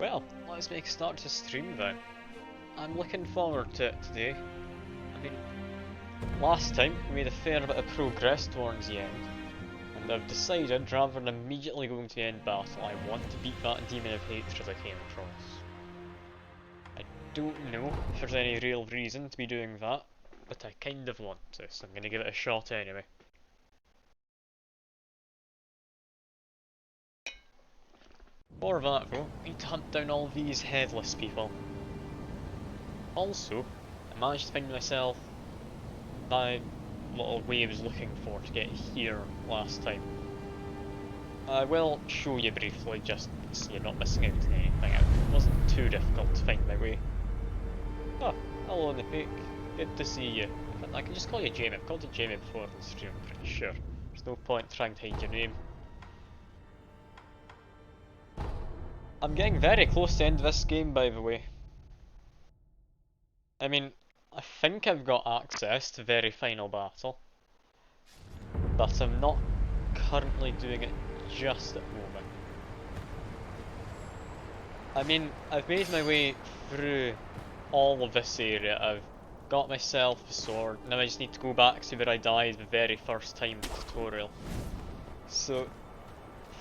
Well, let's make a start to stream then. I'm looking forward to it today. I mean, last time we made a fair bit of progress towards the end, and I've decided rather than immediately going to the end battle, I want to beat that demon of hatred I came across. I don't know if there's any real reason to be doing that, but I kind of want to, so I'm going to give it a shot anyway. For that though, I need to hunt down all these headless people. Also, I managed to find myself that little way I was looking for to get here last time. I will show you briefly just so you're not missing out on anything. It wasn't too difficult to find my way. Oh, hello Nick. Good to see you. I can just call you Jamie. I've called you Jamie before in the stream, I'm pretty sure. There's no point trying to hide your name. I'm getting very close to the end of this game, by the way. I mean, I think I've got access to very final battle, but I'm not currently doing it just at the moment. I mean, I've made my way through all of this area. I've got myself a sword. Now I just need to go back to where I died the very first time in the tutorial. So,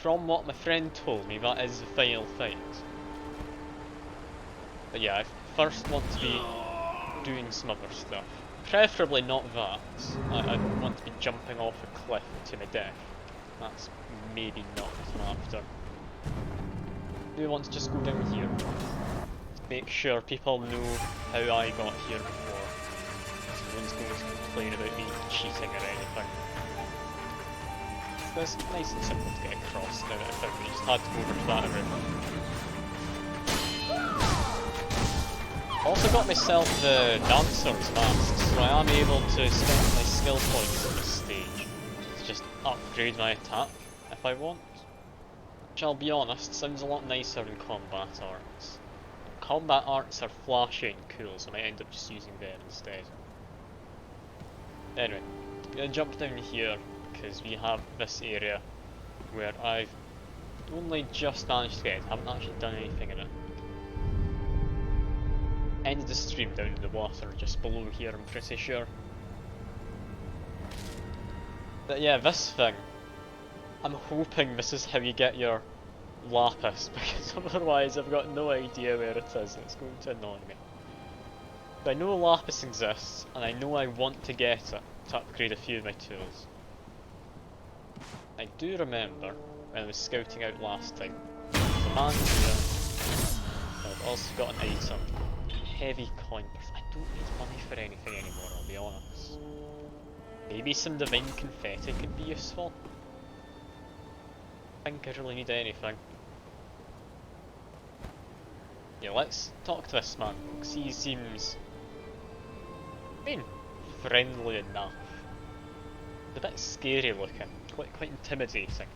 from what my friend told me, that is the final fight. But yeah, I first want to be doing some other stuff. Preferably not that. I don't want to be jumping off a cliff to my death. That's maybe not what I'm after. I do want to just go down here. Make sure people know how I got here before. No one's going to complain about me cheating or anything. It's nice and simple to get across now that I found we just had to go over to that river. Also got myself the Dancer's mask, so I am able to spend my skill points on this stage to just upgrade my attack if I want. Which, I'll be honest, sounds a lot nicer than combat arts. Combat arts are flashy and cool, so I might end up just using them instead. Anyway, I'm gonna jump down here because we have this area where I've only just managed to get it. I haven't actually done anything in it. Ended the stream down in the water just below here, I'm pretty sure. But yeah, this thing, I'm hoping this is how you get your lapis, because otherwise I've got no idea where it is and it's going to annoy me. But I know lapis exists, and I know I want to get it to upgrade a few of my tools. I do remember when I was scouting out last time, there's a man here. I've also got an item. Heavy coin purse. I don't need money for anything anymore, I'll be honest. Maybe some divine confetti could be useful. I think I really need anything. Yeah, let's talk to this man, because he seems, I mean, friendly enough. He's a bit scary looking, quite intimidating.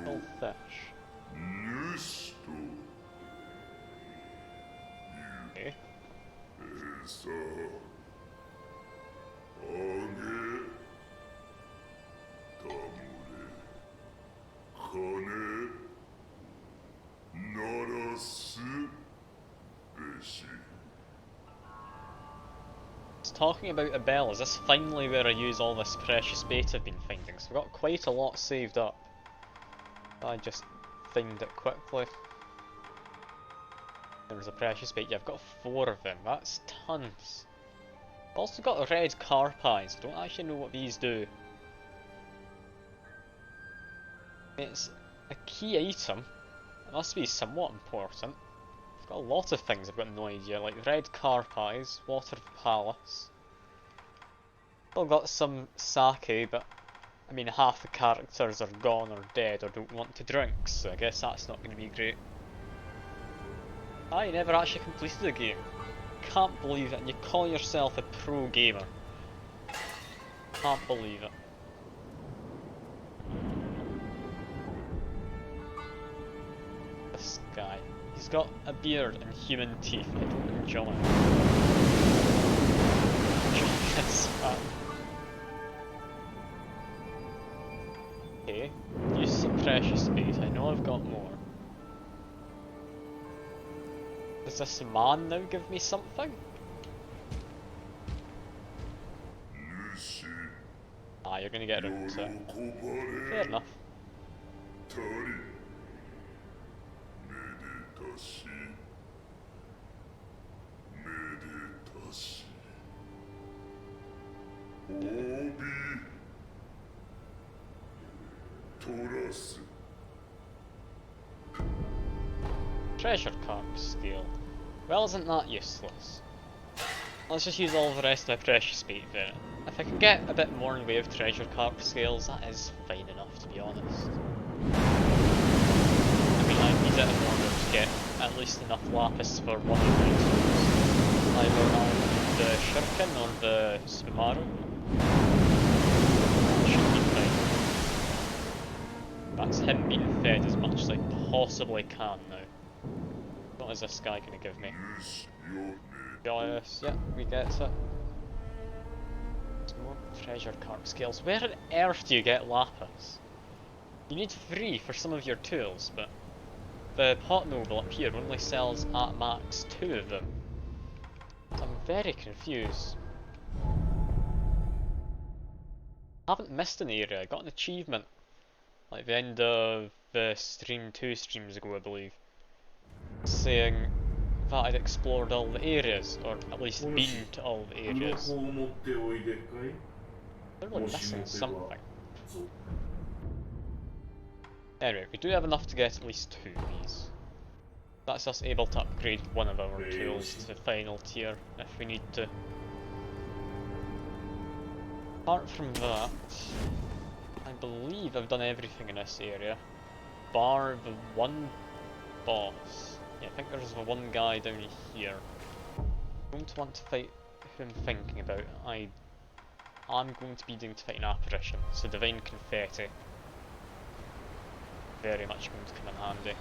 Little fish. Okay. Talking about a bell, is this finally where I use all this precious bait I've been finding? So I've got quite a lot saved up. I just find it quickly. There's a precious bait. Yeah, I've got 4 of them. That's tons. I've also got red carp eyes. I don't actually know what these do. It's a key item. It must be somewhat important. I've got a lot of things I've got no idea, like red carp eyes, water palace. Still got some sake, but I mean half the characters are gone or dead or don't want to drink, so I guess that's not going to be great. I never actually completed the game. Can't believe it, and you call yourself a pro gamer. Can't believe it. This guy. He's got a beard and human teeth. I don't enjoy it. precious speed. I know I've got more. Does this man now give me something? Ah, you're gonna get around to it. Fair enough. Treasure card skill. Well, isn't that useless? Let's just use all the rest of my precious speed there. If I can get a bit more in the way of treasure carp scales, that is fine enough, to be honest. I mean, I need it in order to get at least enough lapis for one of the tools. Either on the shuriken or the sumaru. Should be fine. That's him being fed as much as I possibly can now. What is this guy gonna give me? Joyous, yeah, we get it. Some more treasure cart scales. Where on earth do you get lapis? You need 3 for some of your tools, but the pot noble up here only sells at max 2 of them. I'm very confused. I haven't missed an area. I got an achievement like the end of the stream 2 streams ago, I believe, saying that I'd explored all the areas, or at least been to all the areas. They're really missing something. Anyway, we do have enough to get at least 2 of these. That's us able to upgrade one of our tools to the final tier if we need to. Apart from that, I believe I've done everything in this area, bar the one boss. Yeah, I think there's the one guy down here. I'm going to want to fight who I'm thinking about. I'm going to be doing to fight an apparition, so divine confetti. Very much going to come in handy.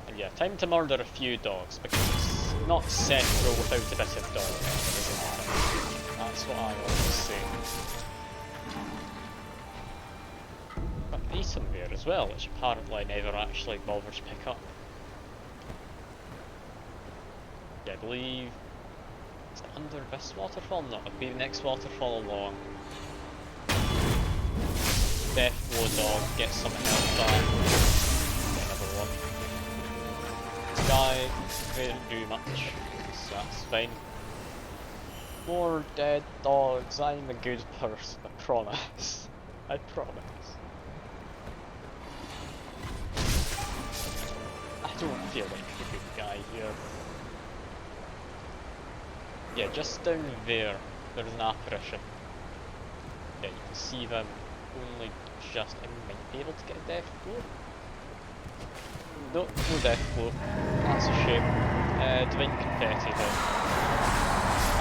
And yeah, time to murder a few dogs, because it's not Sekiro without a bit of dog, isn't it? That's what I always say. Got an item there as well, which apparently I never actually bothered to pick up. Yeah, I believe... is it under this waterfall? No, it'll be the next waterfall along. Death blow dog, get some health back. Get another one. This guy didn't do much, so that's fine. More dead dogs, I'm a good person, I promise. I promise. I don't feel like the good guy here. Yeah, just down there, there's an apparition. Yeah, you can see them only just, I might be able to get a death blow. Nope, no death blow. That's a shame. Divine confetti then.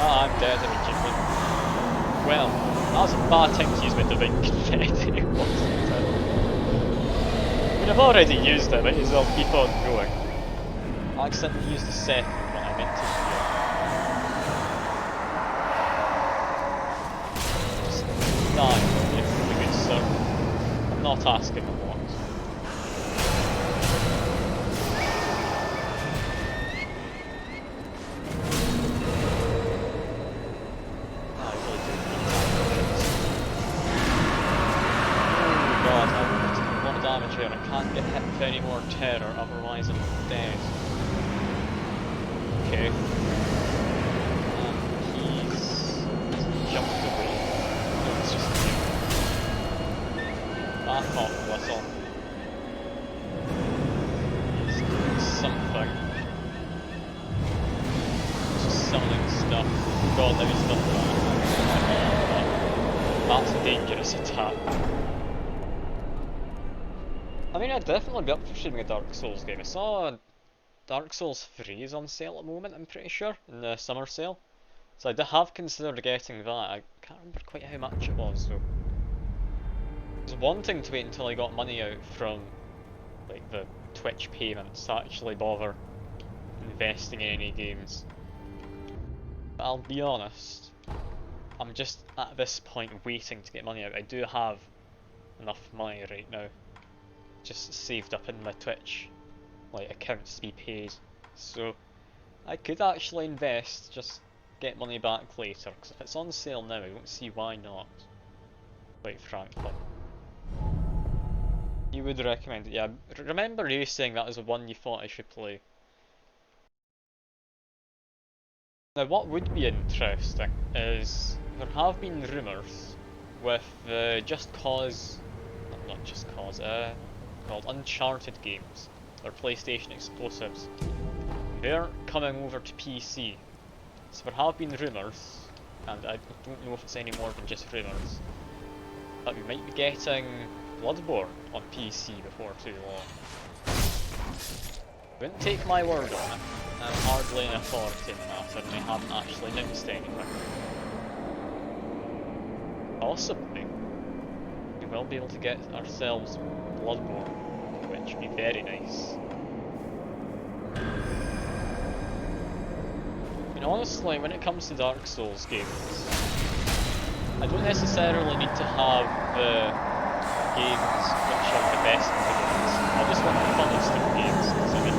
Ah, I'm dead immediately. Well, that was a bad time to use my divine confetti, wasn't it? I mean, I've already used it, might as well keep on going. I accidentally used the second one I meant to use. Just die, if the good sir. I'm not asking a lot. I can't get hit with any more terror, otherwise I'm dead. Okay. He's jumped away. No, it's just him. Back off a little. He's doing something. He's just summoning stuff. God, there is stuff that. That's a dangerous attack. I mean, I'd definitely be up for streaming a Dark Souls game. I saw Dark Souls 3 is on sale at the moment, I'm pretty sure, in the summer sale. So I have considered getting that. I can't remember quite how much it was though. I was wanting to wait until I got money out from like the Twitch payments to actually bother investing in any games. But I'll be honest, I'm just at this point waiting to get money out. I do have enough money right now. Just saved up in my Twitch like accounts to be paid. So I could actually invest, just get money back later, because if it's on sale now I don't see why not, quite frankly. You would recommend it, yeah. Remember you saying that was the one you thought I should play. Now what would be interesting is there have been rumours with Just Cause, not Just Cause, called Uncharted games, or PlayStation exclusives. They're coming over to PC. So there have been rumours, and I don't know if it's any more than just rumours, that we might be getting Bloodborne on PC before too long. Wouldn't take my word on it. I'm hardly an authority in the matter, and they haven't actually announced anything. Possibly, we will be able to get ourselves Bloodborne, which would be very nice. And honestly, when it comes to Dark Souls games, I don't necessarily need to have the games which are the best of the games. I just want the funnest of games, because I mean,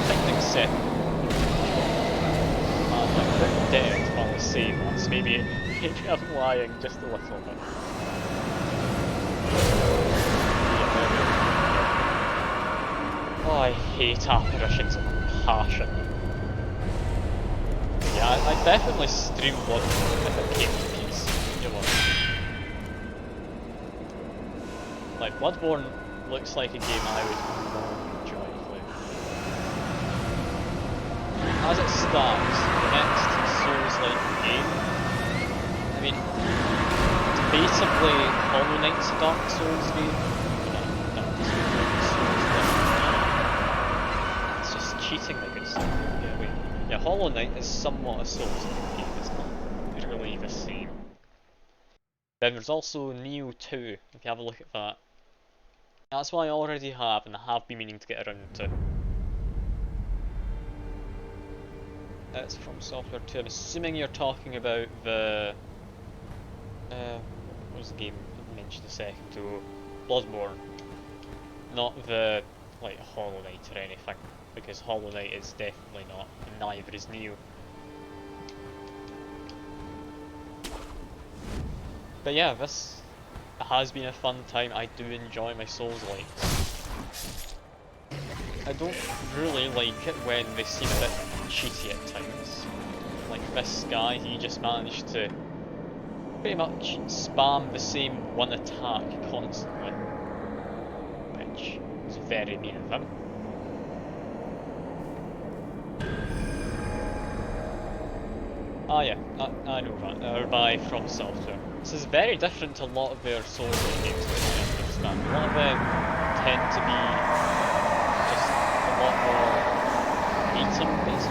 Picnic 7 and like Red Dead are the same. That's maybe I'm lying just a little bit. Oh, I hate apparitions of passion. Yeah, I definitely stream Bloodborne if it came to PC, you know. Like, Bloodborne looks like a game I would more enjoy playing. As it stands, the next Souls-like game, I mean, debatably Hollow Knight's a Dark Souls game. It's just cheating the good stuff. Yeah, wait. Yeah, Hollow Knight is somewhat a Souls-like game, it's not really the same. Then there's also Neo 2, if you have a look at that. That's what I already have, and I have been meaning to get around to. It's from Software 2. I'm assuming you're talking about the... what was the game I mentioned a second ago? Bloodborne. Not the, like, Hollow Knight or anything, because Hollow Knight is definitely not, and neither is Neo. But yeah, this has been a fun time. I do enjoy my Souls-likes. I don't really like it when they seem a bit cheaty at times. Like this guy, he just managed to pretty much spam the same one attack constantly, which is very mean of him. Ah yeah, I know that. They're by From Software. This is very different to a lot of their Souls-like games, which I understand. A lot of them tend to be just a lot more item-based,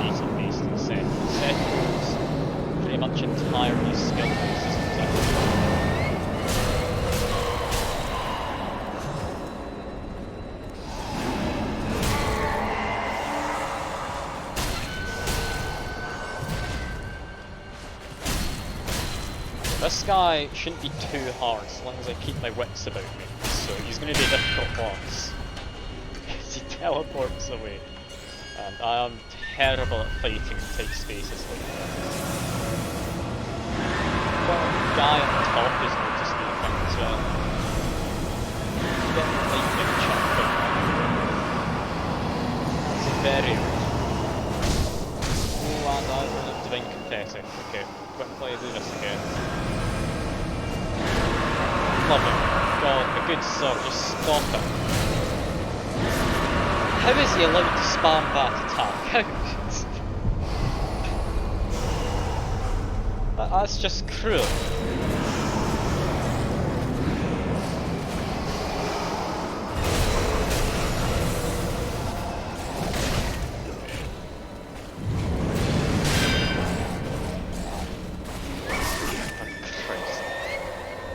item-based instead. Sekiro is pretty much entirely skill-based, isn't it? This guy shouldn't be too hard as long as I keep my wits about me, so he's going to be a difficult boss. He teleports away, and I am terrible at fighting in tight spaces like that. The guy on the top is noticed me, I think, as well. Get the lightning chunk in. It's very rude. Oh, and I run up Divine Confessing. Okay, quickly do this again. Love it. God, a good sword, just stop it. How is he allowed to spam that attack? That's just cruel.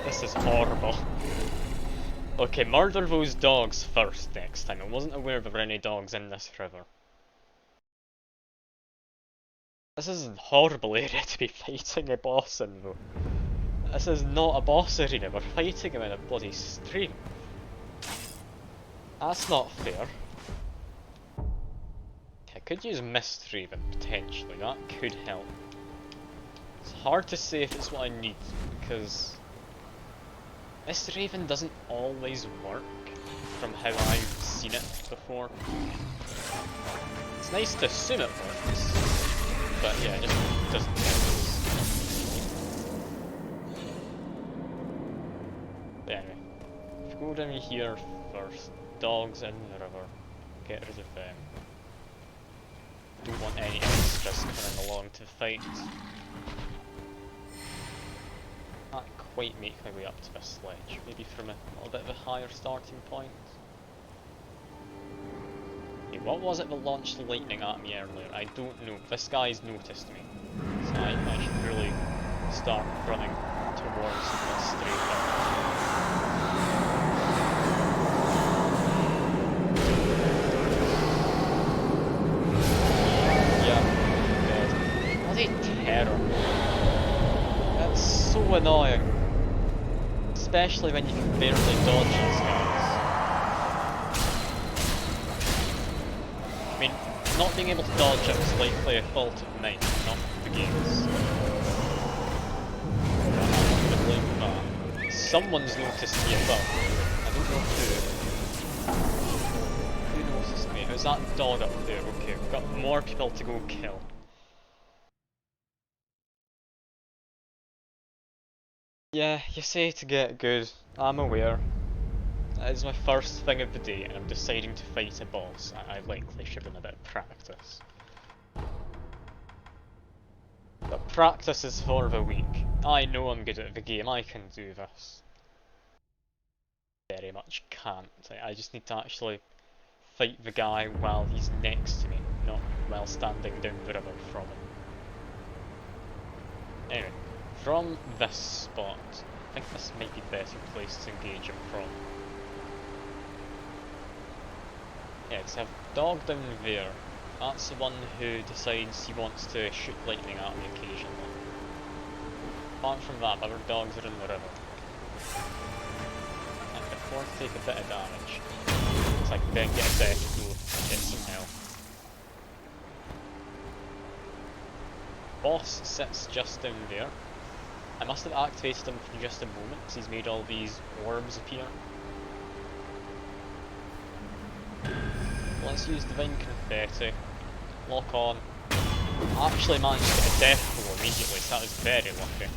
This is horrible. Okay, murder those dogs first next time. I wasn't aware there were any dogs in this river. This is a horrible area to be fighting a boss in though. This is not a boss arena, we're fighting him in a bloody stream. That's not fair. I could use Mist Raven, potentially, that could help. It's hard to say if it's what I need, because Mist Raven doesn't always work from how I've seen it before. It's nice to assume it works, but yeah, it just doesn't always. But anyway, if we go down here first, dogs in the river, get rid of them. Don't want any extras coming along to fight. Can't quite make my way up to this ledge, maybe from a little bit of a higher starting point. Okay, what was it that launched lightning at me earlier? I don't know. This guy's noticed me, so I should really start running towards the straight up. Terror. That's so annoying. Especially when you can barely dodge these guys. I mean, not being able to dodge it was likely a fault of mine, not the game's. I'm gonna blame that. Someone's noticed me above. I don't know who. Who noticed me? It was that dog up there. Okay, we've got more people to go kill. Yeah, you say to get good, I'm aware. That is my first thing of the day and I'm deciding to fight a boss. I likely should have done a bit of practice. But practice is for the weak. I know I'm good at the game, I can do this. Very much can't. I just need to actually fight the guy while he's next to me, not while standing down the river from him. Anyway. From this spot, I think this might be the better place to engage him from. Yeah, because I have dog down there. That's the one who decides he wants to shoot lightning at me occasionally. Apart from that, other dogs are in the river. And I can afford to take a bit of damage. So I can then get a death blow and get some health. Boss sits just down there. I must have activated him for just a moment because he's made all these orbs appear. Let's use Divine Confetti. Lock on. I actually managed to get a death blow immediately, so that was very lucky.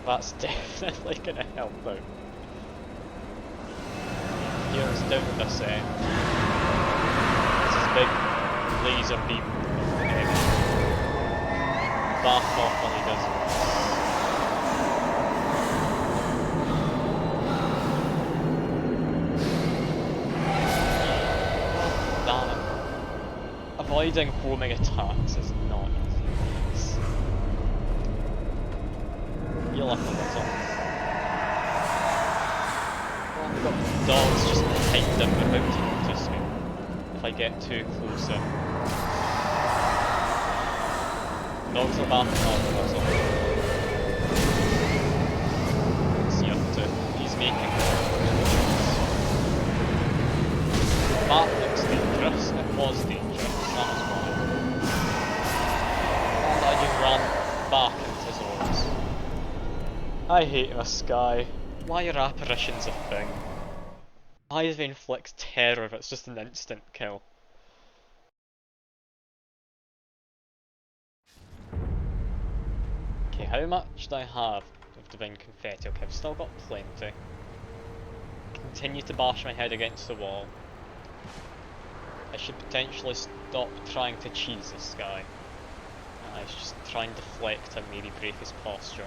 That's definitely going to help out. Here's down this end. This is big laser beam. Back off when he does this. Damn it. Avoiding homing attacks is not easy. Heal up a little. Oh, we've got dogs just behind him, they're about to notice me if I get too close in. Dogs are backing off a little. What's he up to? He's making that looks dangerous. It was dangerous. That was why. And I just ran back into his orbs. I hate this guy. Why are apparitions a thing? Why do they inflict terror if it's just an instant kill? Okay, how much do I have of Divine Confetti? Okay, I've still got plenty. Continue to bash my head against the wall. I should potentially stop trying to cheese this guy. I should just try and deflect and maybe break his posture.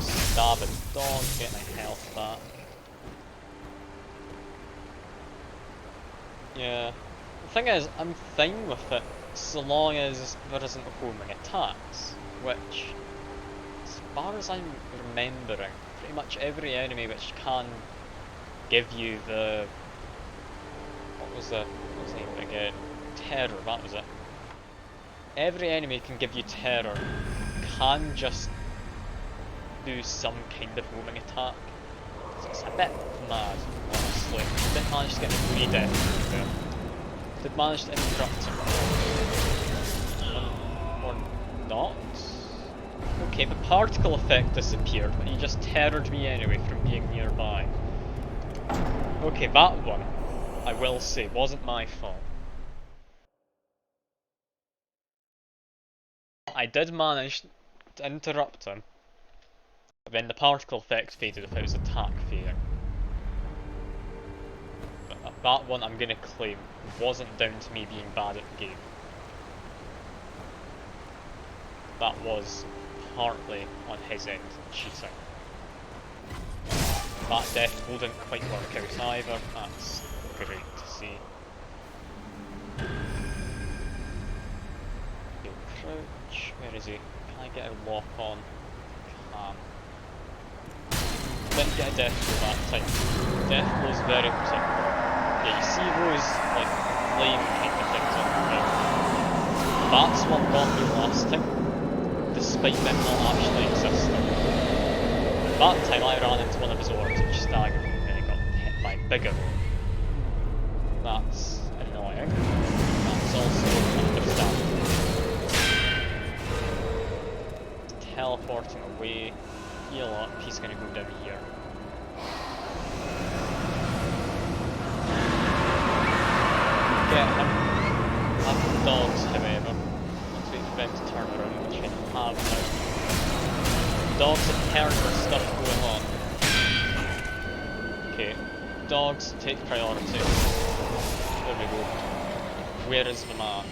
Stab a dog, get my health back. Yeah, the thing is, I'm fine with it so long as there isn't homing attacks, which, as far as I'm remembering, pretty much every enemy which can give you the, what what was the name of it again? Terror, that was it. Every enemy can give you terror, can just do some kind of homing attack. It's a bit mad, honestly. I did manage to get a 3 death there. Did manage to interrupt him. Or not? Okay, the particle effect disappeared, but he just terrored me anyway from being nearby. Okay, that one, I will say, wasn't my fault. I did manage to interrupt him, but then the particle effect faded without his attack fading. But that one I'm gonna claim wasn't down to me being bad at the game. That was partly on his end cheating. That death blow didn't quite work out either, that's great to see. He'll crouch, where is he? Can I get a lock on? Can. Didn't get a death blow that time. Death blow's very particular. Yeah, you see those like flame kind of things on the ground. That's what got me last time, despite them not actually existing. That time I ran into one of his orbs which staggered me and I got hit by a bigger orb. That's annoying. That's also understandable. Teleporting away. Heal up, he's gonna go down here. Get him. Have the dogs, however. Let's wait for them to turn around, which they have now. Dogs have heard their stuff going on. Okay, dogs take priority. There we go. Where is the man?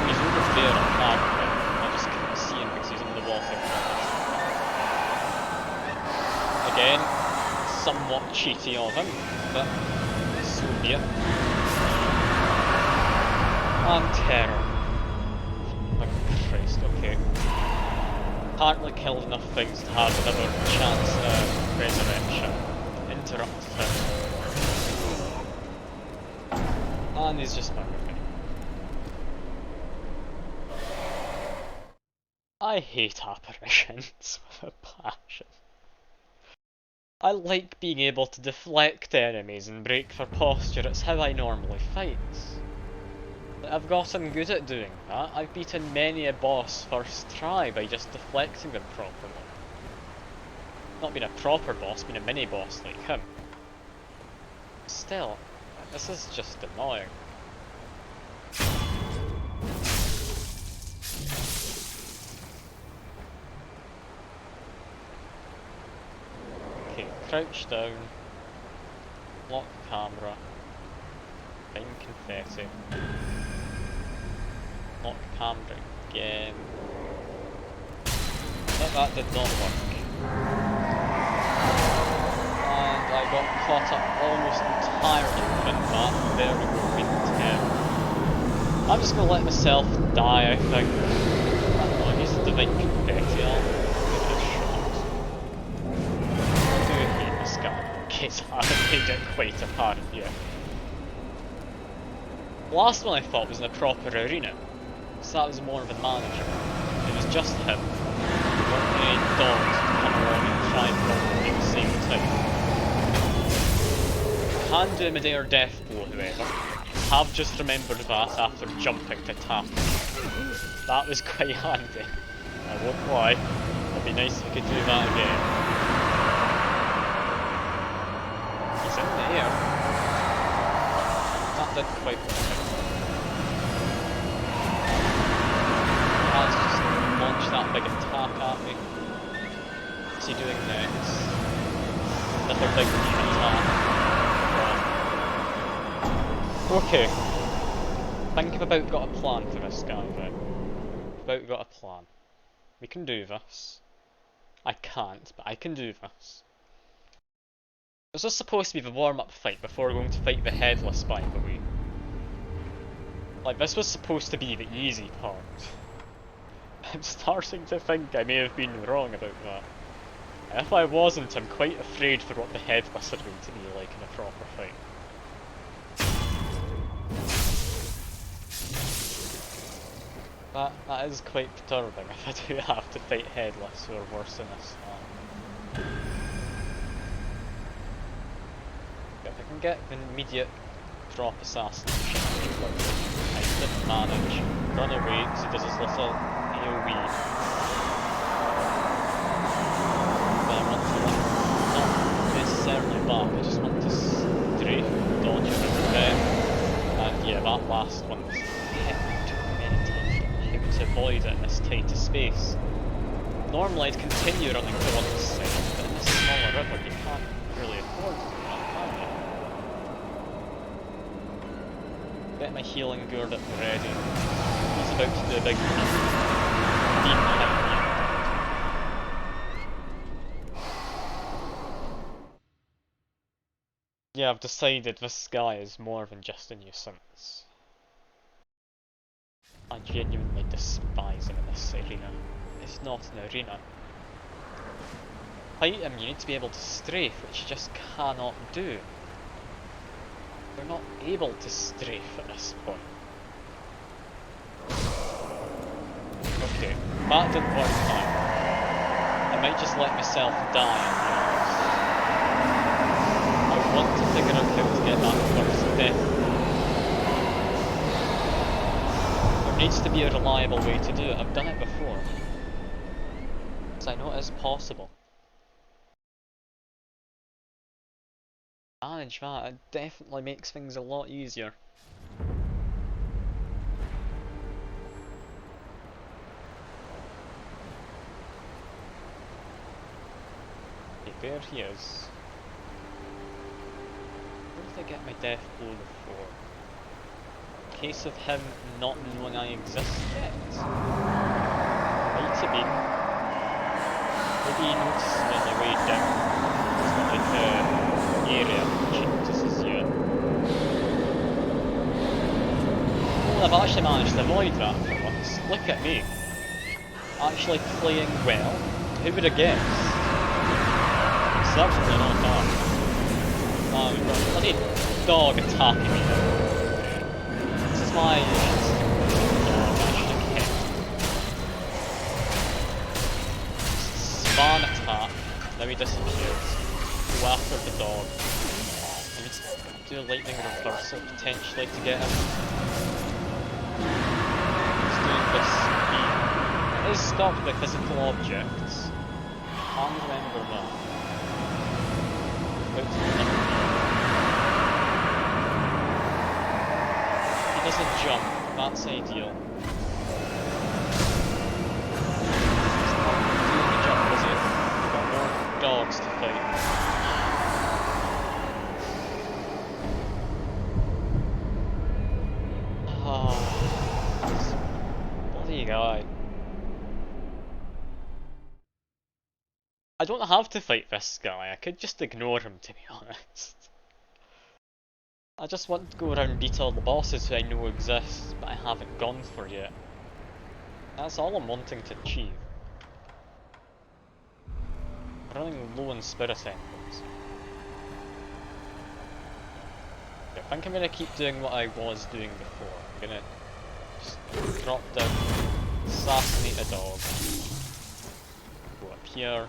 He's over there on fire. I just couldn't see him because he's on the wall in front of us. Again, somewhat cheaty of him, but so be it. And terror. Oh Christ, okay. Apparently killed enough things to have another chance at resurrection. Interrupted him. And he's just murdered me. I hate apparitions with a passion. I like being able to deflect enemies and break their posture, it's how I normally fight. I've gotten good at doing that. I've beaten many a boss first try by just deflecting them properly. Not being a proper boss, being a mini boss like him. Still, this is just annoying. Okay, crouch down, lock camera, find confetti, lock camera again. But that did not work. And I got caught up almost entirely in that very green terror. I'm just gonna let myself die, I think. Oh, he's the divine confetti, I'll give it a shot. I do hate this guy, in case I haven't made it quite apparent yet. The last one I thought was in a proper arena, so that was more of a manager. It was just him. There weren't any dogs to come along and try and help me at the same time. Can do a mid-air death blow, however. Have just remembered that after jumping to tap. That was quite handy. I won't lie. It'd be nice if we could do that again. He's in the air. That did quite work. He has just launched that big attack at me. What's he doing next? Another big attack. Okay. I think I've about got a plan for this guy then. About got a plan. We can do this. I can't, but I can do this. This was supposed to be the warm-up fight before going to fight the headless, by the way. Like, this was supposed to be the easy part. I'm starting to think I may have been wrong about that. If I wasn't, I'm quite afraid for what the headless are going to be like in a proper fight. That is quite perturbing if I do have to fight headless who are worse than this. If I can get the immediate drop assassination, I didn't manage. Run away because he does his little AoE. But I want to run, not necessarily back, I just want to strafe and dodge it a bit. And yeah, that last one was hit me too many times. How to avoid it in this tight space. Normally I'd continue running to one side, but in this smaller river you can't really afford to do that, can you? Get my healing gourd up ready. He's about to do a big beam hit me. Yeah, I've decided this guy is more than just a nuisance. I genuinely despise him in this arena. It's not an arena. Fight him, you need to be able to strafe, which you just cannot do. We're not able to strafe at this point. Okay, that didn't work fine. I might just let myself die on the I want to figure out how to get that first death. There needs to be a reliable way to do it. I've done it before. So I know it is possible. Manage that, it definitely makes things a lot easier. Okay, there he is. Where did I get my death blow before? Case of him not knowing I exist yet? Might have been. Maybe he notices me on the way down. It's not like area which notices you. Well, I've actually managed to avoid that for once. Look at me. Actually playing well. Who would have guessed? Certainly not that. Oh, we've got a bloody dog attacking me now. This is why dog actually hit. Span attack. Now he disappears. Go after the dog. I need to do a lightning reversal potentially to get him. He's doing this speed. It is stopped by physical objects. I can't remember that. He doesn't jump, that's ideal. He's not doing the jump, is he? We've got more dogs to fight. Oh, this bloody guy. I don't have to fight this guy, I could just ignore him to be honest. I just want to go around and beat all the bosses who I know exist, but I haven't gone for yet. That's all I'm wanting to achieve. I'm running low on spirit emblems. I think I'm going to keep doing what I was doing before. I'm going to just drop down, assassinate a dog, go up here,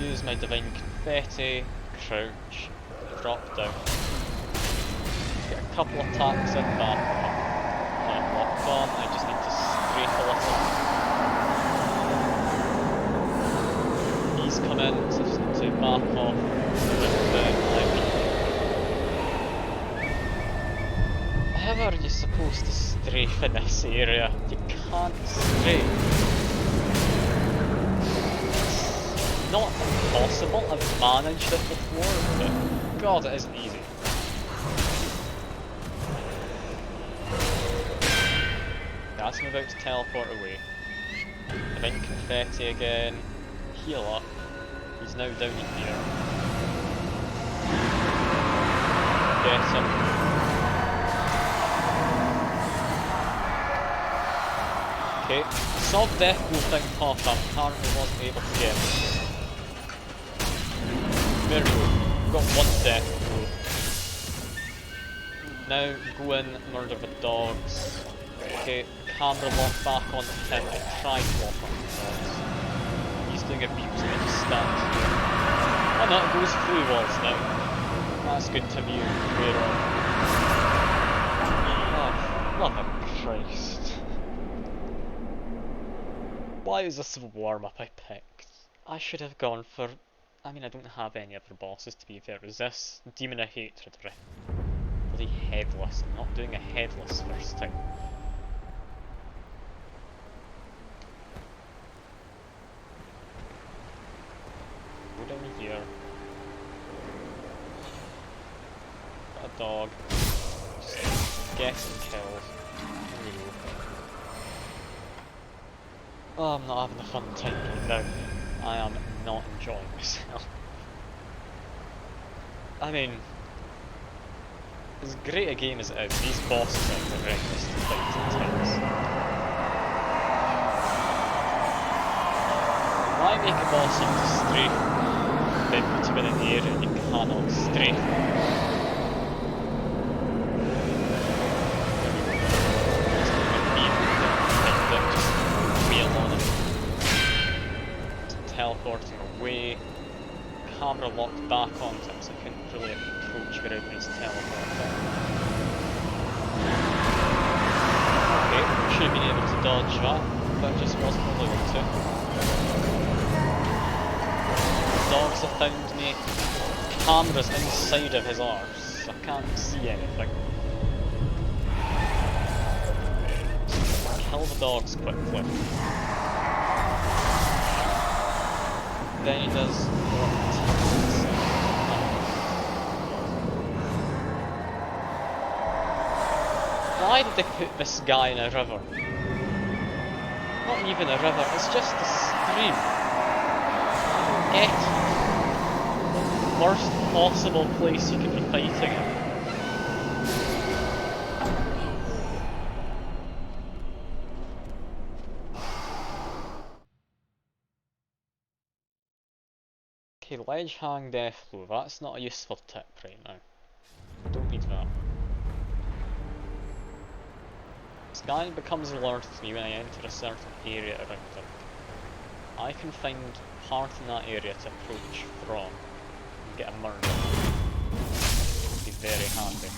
use my divine confetti, crouch, drop down, get a couple of attacks in back, I'm locked on, I just need to strafe a little. He's come in, so I just need to back off with the left. How are you supposed to strafe in this area? You can't strafe. It's not impossible, I've managed it before, but god, it isn't easy. That's him about to teleport away. Divine confetti again. Heal up. He's now down here. Get him. Okay, Okay, saw the death blue thing pop up, apparently wasn't able to get it. There we go, got one death blue. Now go in, murder the dogs. Okay, camera lock back onto him and try to lock onto the dogs. He's doing a beat to make a stand here. Oh no, it goes through walls now. That's good to view later on. Oh, mother Christ. Why is this the warm-up I picked? I should have gone for... I mean, I don't have any other bosses to be fair. Is this Demon of Hatred? Bloody headless. I'm not doing a headless first time. Go down here. Got a dog. Just get some kills. There we go. Oh, I'm not having a fun time right now. I am not enjoying myself. I mean, as great a game as it is, these bosses are horrendous to fight at times. Why make a boss use a strafe, then put him in an area and you cannot strafe? Teleporting away, camera locked back onto him so I couldn't really approach wherever he's teleporting. Okay, should have been able to dodge that, but just wasn't allowed to. Dogs have found me. Camera's inside of his arse, so I can't see anything. Just kill the dogs quickly. Then he does what? Why did they put this guy in a river? Not even a river, it's just a stream. Get it. Worst possible place you could be fighting in. Okay, ledge hang death blow, that's not a useful tip right now. Don't need that. This guy becomes alert to me when I enter a certain area around him. I can find part in that area to approach from and get a murder. It'd be very handy.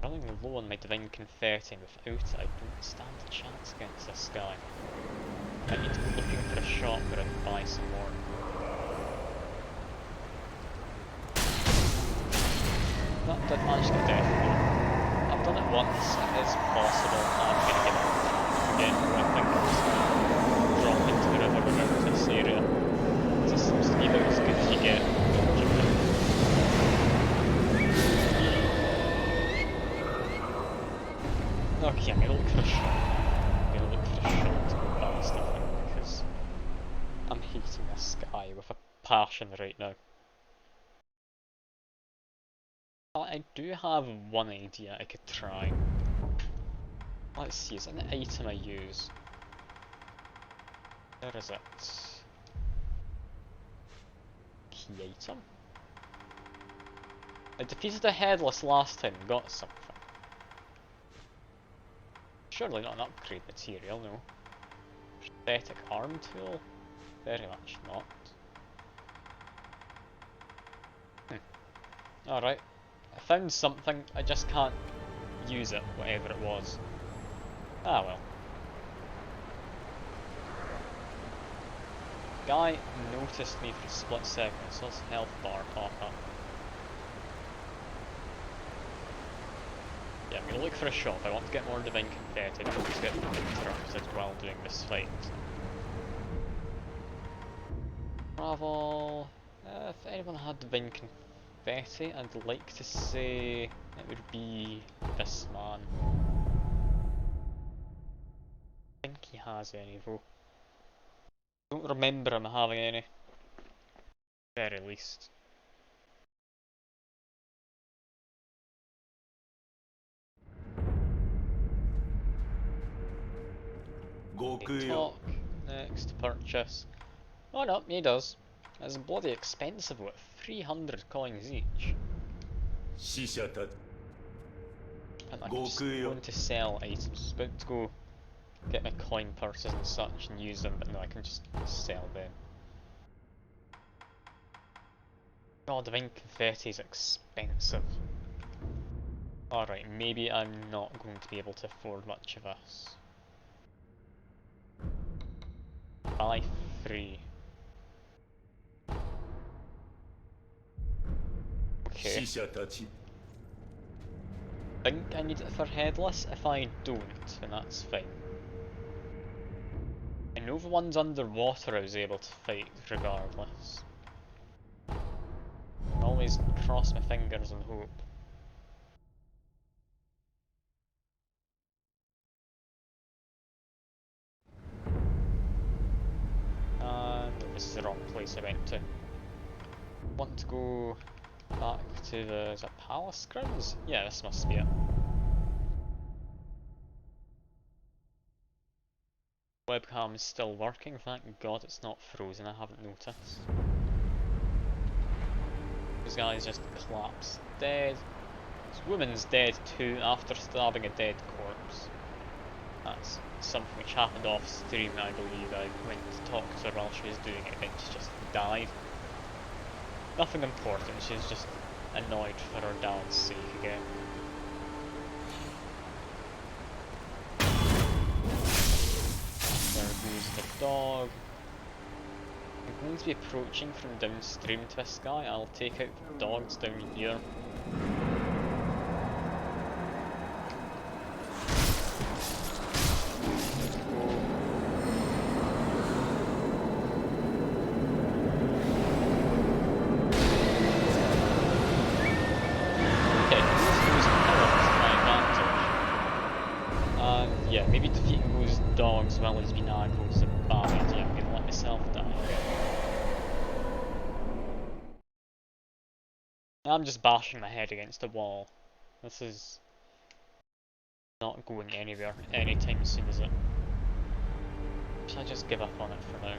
Running low on my divine confetti, and without it I don't stand a chance against this guy. I need to go looking for a shop where I can buy some more. That did manage to get death blow. I've done it once, it is possible, I'm going to give it again, I think I'll just drop into the river around this area. This seems to be about as good as you get. Okay, I'm going to look for a shop. I'm going to look for a shop to go buy stuff in, because I'm hating this guy with a passion right now. I do have one idea I could try. Let's see, is it an item I use? Where is it? Key item? I defeated a headless last time and got something. Surely not an upgrade material, no. Prosthetic arm tool? Very much not. Alright. I found something, I just can't use it, whatever it was. Ah well. Guy noticed me for a split second, I saw his health bar pop up. Yeah, I'm gonna look for a shop, I want to get more divine confetti, I don't want to get interrupted while doing this fight. Travel... if anyone had divine confetti, I'd like to say it would be this man. I think he has any though. Don't remember him having any. Very least. Talk. Next purchase. Oh no, he does. It's bloody expensive, what, 300 coins each. And I'm just going to sell items. About to go get my coin purses and such and use them, but no, I can just sell them. God, divine confetti is expensive. Alright, maybe I'm not going to be able to afford much of this. Buy 3. Okay. I think I need it for headless. If I don't, then that's fine. I know the ones underwater I was able to fight regardless. I always cross my fingers and hope. And this is the wrong place I went to. Want to go back to the, is it palace grounds? Yeah, this must be it. Webcam is still working, thank god it's not frozen, I haven't noticed. This guy's just collapsed dead. This woman's dead too after stabbing a dead corpse. That's something which happened off stream, I believe. I went to talk to her while she was doing it and she just died. Nothing important, she's just annoyed for her dad's sake again. There goes the dog. I'm going to be approaching from downstream to this guy. I'll take out the dogs down here. Yeah, maybe defeating those dogs while he's been aggroed is a bad idea. I'm gonna let myself die again. I'm just bashing my head against the wall. This is not going anywhere anytime soon, is it? Should I just give up on it for now?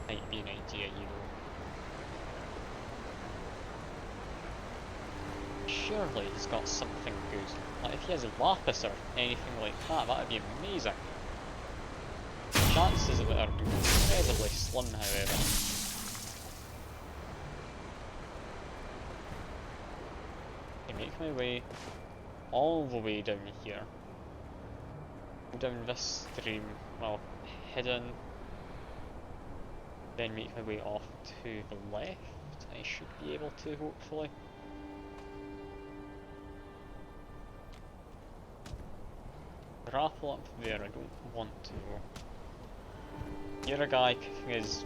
Might be an idea, you know. Surely he's got something good. Like if he has a lapis or anything like that, that would be amazing. Chances of it are incredibly slim, however. I make my way all the way down here. Go down this stream, well, hidden. Then make my way off to the left. I should be able to, hopefully. Grapple up there, I don't want to. Here a guy kicking his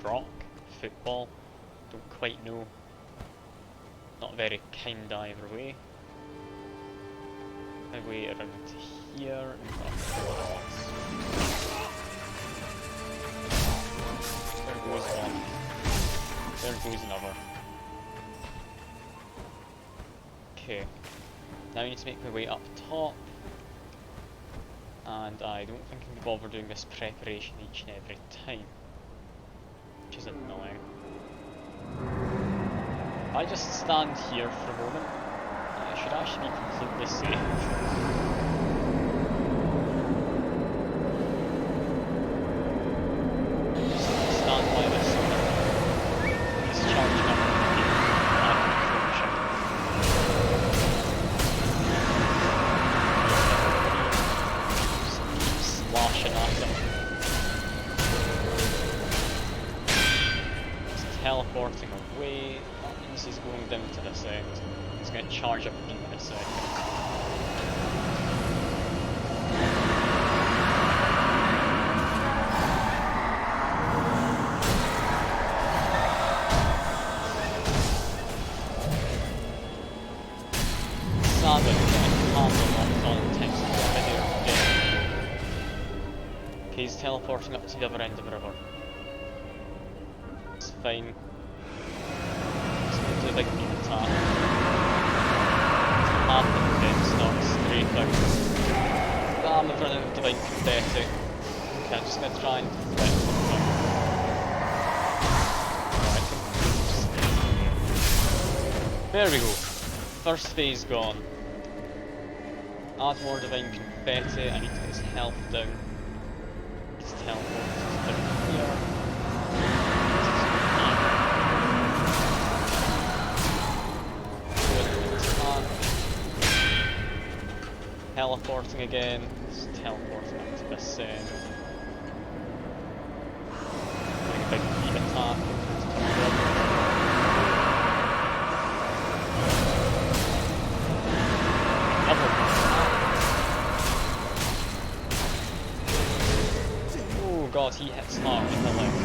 rock, football, don't quite know. Not very kind either way. My way around here and up to the dogs. There goes one. There goes another. Okay. Now I need to make my way up top. And I don't think I can bother doing this preparation each and every time, which is annoying. If I just stand here for a moment, I should actually be completely safe. Just stand by this one. He's charging up. Slashing at him. He's teleporting away. That means he's going down to this end. He's going to charge up again in a second. Sadly, I can't locked on text video. He's teleporting up to the other end of the river. It's fine. It's going to do a big beam attack. Half the defense starts straight out. Bam, running out of divine confetti. Okay, I'm just gonna try and deflect something. There we go. First phase gone. Add more divine confetti. I need to get his health down. His teleport is down here. Teleporting again. Just teleporting up to this end. Doing a big beat attack. Oh god, he hits hard with the left.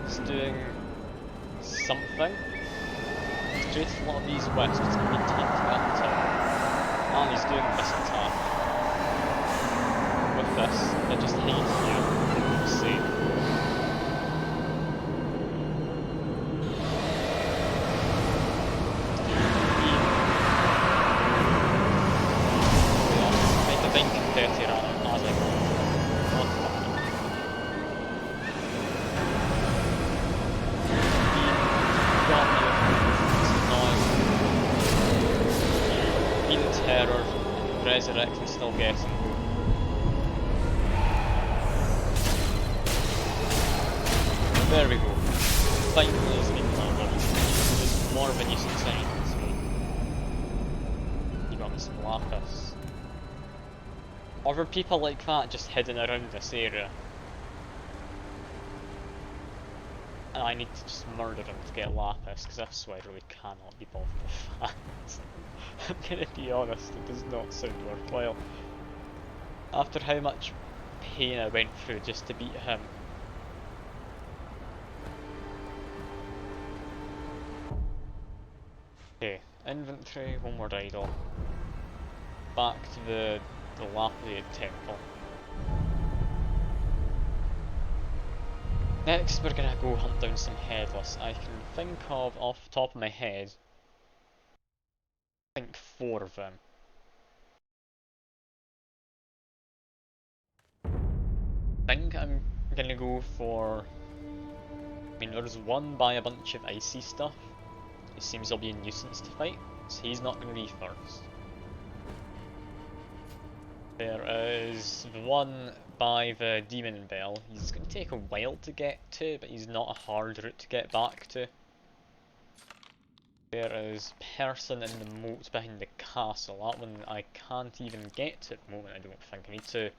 He's doing something. He's created a lot of these whips, it's going to be tough to get up to. And he's doing this attack. With this, I just hate here. See. Terror, resurrect and still getting. There we go. Finally he's been covered. It's more of a nuisance than you can see. You got me some lapis. Or were people like that just hidden around this area? And I need to just murder them to get lapis, because if so I really cannot be bothered with that. I'm gonna be honest, it does not sound worthwhile. After how much pain I went through just to beat him. Okay, inventory, one more idol. Back to the dilapidated temple. Next we're gonna go hunt down some headless. I can think of, off the top of my head, I think 4 of them. I think I'm gonna go for... I mean, there's one by a bunch of icy stuff. It seems he'll be a nuisance to fight, so he's not gonna be first. There is the one by the demon bell. He's gonna take a while to get to, but he's not a hard route to get back to. There is person in the moat behind the castle. That one I can't even get to at the moment, I don't think. I need to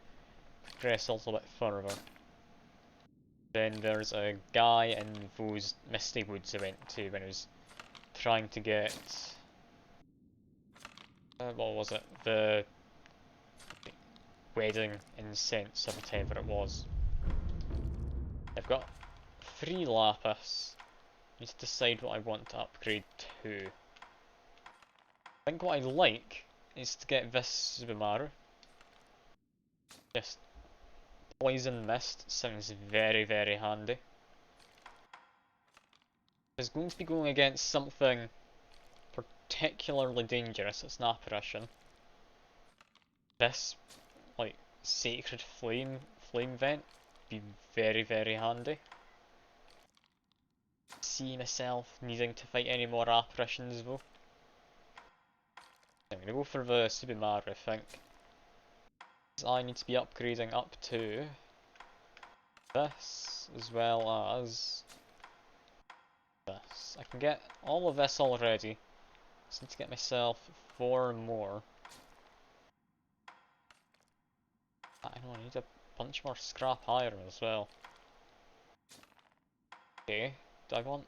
progress a little bit further. Then there's a guy in those misty woods I went to when I was trying to get... what was it? The wedding incense or whatever it was. I've got 3 lapis. Need to decide what I want to upgrade to. I think what I'd like is to get this Subimaru. Just poison mist sounds very, very handy. It's going to be going against something particularly dangerous. It's an apparition. This, like, sacred flame vent would be very, very handy. See myself needing to fight any more apparitions though. I'm gonna go for the Subimaru, I think. I need to be upgrading up to this as well as this. I can get all of this already. Just need to get myself 4 more. I know I need a bunch more scrap iron as well. Okay. Do I want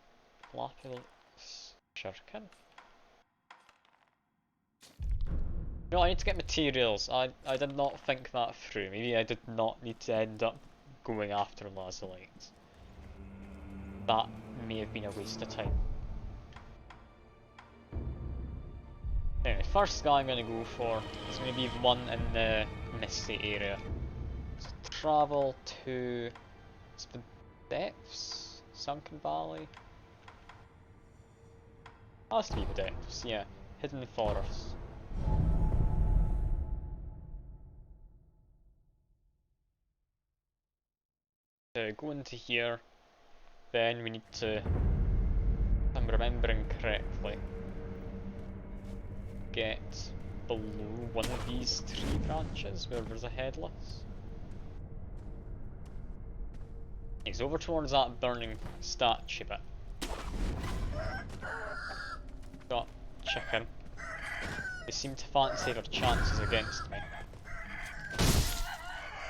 lapis shuriken? No, I need to get materials. I did not think that through. Maybe I did not need to end up going after lazulite. That may have been a waste of time. Anyway, first guy I'm gonna go for is gonna be one in the misty area. So travel to the depths? Sunken Valley? Has to be the depths, yeah. Hidden Forest. to go into here, then we need to, if I'm remembering correctly, get below one of these tree branches where there's a headless. He's over towards that burning statue bit. Got chicken. They seem to fancy their chances against me. I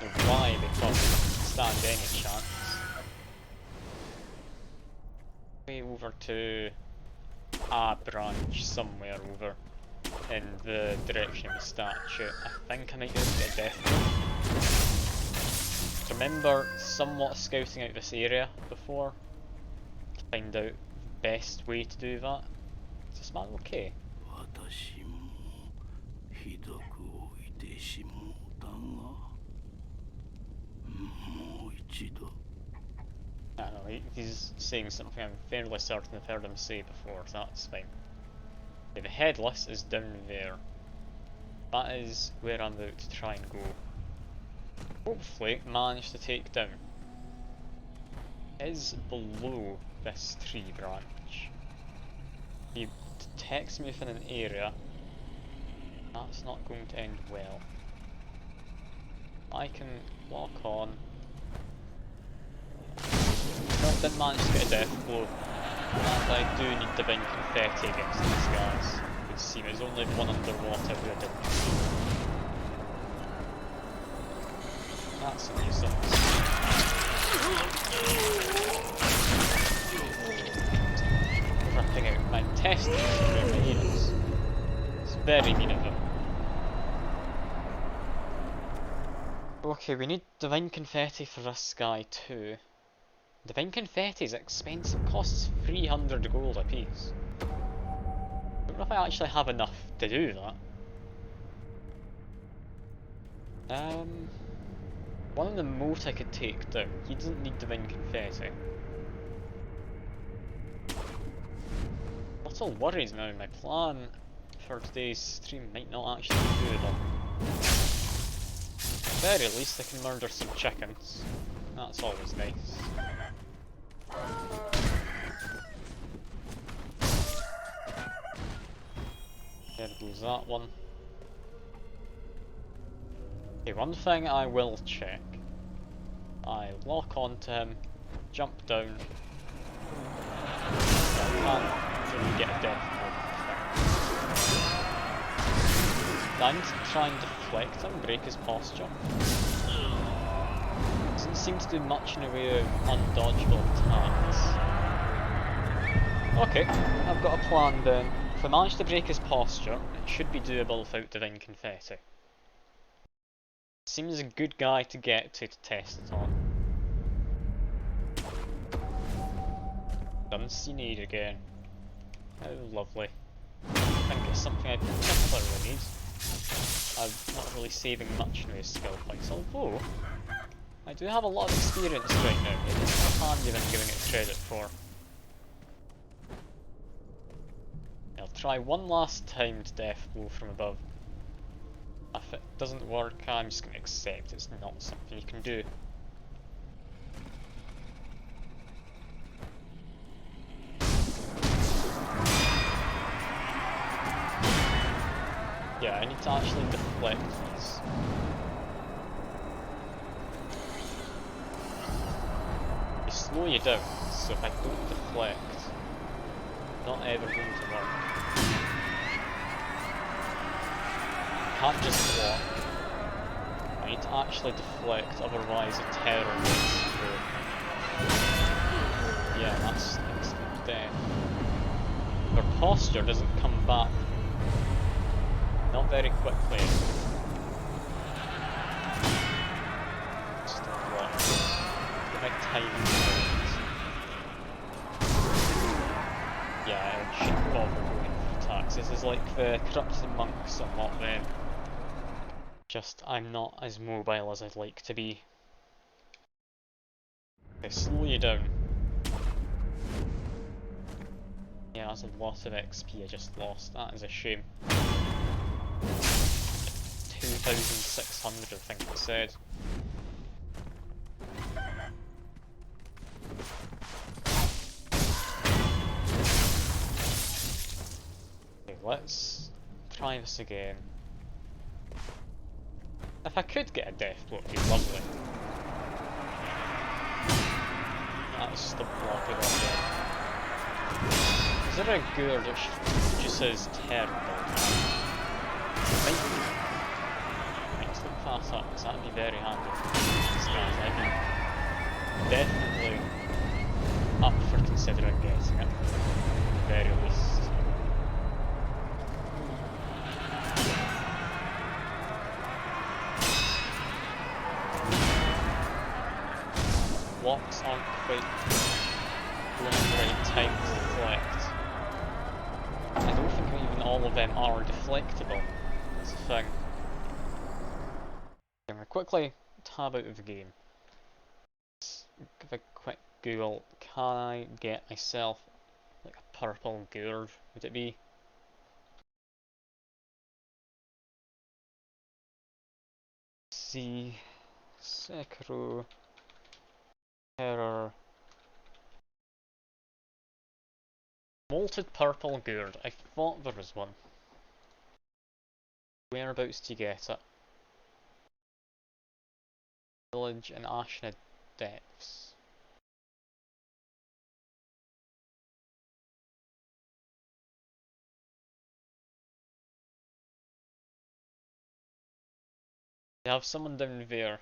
don't know why they thought they didn't stand any chance. Way over to a branch somewhere over in the direction of the statue. I think I might be able to get a death blow. Remember somewhat scouting out this area before to find out the best way to do that. Is this man okay? I don't know, he's saying something I'm fairly certain I've heard him say before, so that's fine. Okay, the headless is down there. That is where I'm about to try and go. Hopefully manage to take down. It is below this tree branch. He detects me within an area. That's not going to end well. I can lock on. No, didn't manage to get a death blow. And I do need divine confetti against these guys. You can see there's only one underwater who I didn't see. That's a nuisance. Ripping out my intestines through my ears. It's very mean of them. Okay, we need divine confetti for this guy too. Divine confetti is expensive, costs 300 gold apiece. I don't know if I actually have enough to do that. One of the moat I could take down, he doesn't need divine confetti. Little worried now, my plan for today's stream might not actually be doable. At the very least I can murder some chickens, that's always nice. There goes that one. Okay, one thing I will check. I lock onto him, jump down. I can't really get a death blow. I need to try and deflect him, break his posture. Doesn't seem to do much in the way of undodgeable attacks. Okay, I've got a plan then. If I manage to break his posture, it should be doable without divine confetti. Seems a good guy to get to test it on. Done Seaneed again. How lovely. I think it's something I particularly need. I'm not really saving much in those skill points, although I do have a lot of experience right now. Maybe it's more handy than giving it credit for. I'll try one last time to death blow from above. If it doesn't work, I'm just going to accept it's not something you can do. Yeah, I need to actually deflect these. They slow you down, so if I don't deflect, not ever going to work. Can't just block. I need to actually deflect, otherwise a terror goes through. Yeah, that's instant death. Her posture doesn't come back. Not very quickly. Just a block. Get my timing right. Yeah, I shouldn't bother going for attacks. This is like the corrupted monk somewhat then. Just, I'm not as mobile as I'd like to be. Okay, slow you down. Yeah, that's a lot of XP I just lost. That is a shame. 2,600 I think it said. let's try this again. If I could get a death blow, it'd be lovely. That's the block it up there. Is there a gear that just says terrible? Might slip past that, because that'd be very handy. These guys, I'd be definitely up for considering getting it, at the very least. Blocks aren't quite going at the right time to deflect. I don't think even all of them are deflectable. That's the thing. I'm going to quickly tab out of the game. Let's give a quick Google. Can I get myself like a purple gourd? Would it be? See, Sekiro. Terror. Molted purple gourd. I thought there was one. Whereabouts do you get it? Village in Ashned Depths. They have someone down there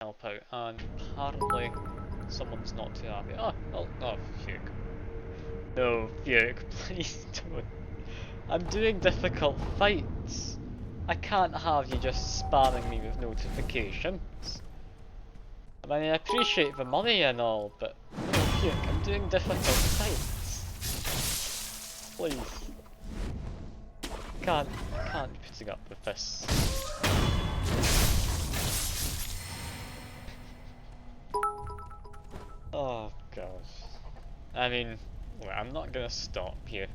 help out, and apparently someone's not too happy. Oh, Fuke. No, Fuke, please don't. I'm doing difficult fights. I can't have you just spamming me with notifications. I mean, I appreciate the money and all, but no, Fuke, I'm doing difficult fights. Please. I can't be putting up with this. Oh gosh. I mean, well, I'm not gonna stop you.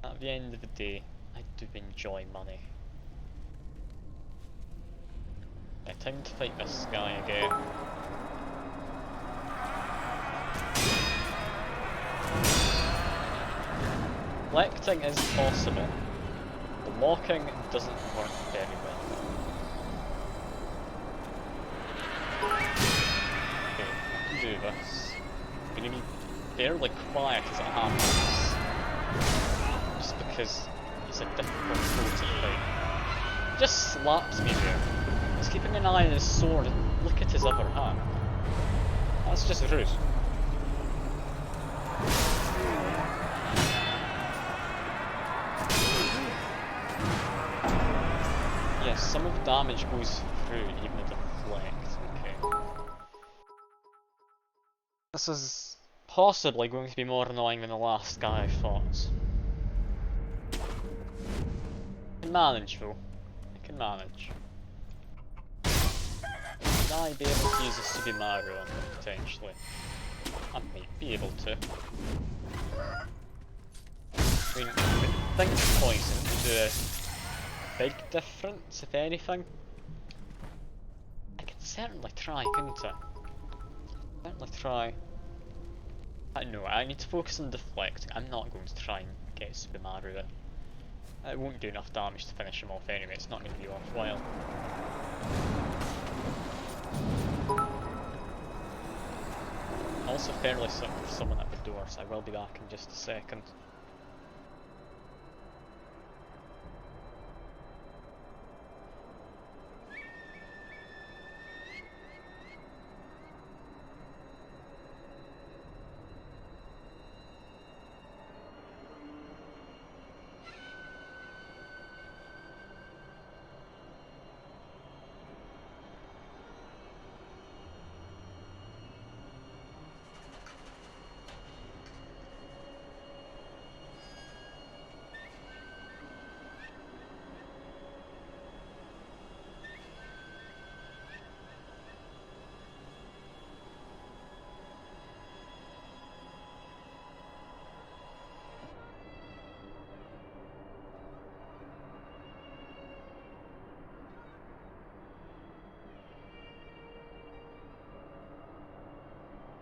At the end of the day, I do enjoy money. Yeah, time to fight this guy again. Collecting is possible. The locking doesn't work very well. Okay, I can do this. I'm gonna be fairly quiet as it happens. Just because he's a difficult foe to fight. He just slaps me there. He's keeping an eye on his sword and look at his other hand. That's just rude. Yes, some of the damage goes through even the deflect. Okay. This is possibly going to be more annoying than the last guy I fought. I can manage though. I can manage. Would I be able to use a Subimaru on him potentially? I might be able to. I mean, I would think poison would do a big difference, if anything. I can certainly try, couldn't I? Certainly try. No, I need to focus on deflecting. I'm not going to try and get Subimaru it. It won't do enough damage to finish him off anyway, it's not going to be worthwhile. Also fairly certain there's someone at the door, so I will be back in just a second.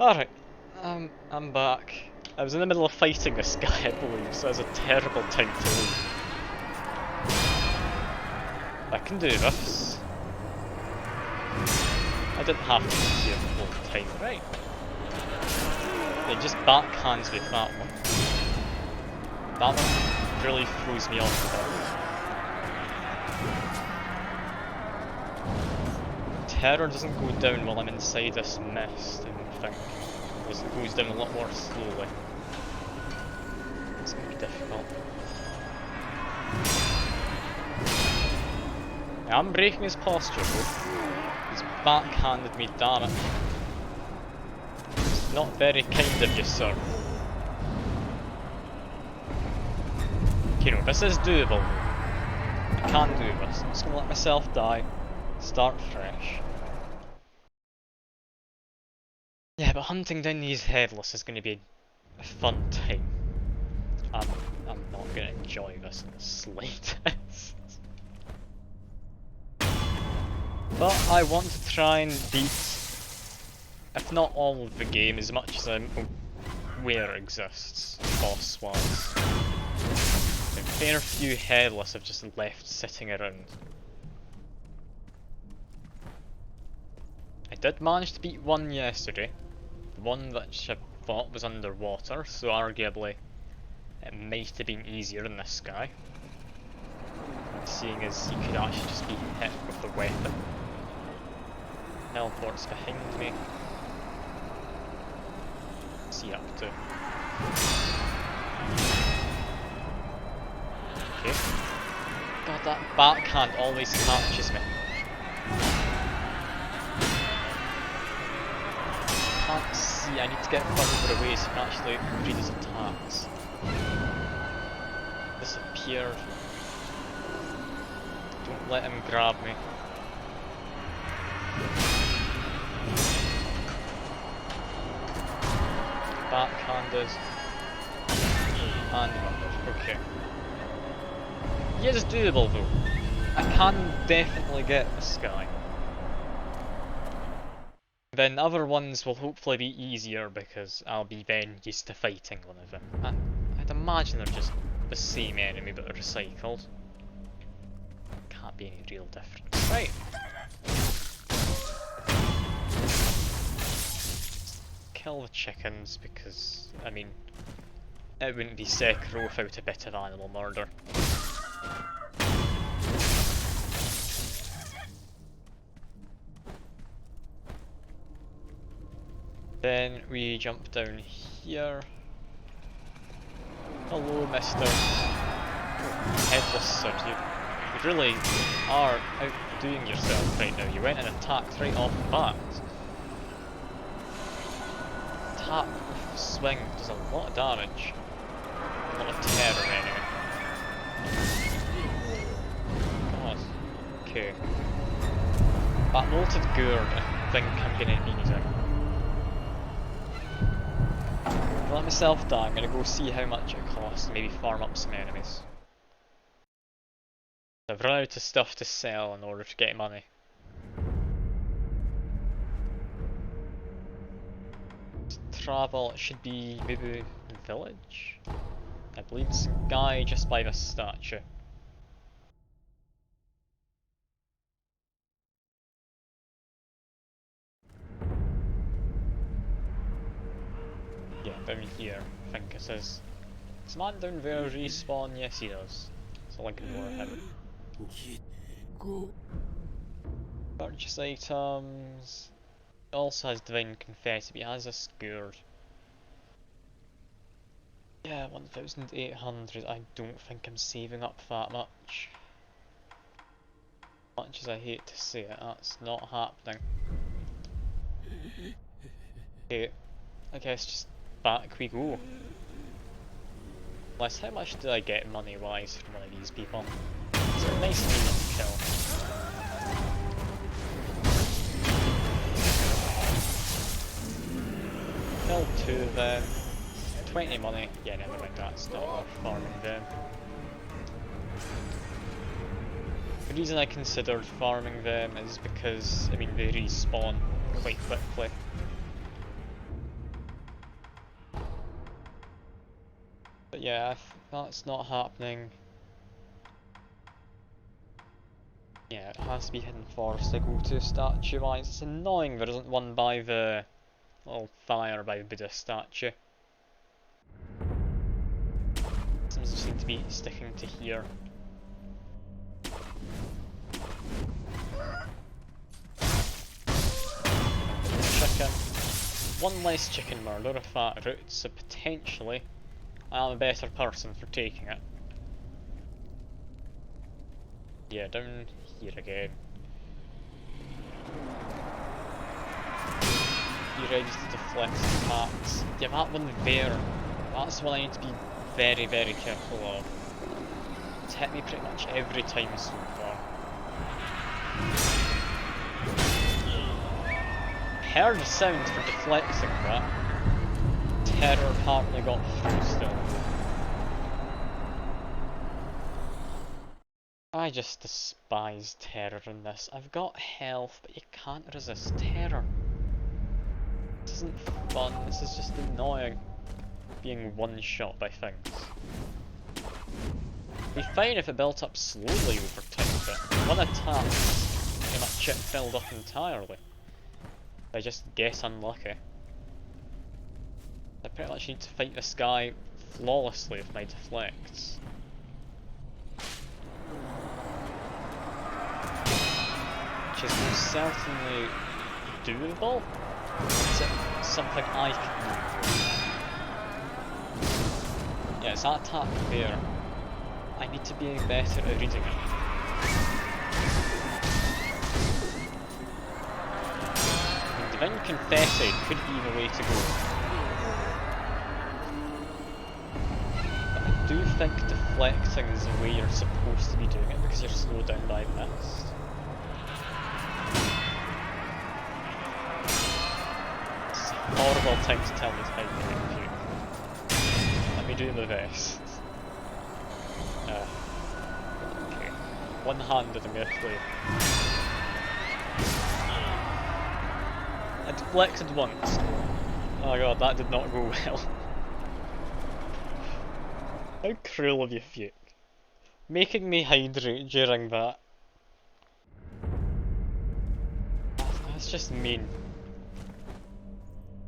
Alright, I'm back. I was in the middle of fighting this guy, I believe, so it was a terrible time to leave. I can do this. I didn't have to be here the whole time, right? It just backhands with that one. That one really throws me off a bit. Terror doesn't go down while I'm inside this mist, I think. It goes down a lot more slowly. It's going to be difficult. I'm breaking his posture though. He's backhanded me, damn it. It's not very kind of you, sir. Okay, no, this is doable. I can do this. I'm just gonna let myself die. Start fresh. Yeah, but hunting down these headless is gonna be a fun time. I'm not gonna enjoy this in the slightest. But I want to try and beat, if not all of the game, as much as I'm aware exists, boss-wise. A fair few headless I've just left sitting around. I did manage to beat one yesterday, the one that I thought was underwater, so arguably it might have been easier than this guy. Seeing as he could actually just be hit with the weapon. Teleport's behind me. What's he up to? Okay. God, that backhand always catches me. Can't see, I need to get further away so I can actually read his attacks. Disappeared. Don't let him grab me. Backhanded. And okay. He is doable though. I can definitely get this guy. Then other ones will hopefully be easier because I'll be then used to fighting one of them. And I'd imagine they're just the same enemy but recycled. Can't be any real difference. Right. Kill the chickens because, I mean, it wouldn't be Sekiro without a bit of animal murder. Then we jump down here. Hello, Mr. Headless Sir. You really are outdoing yourself right now. You went and attacked right off the bat. Attack with swing does a lot of damage. A lot of terror anyway. God. Okay. That molted gourd I think I'm gonna need it. Let myself die, I'm gonna go see how much it costs and maybe farm up some enemies. I've run out of stuff to sell in order to get money. Travel, it should be maybe village? I believe it's a guy just by the statue. Yeah, down here, I think it says. Does man down there respawn? Yes he does. So I can ignore him. Purchase items. It also has divine confetti, but it has a scourge. Yeah, 1,800. I don't think I'm saving up that much. Much as I hate to say it, that's not happening. Okay, I guess just back we go. Unless, how much did I get money wise from one of these people? It's a nice demon to kill. Kill 2 of them. 20 money. Yeah, never mind, that's not worth farming them. The reason I considered farming them is because, I mean, they respawn quite quickly. yeah, if that's not happening... Yeah, it has to be hidden forest I go to statue-wise. It's annoying there isn't one by the little fire by the Buddha statue. Seems to seem to be sticking to here. Chicken. One less chicken murder if that route, so potentially I am a better person for taking it. Yeah, down here again. Be ready to deflect attacks. Yeah, that one there, that's one I need to be very, very careful of. It's hit me pretty much every time so far. Heard the sound for deflecting that. Terror apparently got through still. I just despise terror in this. I've got health, but you can't resist terror. This isn't fun, this is just annoying. Being one shot by things. It'd be fine if it built up slowly over time, but one attack, pretty much it filled up entirely. I just get unlucky. I pretty much need to fight this guy flawlessly with my deflects. Which is most certainly doable. Is it something I can do? Yeah, it's that attack there. I need to be better at reading it. Divine Confetti could be the way to go. But I do think deflecting is the way you're supposed to be doing it because you're slowed down by mist. It's a horrible time to tell me to hide behind you. Let me do my best. Okay. One-handed immediately. I deflected once. Oh god, that did not go well. How cruel of you, Fuke. Making me hydrate during that. That's just mean.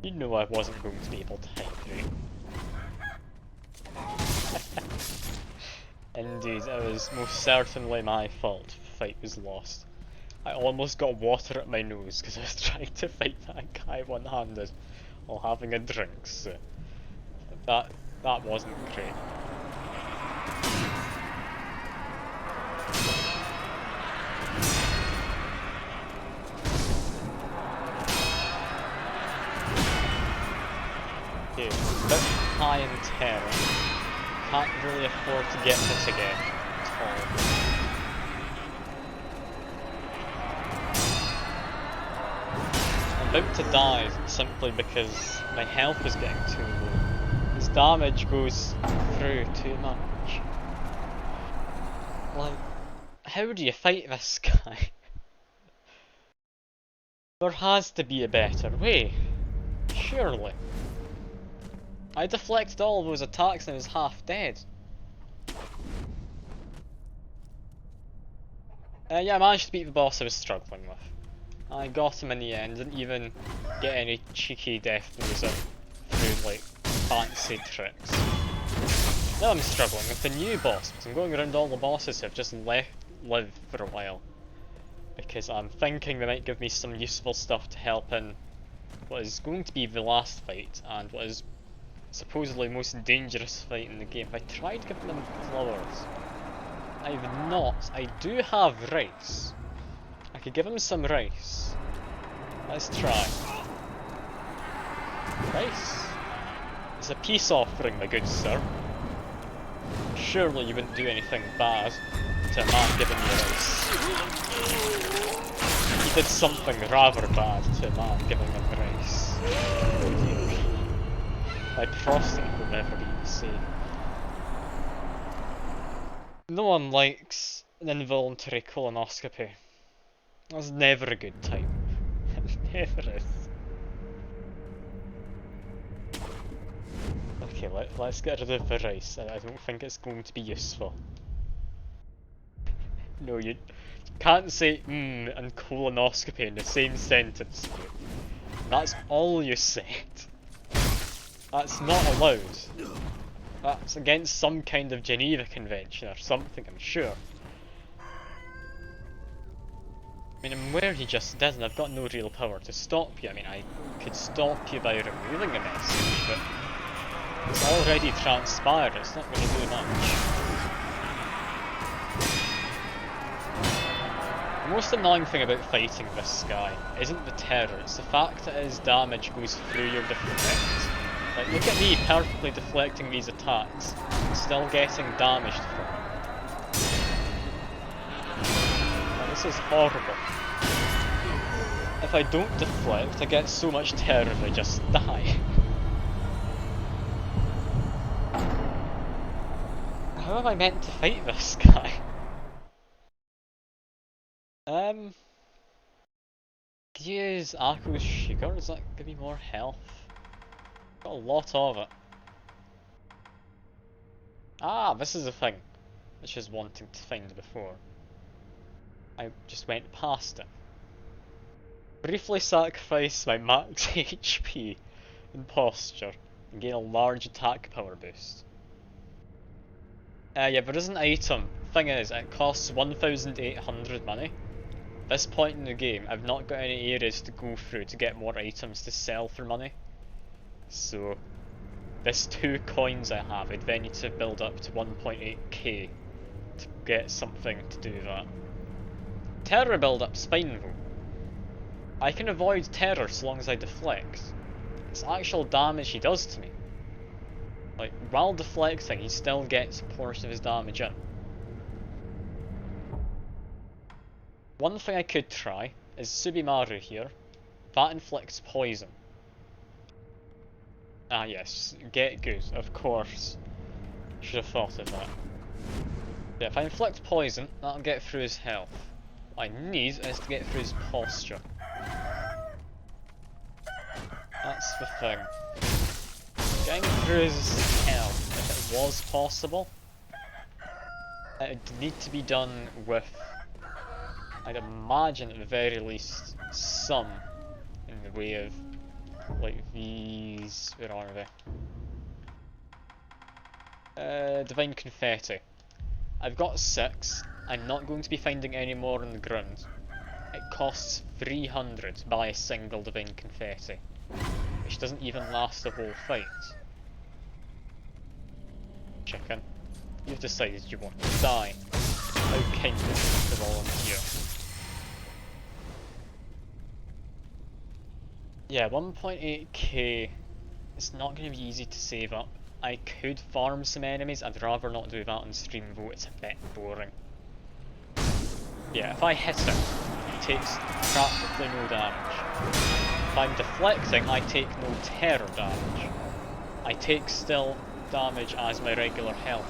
You know I wasn't going to be able to hydrate. Indeed, it was most certainly my fault the fight was lost. I almost got water at my nose because I was trying to fight that guy one-handed while having a drink, so that wasn't great. Okay, a bit high in terror. Can't really afford to get hit again at all. I'm about to die simply because my health is getting too low. His damage goes through too much. Like, how do you fight this guy? There has to be a better way. Surely. I deflected all of those attacks and I was half dead. Yeah, I managed to beat the boss I was struggling with. I got him in the end, didn't even get any cheeky death music through like fancy tricks. Now I'm struggling with the new boss, because I'm going around all the bosses who have just lived for a while. Because I'm thinking they might give me some useful stuff to help in what is going to be the last fight, and what is supposedly most dangerous fight in the game. I tried giving them flowers. I've not. I do have rice. I could give him some rice. Let's try. Rice? It's a peace offering, my good sir. Surely you wouldn't do anything bad to a man giving you rice. He did something rather bad to a man giving him rice. Oh dear. My prostate will never be the same. No one likes an involuntary colonoscopy. That's never a good time. It never is. Okay, Okay, let's get rid of the rice. I don't think it's going to be useful. No, you can't say and colonoscopy in the same sentence. That's all you said. That's not allowed. That's against some kind of Geneva Convention or something, I'm sure. I mean, I'm aware you just did, and I've got no real power to stop you. I mean, I could stop you by removing a message, but it's already transpired, it's not going to do much. The most annoying thing about fighting this guy isn't the terror, it's the fact that his damage goes through your deflect. Like, look at me perfectly deflecting these attacks, and still getting damaged from it. Like, this is horrible. If I don't deflect, I get so much terror I just die. How am I meant to fight this guy? Could you use Akko's sugar? Does that give me more health? Got a lot of it. Ah, this is a thing which I was wanting to find before. I just went past it. Briefly sacrifice my max HP and posture and gain a large attack power boost. Yeah, there is an item. Thing is, it costs 1,800 money. At this point in the game, I've not got any areas to go through to get more items to sell for money. So, this 2 coins I have, I'd then need to build up to 1.8k to get something to do that. Terror build up's fine though. I can avoid terror so long as I deflect. It's actual damage he does to me. Like, while deflecting, he still gets a portion of his damage in. One thing I could try is Subimaru here. That inflicts poison. Ah yes, get good, of course. Should have thought of that. Yeah, if I inflict poison, that'll get through his health. What I need is to get through his posture. That's the thing. Getting through his health, if it was possible, it would need to be done with, I'd imagine at the very least, some in the way of, like these, where are they? Divine Confetti. I've got 6, I'm not going to be finding any more on the ground. It costs 300 to buy a single Divine Confetti, which doesn't even last the whole fight. Chicken, you've decided you want to die. How kind of you to volunteer. Yeah, 1.8k, it's not going to be easy to save up. I could farm some enemies, I'd rather not do that on stream though, it's a bit boring. Yeah, if I hit him, he takes practically no damage. If I'm deflecting, I take no terror damage. I take still damage as my regular health.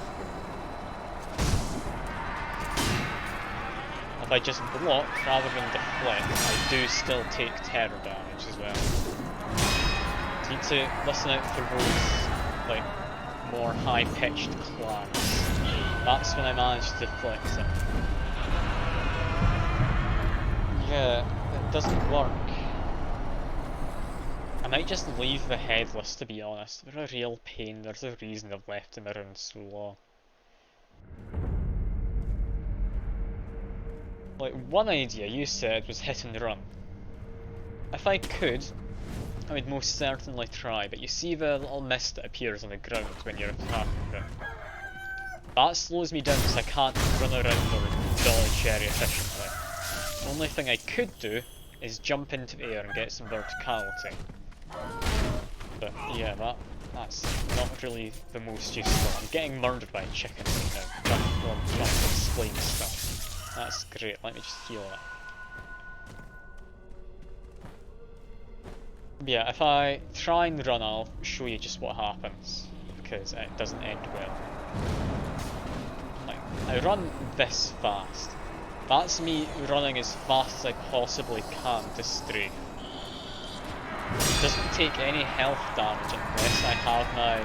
If I just block rather than deflect, I do still take terror damage as well. So you need to listen out for those, like, more high-pitched clans. That's when I managed to deflect it. Yeah, it doesn't work. I might just leave the headless, to be honest. They're a real pain, there's a reason I've left them around so long. Like, one idea you said was hit and run. If I could, I would most certainly try, but you see the little mist that appears on the ground when you're attacking them? That slows me down because I can't run around or dodge very efficiently. The only thing I could do is jump into the air and get some verticality. But yeah, that's not really the most useful. I'm getting murdered by a chicken right now. Trying to explain stuff. That's great, let me just heal it. Yeah, if I try and run, I'll show you just what happens, because it doesn't end well. Like, I run this fast. That's me running as fast as I possibly can to strafe. It doesn't take any health damage unless I have my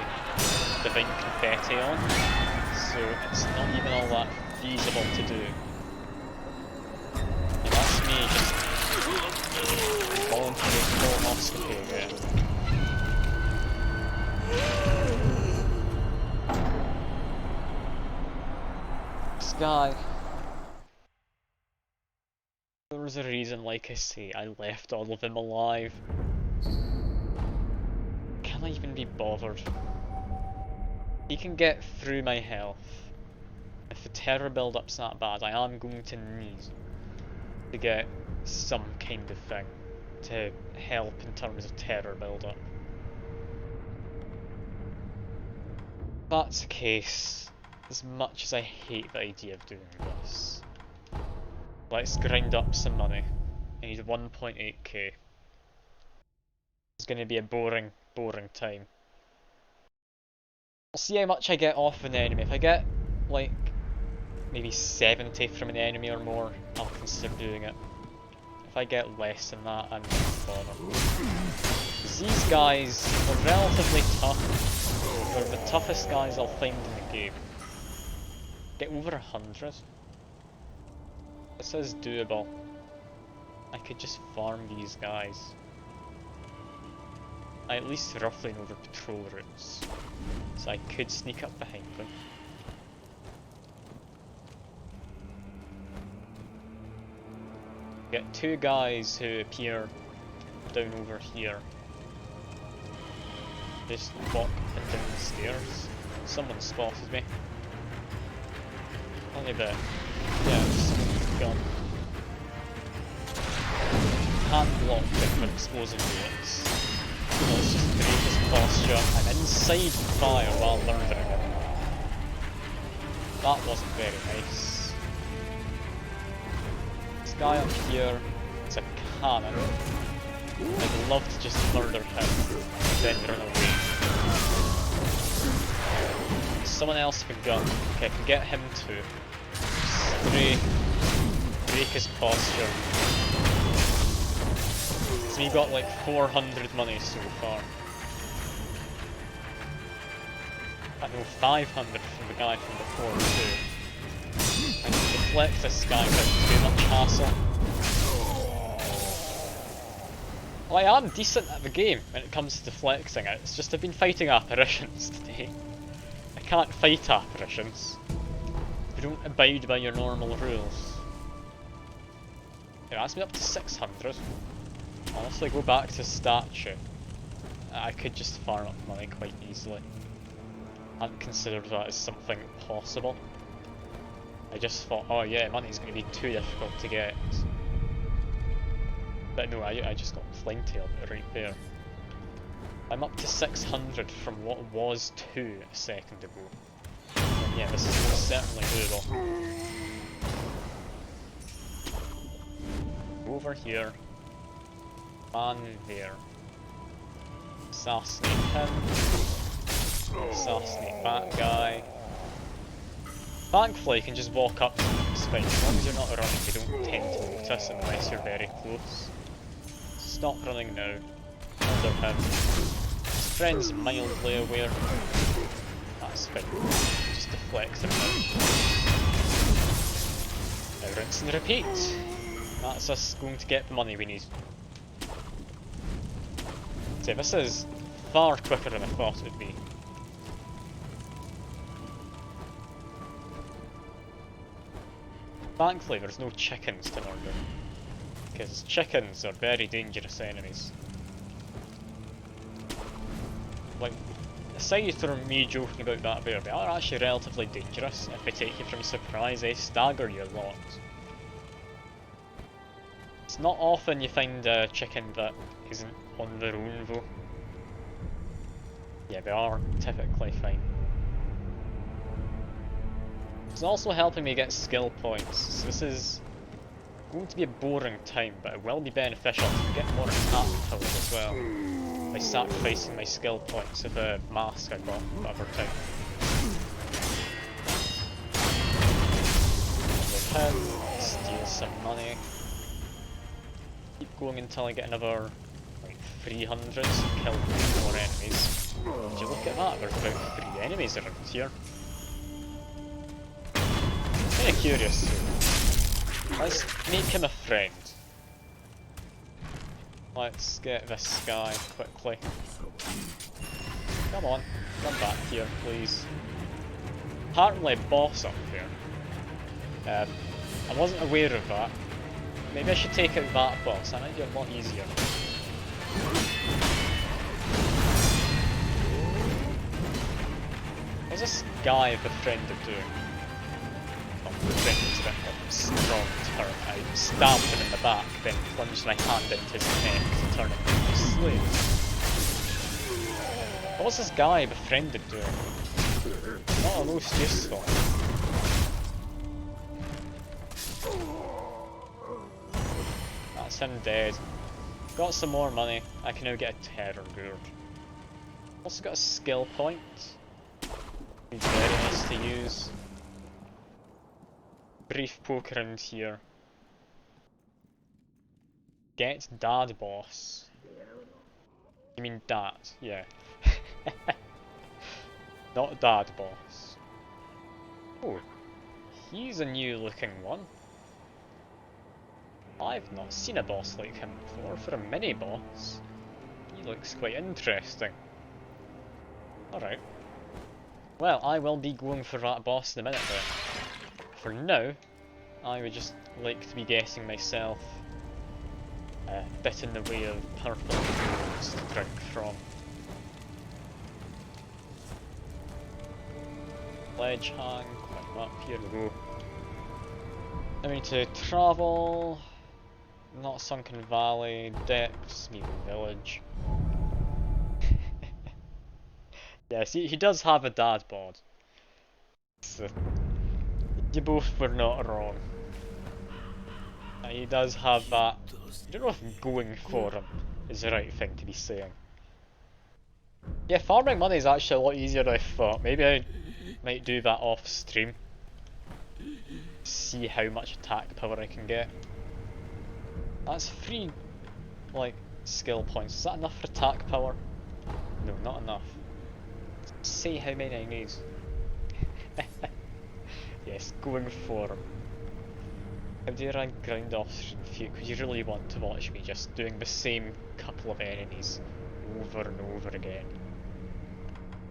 Divine Confetti on, so it's not even all that feasible to do. And that's me just voluntary colonoscopy again. This guy. There was a reason, like I say, I left all of them alive. Can I even be bothered? He can get through my health. If the terror build-up's that bad, I am going to need to get some kind of thing to help in terms of terror build-up. If that's the case, as much as I hate the idea of doing this, let's grind up some money. I need 1.8k. It's going to be a boring time. I'll see how much I get off an enemy. If I get, like, maybe 70 from an enemy or more, I'll consider doing it. If I get less than that, I'm not bothered. These guys are relatively tough. They're the toughest guys I'll find in the game. Get over 100. This is doable. I could just farm these guys. I at least roughly know the patrol routes, so I could sneak up behind them. Get two guys who appear down over here. Just walk up and down the stairs. Someone spotted me. Only a bit. Yeah, someone's gun. Can't block it with explosive bullets. Let's just break his posture. I'm inside fire while murdering him. That wasn't very nice. This guy up here is a cannon. I'd love to just murder him and then run away. Someone else with a gun. Okay, I can get him too. Break his posture. So we got like 400 money so far. I know 500 from the guy from before too. I can deflect this guy without too much hassle. Well, I am decent at the game when it comes to deflecting it. It's just I've been fighting apparitions today. I can't fight apparitions. You don't abide by your normal rules. It adds me up to 600. Honestly, go back to statue. I could just farm up money quite easily. I hadn't considered that as something possible. I just thought, oh yeah, money's going to be too difficult to get. But no, I just got plenty of it right there. I'm up to 600 from what was 2 a second ago. And yeah, this is certainly doable. Over here. Man there. Assassinate him. Assassinate that guy. Thankfully you can just walk up to them, it's fine. As long as you're not running, they don't tend to notice unless you're very close. Stop running now. Murder him. His friend's mildly aware. That's fine. Just deflect him now. Now rinse and repeat. That's us going to get the money we need. See, this is far quicker than I thought it would be. Thankfully there's no chickens to murder, because chickens are very dangerous enemies. Like, aside from me joking about that bear, they are actually relatively dangerous. If they take you from surprise, they stagger you a lot. It's not often you find a chicken that isn't on their own though. Yeah, they are typically fine. It's also helping me get skill points, so this is going to be a boring time, but it will be beneficial to get more attack power as well, by sacrificing my skill points of a mask I got the other time. Steal some money. Keep going until I get another like 300, so kill 3 more enemies. Would you look at that, there's about 3 enemies around here. Kinda curious. Let's make him a friend. Let's get this guy quickly. Come on, come back here, please. Apparently boss up here. I wasn't aware of that. Maybe I should take out that boss, that might be a lot easier. What's this guy befriended doing? Oh, befriended's a bit of a strong term. I stabbed him in the back, then plunged my hand into his neck to turn him into a slave. What's this guy befriended doing? Not the most useful. That's him dead. Got some more money. I can now get a terror gourd. Also got a skill point. Be very nice to use. Brief poke around here. Get dad boss. You mean dad? Yeah. Not dad boss. Oh, he's a new looking one. I've not seen a boss like him before. For a mini boss, he looks quite interesting. Alright. Well, I will be going for that boss in a minute then. For now, I would just like to be getting myself a bit in the way of purple jewels to drink from. Ledge hang, climb up, here we go. I need to travel, not Sunken Valley, Depths, Meaden Village. Yes, he does have a dad bod. So, you both were not wrong. He does have that. I don't know if going for him is the right thing to be saying. Yeah, farming money is actually a lot easier than I thought. Maybe I might do that off stream. See how much attack power I can get. That's 3, like, skill points. Is that enough for attack power? No, not enough. Say how many I need. Yes, going for him. How dare I grind off stream for you? Because you really want to watch me just doing the same couple of enemies over and over again.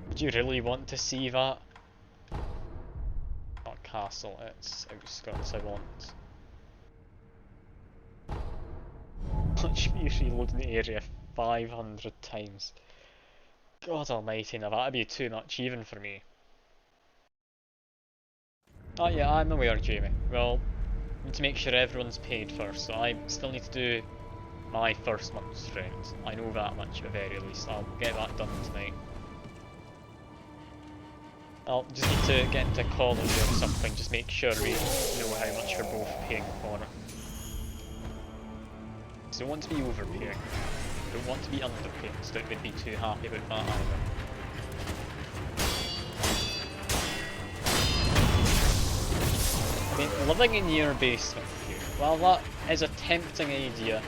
Would you really want to see that? Not castle, it's outskirts I want. Watch me reload the area 500 times. God almighty, now that'd be too much even for me. Oh yeah, I'm aware, Jamie. Well, need to make sure everyone's paid first, so I still need to do my first month's rent. I know that much at the very least. I'll get that done tonight. I'll just need to get into college or something, just make sure we know how much we're both paying for it. So don't want to be overpaying. Don't want to be underpaying, so don't be too happy about that either. I mean, living in your basement here, while that is a tempting idea,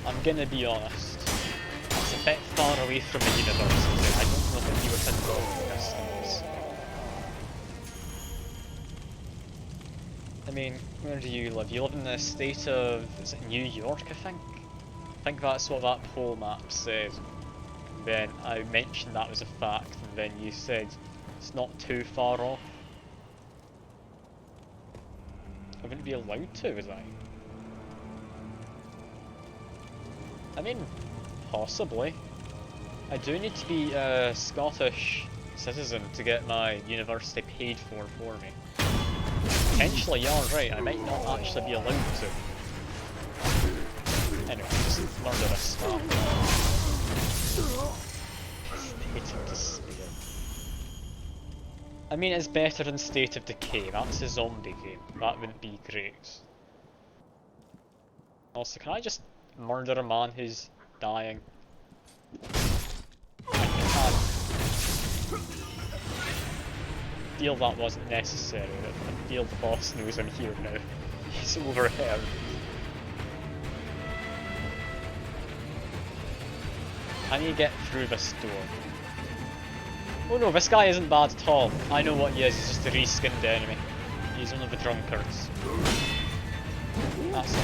I'm gonna be honest, it's a bit far away from the university. I don't know if you were walking distance. I mean, where do you live? You live in the state of, is it New York, I think? I think that's what that poll map said. Then I mentioned that was a fact, and then you said it's not too far off. I wouldn't be allowed to, would I? I mean, possibly. I do need to be a Scottish citizen to get my university paid for me. Potentially, you're right, I might not actually be allowed to. Anyway, just murder this spam. State of Despair. I mean, it's better than State of Decay. That's a zombie game. That wouldn't be great. Also, can I just murder a man who's dying? I can. I feel that wasn't necessary. I feel the boss knows I'm here now. He's overheard. Can you get through this door? Oh no, this guy isn't bad at all. I know what he is, he's just a reskinned enemy. He's one of the drunkards. That's all.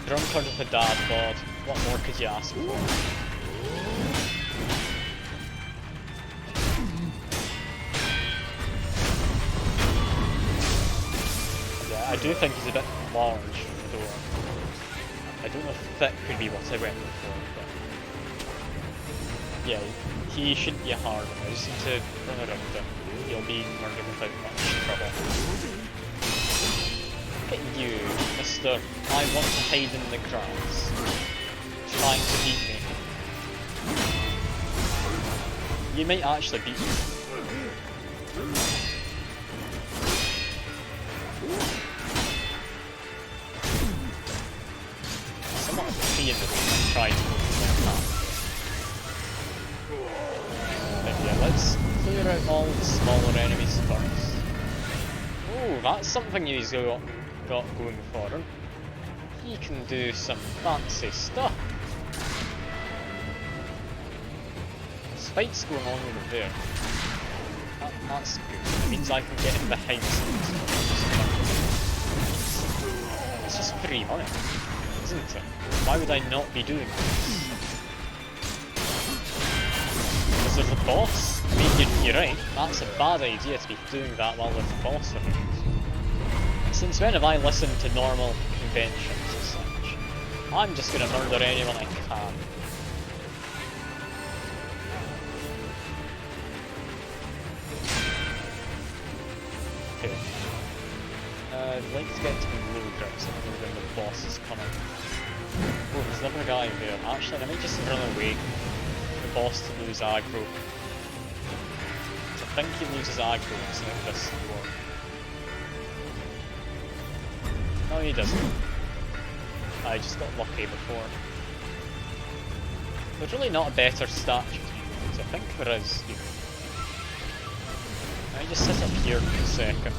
Drunkard with a dad bod. What more could you ask for? Yeah, I do think he's a bit large for the door. I don't know if thick could be what I went for, but... yeah, he shouldn't be a hard one. I just need to run around him. He'll be murdered without much trouble. Look at you, Mr. I want to hide in the grass. Trying to beat me. You might actually beat me. Somewhat free in the room and try to move my path. But yeah, let's clear out all the smaller enemies first. Oh, that's something he's got going for him. He can do some fancy stuff. This fight's going on over there. That's good. It means I can get in behind something. It's just free money, isn't it? Why would I not be doing this? Because there's a boss? I mean, you're right, that's a bad idea to be doing that while there's a boss around. Since when have I listened to normal conventions as such? I'm just gonna murder anyone I can. Okay. I'd like to get to the low ground, so when the boss is coming. Oh, there's another guy there. Actually, I might just run away for the boss to lose aggro. I think he loses aggro inside this door. No, he doesn't. I just got lucky before. There's really not a better statue to use. I think there is. I just sit up here for a second.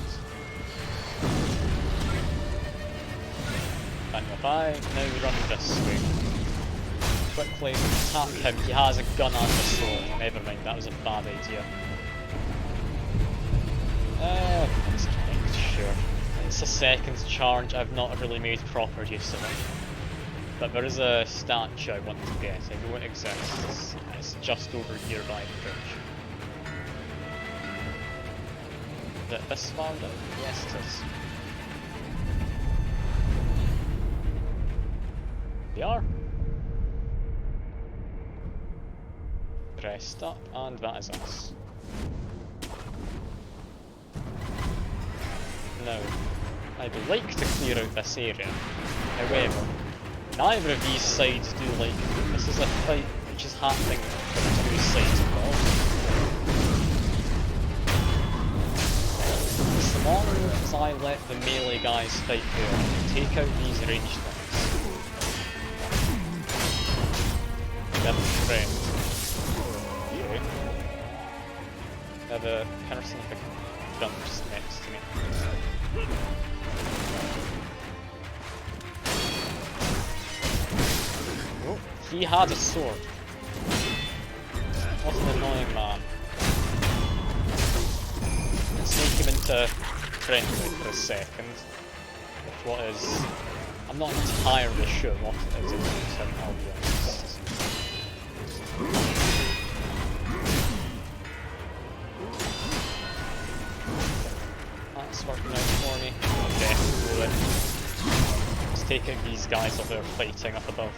And if I now run this way, quickly attack him, he has a gun and a sword. Never mind, that was a bad idea. That's right, sure. It's a second charge, I've not really made proper use of it. But there is a statue I want to get, I know it exists. It's just over here by the bridge. Is it this far down? Yes it is. We are. Rest up, and that is us. Now, I'd like to clear out this area. However, neither of these sides do like it. This is a fight which is happening from two sides of the As long as I let the melee guys fight there, I can take out these ranged ones. We have a friend. Okay. We have a person with a gun just next to me. Oh, he had a sword. What an annoying man. Let's make him into friendly for a second. With what is... I'm not entirely sure what it is, I'll be honest. That's working out for me. Okay, roll it. Let's take out these guys while they're fighting up above.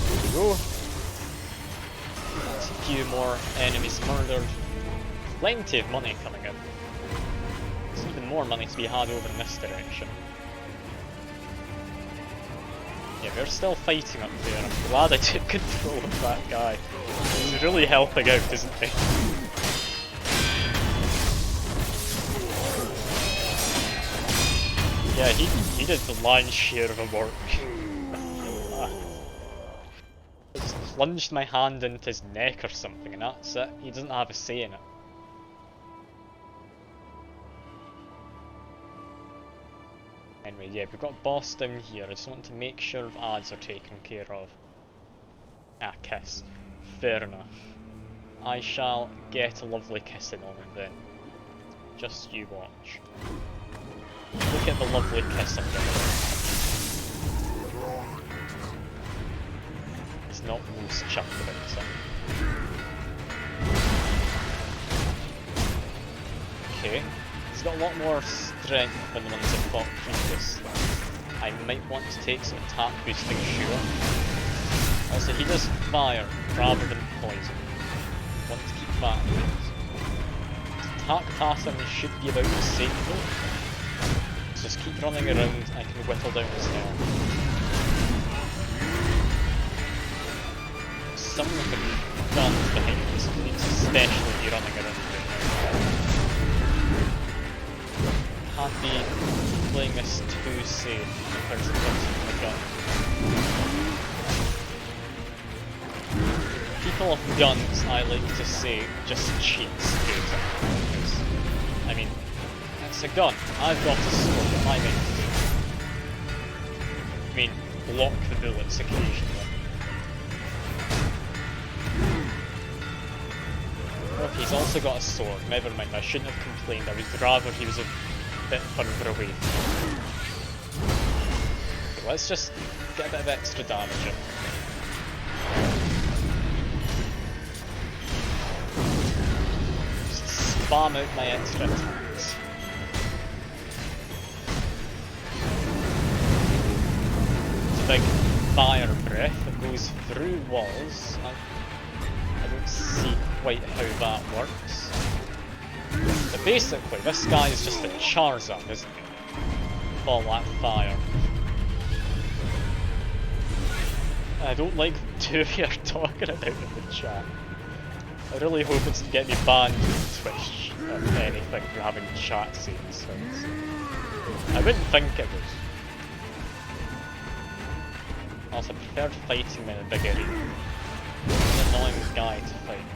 There we go. That's a few more enemies murdered. Plenty of money coming in. There's even more money to be had over in this direction. Yeah, they're still fighting up there. I'm glad I took control of that guy. He's really helping out, isn't he? Yeah, he did the lion's share of the work. I just plunged my hand into his neck or something and that's it. He doesn't have a say in it. anyway, yeah, we've got a boss down here. I just want to make sure the ads are taken care of. Ah, kiss. Fair enough. I shall get a lovely kissing on it then. Just you watch. Look at the lovely kiss I'm getting. He's not most chuffed about himself. Okay. He's got a lot more strength than the ones I fought previously. I might want to take some attack boosting, sure. Also, he does fire rather than poison. Want to keep that in mind. Attack pattern should be about the same though. So just keep running around, I can whittle down his health. Some of the guns behind this needs especially be running around right now. Can't be playing this too safe in terms of hitting the gun. People with guns, I like to say, just cheat straight up. I mean, it's a gun. I've got a sword. What am I meant to do? I mean, block the bullets occasionally. Okay, he's also got a sword. Never mind, I shouldn't have complained. I would rather he was a bit further away. Okay, let's just get a bit of extra damage in. Spam out my extra attacks. It's a big fire breath that goes through walls. I don't see quite how that works. But basically, this guy is just a Charizard, isn't he? All that fire. I don't like the two of you are talking about in the chat. I really hope it's to get me banned from Twitch or anything for having chat scenes. I wouldn't think it was. Also, I preferred fighting in a big arena. An annoying guy to fight.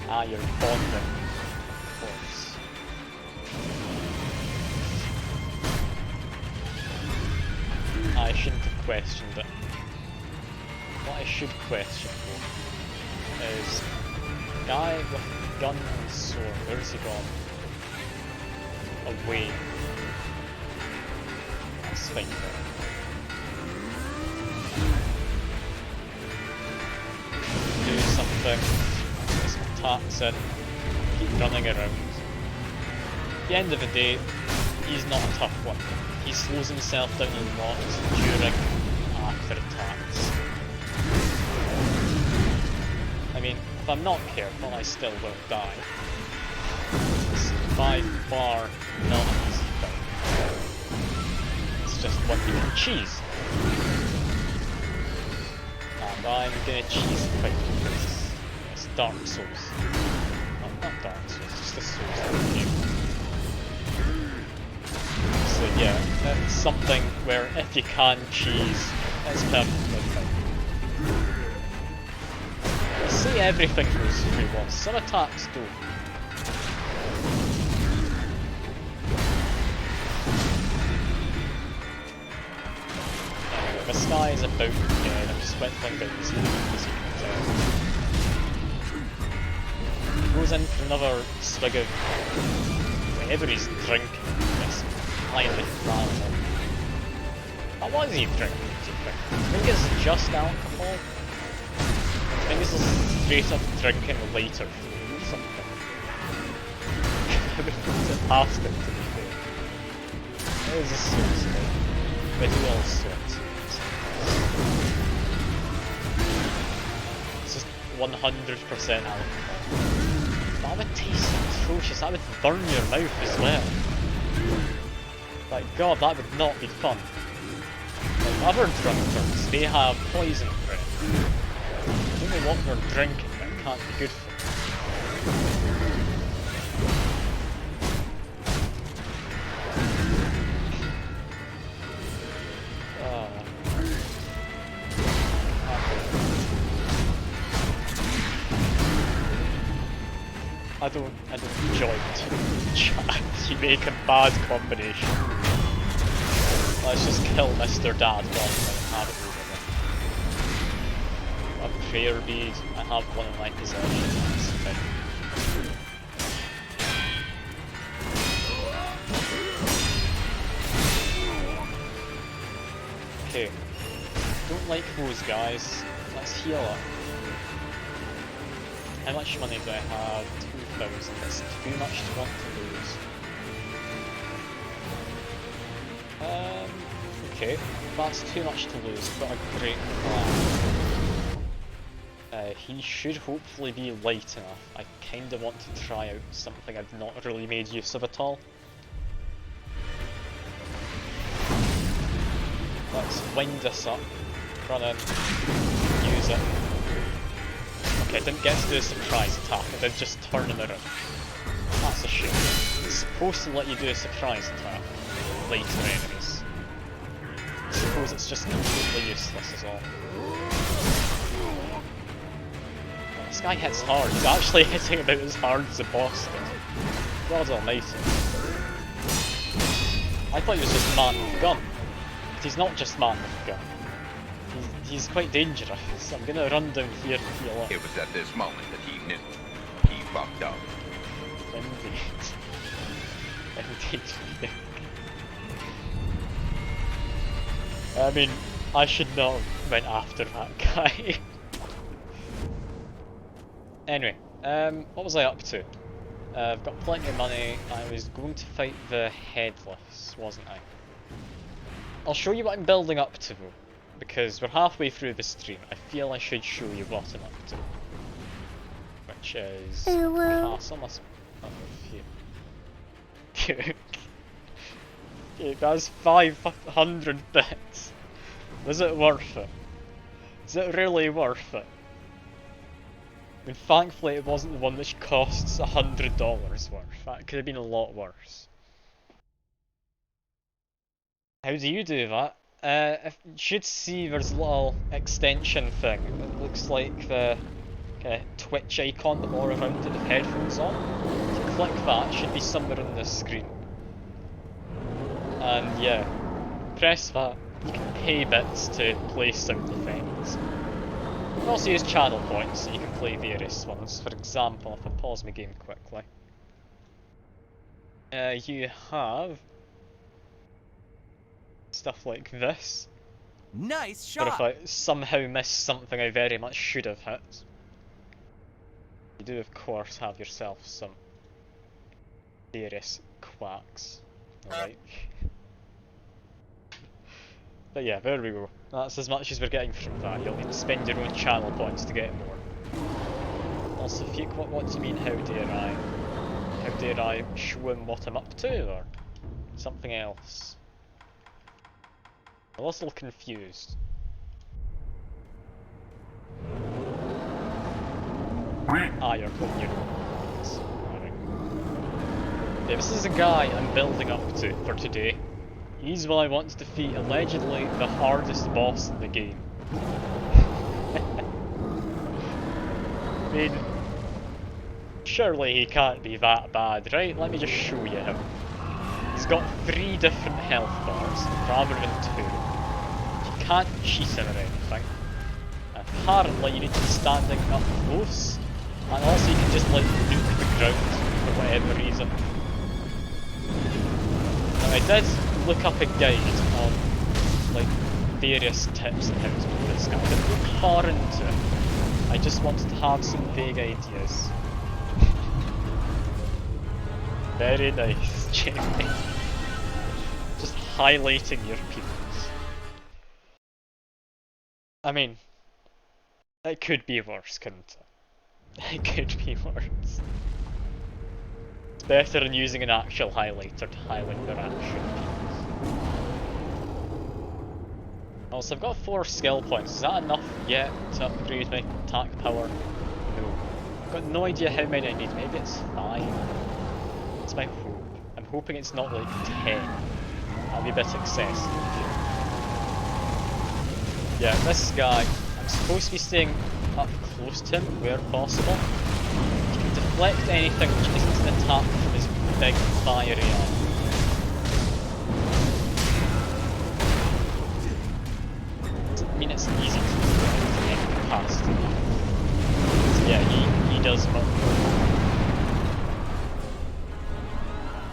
Ah, you're bonding. Of course. I shouldn't have questioned it. What I should question though is guy with gun and sword, where's he gone? Away. Let's find out. Do something, get some attacks in, keep running around. At the end of the day, he's not a tough one. He slows himself down a lot during and after attacks. I mean, if I'm not careful, I still will die. It's by far not an easy thing. It's just what you can cheese. And I'm gonna cheese the fight because it's Dark Souls. No, not Dark Souls, just a Souls game. So yeah, it's something where if you can cheese, it's perfectly fine. I say everything goes through walls, some attacks don't. Anyway, this guy is about dead, I'm just whittling down his health as you can tell. Goes in for another swig of whatever he's drinking. This highly flammable. What was he drinking? I think it's just alcohol. I think it's straight up drinking a lighter fluid or something. I would put it past him to be fair. It is a Souls thing. But who else sorts? It's just 100% alcohol. That would taste atrocious, that would burn your mouth as well. Like, god, that would not be fun. Like other drunkards, they have poison breath. I don't know what they're drinking, but it can't be good for them. I don't enjoy it. Chat, you make a bad combination. let's just kill Mr. Dad and have it over with. A prayer bead, I have one in my possession, that's fine. Okay, don't like those guys, let's heal up. How much money do I have? 2,000, that's too much to want to lose. Okay, that's too much to lose, I've got a great plan. He should hopefully be light enough. I kinda want to try out something I've not really made use of at all. Let's wind this up, run in, use it. Okay, I didn't get to do a surprise attack, I did just turn him around. That's a shame. It's supposed to let you do a surprise attack with later enemies. I suppose it's just completely useless is all. Well, this guy hits hard, he's actually hitting about as hard as the boss did. God almighty. I thought he was just man with gun. But he's not just man with gun. He's quite dangerous, so I'm gonna run down here and heal up. It was at this moment that he knew. He fucked up. Indeed. Indeed. I mean, I should not have went after that guy. Anyway, what was I up to? I've got plenty of money. I was going to fight the headless, wasn't I? I'll show you what I'm building up to though. Because we're halfway through the stream, I feel I should show you what I'm up to. Which is... castle must... oh, phew. Okay, that's 500 bits. Was it worth it? Is it really worth it? I mean, thankfully it wasn't the one which costs $100 worth. That could have been a lot worse. How do you do that? You should see there's a little extension thing. It looks like the Twitch icon, but more around it with headphones on. If you click that, it should be somewhere on the screen. And yeah, press that. You can pay bits to play sound effects. You can also use channel points, so you can play various ones. For example, if I pause my game quickly. You have stuff like this. Nice shot! But if I somehow miss something I very much should have hit, you do of course have yourself some various quacks like. But yeah, there we go. That's as much as we're getting from that. You'll need to spend your own channel points to get more. Also, if you what do you mean, how dare I? How dare I show him what I'm up to, or something else? I'm a little confused. Ah, you're holding your own. Yeah, this is a guy I'm building up to for today. He's what I want to defeat, allegedly the hardest boss in the game. I mean, surely he can't be that bad, right? Let me just show you him. He's got 3 different health bars, rather than 2. You can't cheat him or anything. Apparently you need to be standing up close, and also you can just like nuke the ground for whatever reason. Now I did look up a guide on like various tips on how to beat this guy. I didn't look far into it. I just wanted to have some vague ideas. Very nice, Jamie. Just highlighting your pupils. I mean, it could be worse, couldn't it? It could be worse. It's better than using an actual highlighter to highlight their actual pupils. Also, I've got 4 skill points. Is that enough yet to upgrade my attack power? No. I've got no idea how many I need. Maybe it's 5. That's my hope. I'm hoping it's not like 10. That'll be a bit excessive. Yeah, this guy, I'm supposed to be staying up close to him where possible. He can deflect anything which isn't an attack from his big fiery arm. doesn't mean it's easy to do it in any capacity. So yeah, he does murder.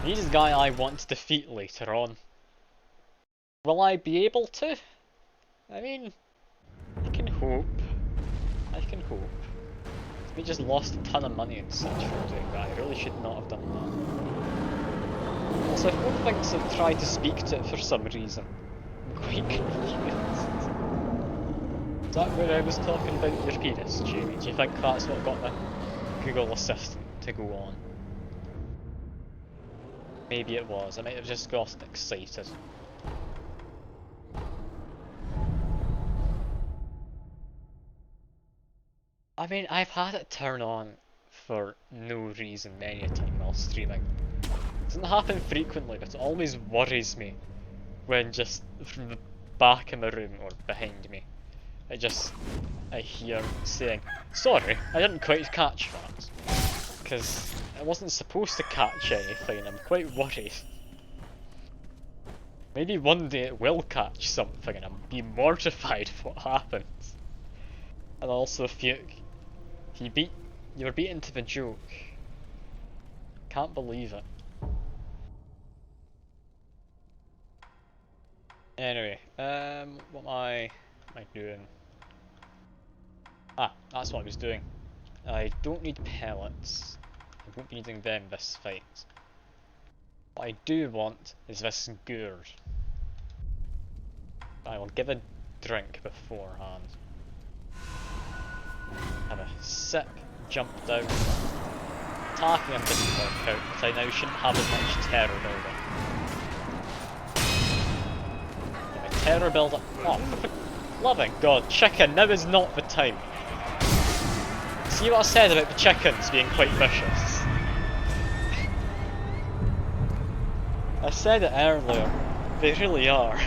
He's the guy I want to defeat later on. Will I be able to? I mean, I can hope. I can hope. We just lost a ton of money and such for doing that. I really should not have done that. Also, if one thinks I've tried to speak to it for some reason, I'm quite confused. Is that where I was talking about your penis, Jamie? Do you think that's what got the Google Assistant to go on? Maybe it was. I might have just got excited. I mean, I've had it turn on for no reason many a time while streaming. It doesn't happen frequently, but it always worries me when just from the back of my room or behind me, I hear saying, "Sorry, I didn't quite catch that." Because I wasn't supposed to catch anything and I'm quite worried. Maybe one day it will catch something and I'll be mortified of what happens. And also if you were beaten to the joke. Can't believe it. Anyway, what am I doing? Ah, that's what I was doing. I don't need pellets. I won't be needing them this fight. What I do want is this gourd. I will give a drink beforehand. Have a sip, jump down. Attacking him didn't work out, but I now shouldn't have as much terror building. Yeah, my terror builder. Oh, for loving God, chicken, now is not the time. See what I said about the chickens being quite vicious? I said it earlier, they really are.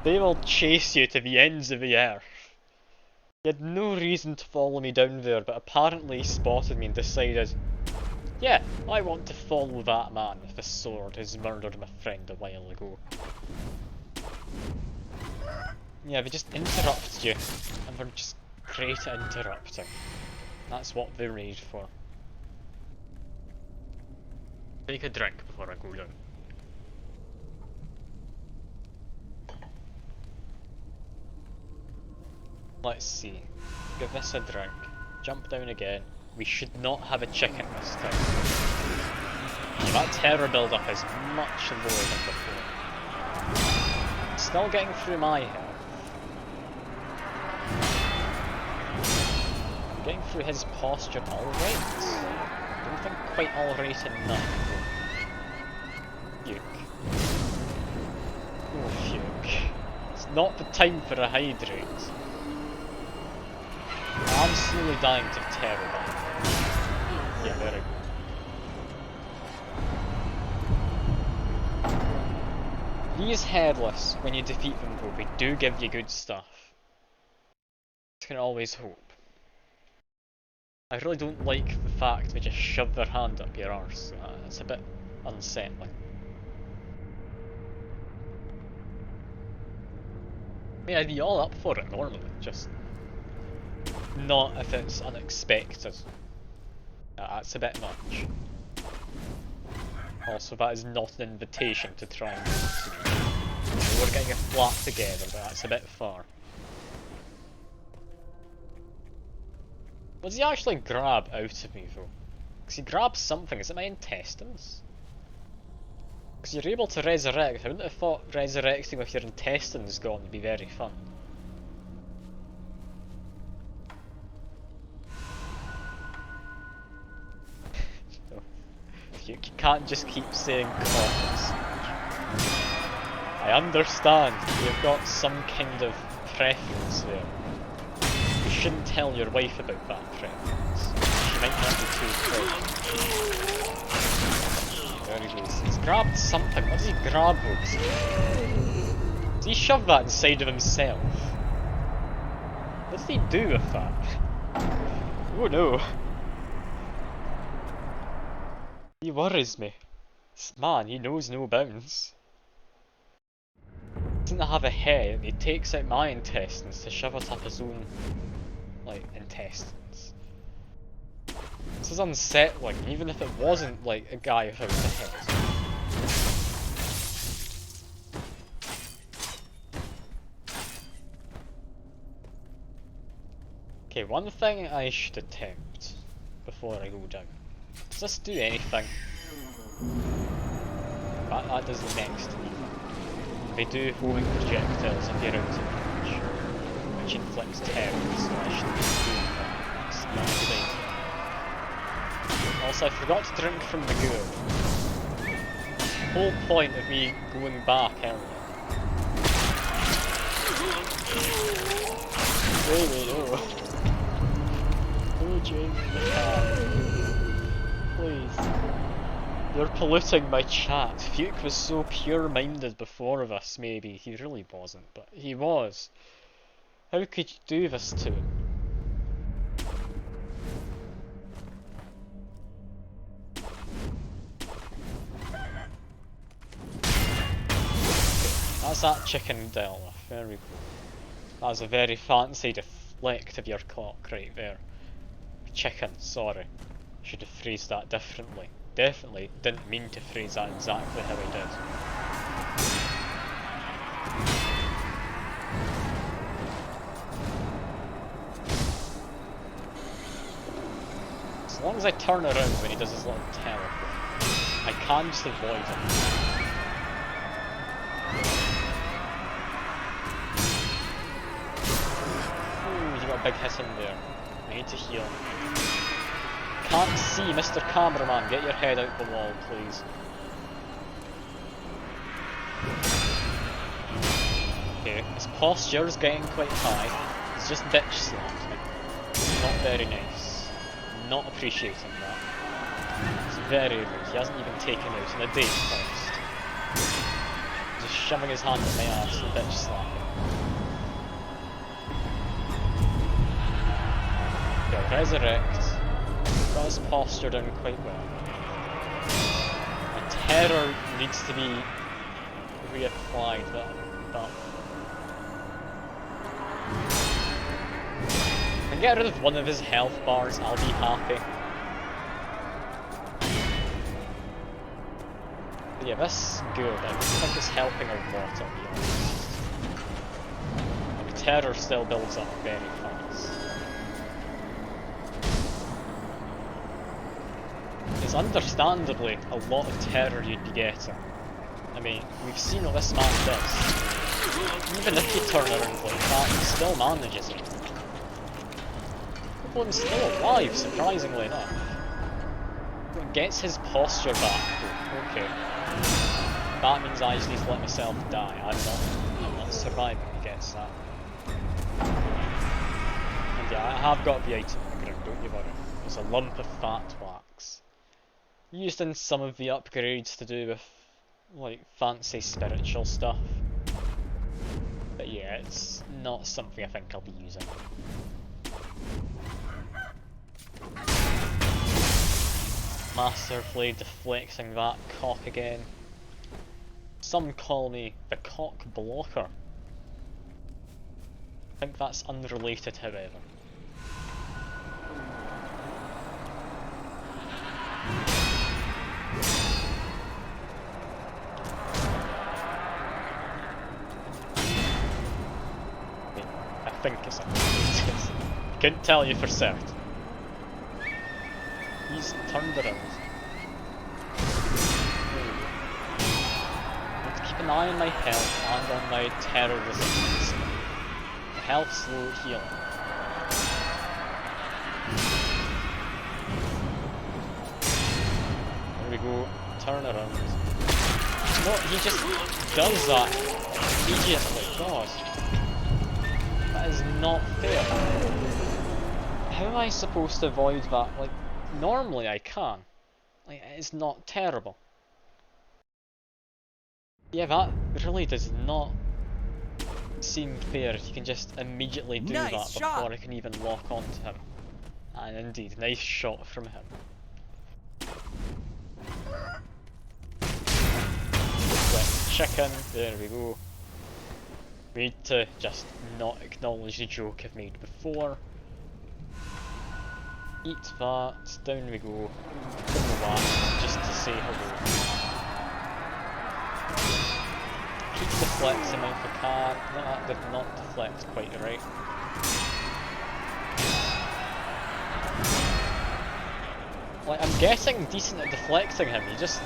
They will chase you to the ends of the earth. He had no reason to follow me down there, but apparently he spotted me and decided, yeah, I want to follow that man with the sword who's murdered my friend a while ago. Yeah, they just interrupt you, and they're just great at interrupting. That's what they're made for. Take a drink before I go down. Let's see. Give this a drink. Jump down again. We should not have a chicken this time. That terror build-up is much lower than before. Still getting through my health. I'm getting through his posture alright. Don't think quite alright enough. Fuke. Oh, fuke. It's not the time for a hydrate. I'm slowly dying to terror. Yeah, very good. These headless, when you defeat them though, they do give you good stuff. You can always hope. I really don't like the fact they just shove their hand up your arse. It's a bit unsettling. I mean, I'd be all up for it normally, just not if it's unexpected. That's a bit much. Also, that is not an invitation to try and to me. We're getting a flat together, but that's a bit far. What does he actually grab out of me though? Because he grabs something, is it my intestines? Because you're able to resurrect. I wouldn't have thought resurrecting with your intestines gone would be very fun. No. You can't just keep saying comments. I understand you've got some kind of preference there. You shouldn't tell your wife about that preference. She might not be too proud. There he goes. He's grabbed something. What does he grab, folks? Does he shove that inside of himself? What does he do with that? Oh no. He worries me. This man, he knows no bounds. Doesn't have a head, he takes out my intestines to shove it up his own, like, intestines. This is unsettling, even if it wasn't, like, a guy without a head. Okay, one thing I should attempt before I go down. Does this do anything? That does the next thing. They do homing projectiles if you're out of range, which inflicts terror, so I shouldn't be doing that. It's not a good idea. Also, I forgot to drink from the gourd. The whole point of me going back earlier. Wait, no. Oh, Jamie, the car. Please. You're polluting my chat. Fuke was so pure-minded before this, maybe. He really wasn't, but he was. How could you do this to him? That's that chicken dealt with. There we go. That was a very fancy deflect of your clock right there. Chicken, sorry. Should have phrased that differently. Definitely didn't mean to phrase that exactly how I did. As long as I turn around when he does his little teleport, I can just avoid him. Ooh, you got a big hit in there. I need to heal. Can't see, Mr. Cameraman, get your head out the wall, please. Okay, his posture is getting quite high. He's just bitch slapped me. Not very nice. Not appreciating that. It's very rude. He hasn't even taken out in a date first. Just shoving his hand in my ass and bitch slapping. Okay, resurrect. Got his posture down quite well. My terror needs to be reapplied, but if I can get rid of one of his health bars, I'll be happy. But yeah, this good. I don't think it's helping a lot, I'll be honest. My terror still builds up very fast. It's understandably a lot of terror you'd be getting. I mean, we've seen what this man does. Even if you turn around like that, he still manages it. Well, he's still alive, surprisingly enough. Gets his posture back. Okay. That means I just need to let myself die. I'm not surviving against that. And yeah, I have got the item on the ground, don't you worry. There's a lump of fat wax. Used in some of the upgrades to do with, like, fancy spiritual stuff. But yeah, it's not something I think I'll be using. Masterfully deflecting that cock again. Some call me the cock blocker. I think that's unrelated, however. I think it's unrelated. Couldn't tell you for certain. He's turned around. I have to keep an eye on my health and on my terror resistance. The health slow healing. There we go. Turn around. No, he just does that immediately. God. That is not fair. How am I supposed to avoid that? Like, normally I can. Like, it's not terrible. Yeah, that really does not seem fair if you can just immediately do that before I can even lock onto him. And indeed, nice shot from him. Quick chicken, there we go. We need to just not acknowledge the joke I've made before. Eat that, down we go. Give him a whack, just to say hello. Keep deflecting if I can. No, that did not deflect quite right. Like, I'm getting decent at deflecting him, he just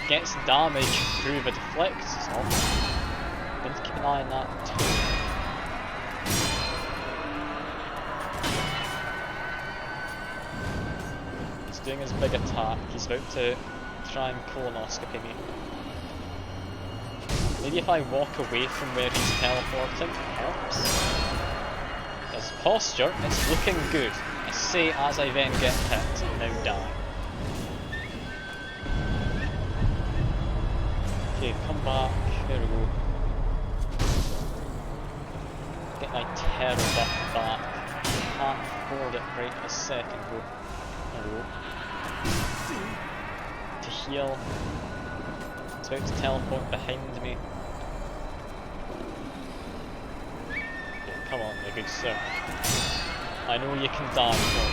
gets damage through the deflects, so I need to keep an eye on that too. He's doing his big attack, he's about to try and colonoscopy me. Maybe if I walk away from where he's teleporting, it helps. His posture, it's looking good. I say as I then get hit and now die. Okay, come back, there we go. Get my terror buff back. Can't afford it right this second though. There we go. To heal. It's about to teleport behind me. Okay, come on, my good sir. I know you can die for me.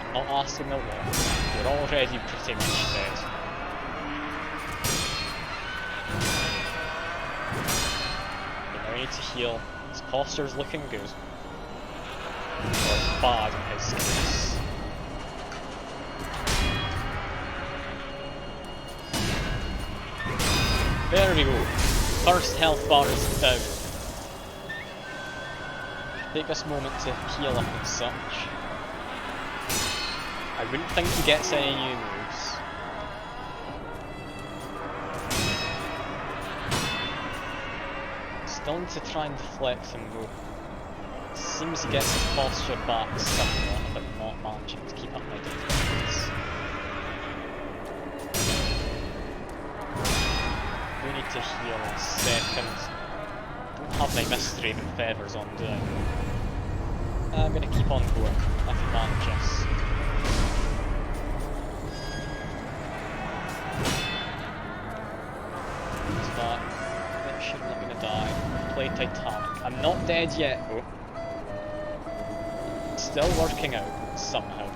I'm not asking a lot. You're already pretty much dead. Okay, now I need to heal. His posture's looking good. Or bad in his case. There we go. First health bar is down. Take this moment to heal up and such. I wouldn't think he gets any new moves. Still need to try and deflect him though. Seems he gets his posture back somewhat, but not managing to keep up my defense. We need to heal in a second. Don't have my mystery and feathers on, do I? I'm gonna keep on going, if he manages. He's back. Make sure I'm not gonna die. Play Titanic. I'm not dead yet though. Still working out, somehow.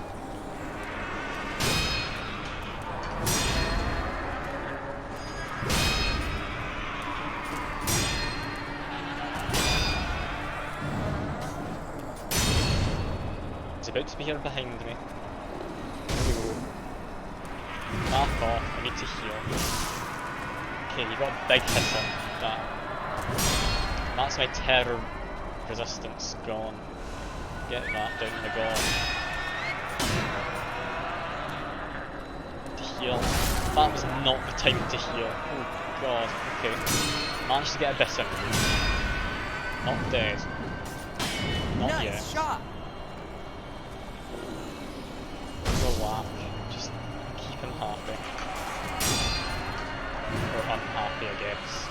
He's about to be here behind me. There we go. Back off, I need to heal. Okay, you got a big hit on that. That's my terror resistance gone. Get that down the gone. To heal. That was not the time to heal. Oh god, okay. Managed to get a bit in. Not dead. Not nice yet. Shot. Relax. Just keep him happy. Or unhappy, I guess.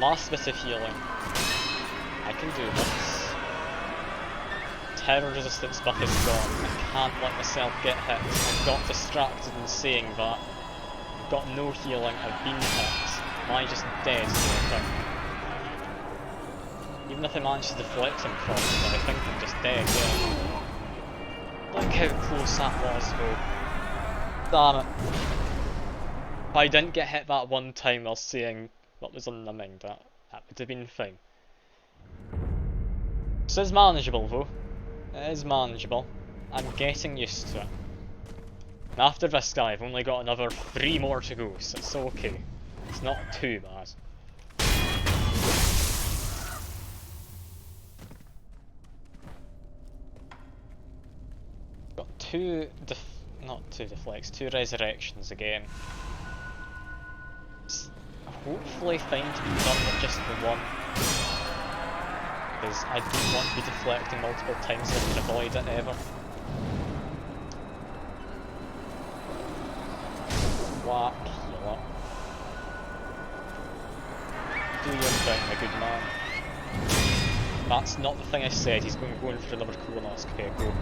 Last bit of healing. I can do this. Terror resistance buff is gone. I can't let myself get hit. I got distracted in saying that. I've got no healing, I've been hit. Am I just dead sort of thing? Even if I manage to deflect him from it, I think I'm just dead, yeah. Look how close that was though. Damn it. If I didn't get hit that one time while saying what was on my mind, that would have been fine. This is manageable though. It is manageable. I'm getting used to it. And after this guy, I've only got another 3 more to go, so it's okay. It's not too bad. Got two resurrections again. Hopefully find to be done with just the one. Because I don't want to be deflecting multiple times if I can avoid it ever. Whack, heal up. Do your thing, my good man. That's not the thing I said, he's going for another colonoscopy, go.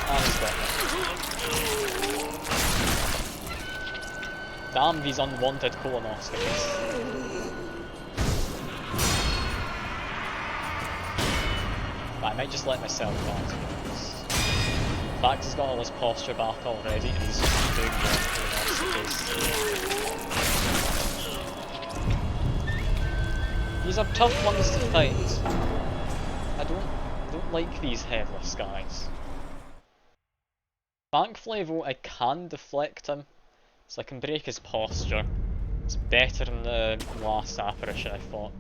And he's got it. Damn these unwanted colonoscopies. I might just let myself die. In fact, he's got all his posture back already, and he's just doing what everyone else does. These are tough ones to fight. I don't like these headless guys. Thankfully though, I can deflect him, so I can break his posture. It's better than the last apparition I fought.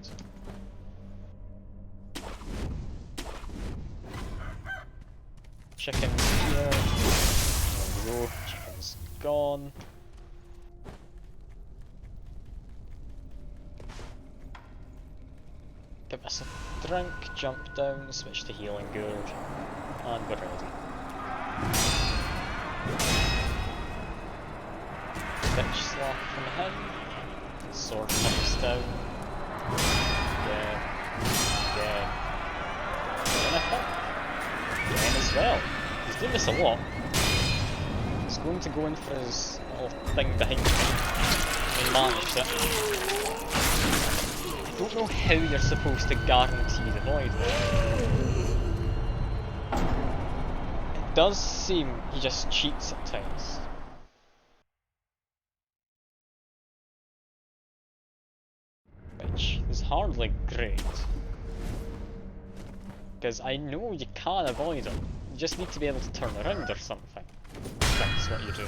Chicken's here. There we go. Chicken's gone. Give us a drink, jump down, switch to healing gourd, and we're ready. Bitch slap from him. Sword comes down. Again. Again. Again I think. Again as well. He's doing this a lot. He's going to go in for his little thing behind me. He managed it. I don't know how you're supposed to guarantee the void though. It does seem he just cheats at times. Which is hardly great. Because I know you can avoid him. You just need to be able to turn around or something. That's what you do.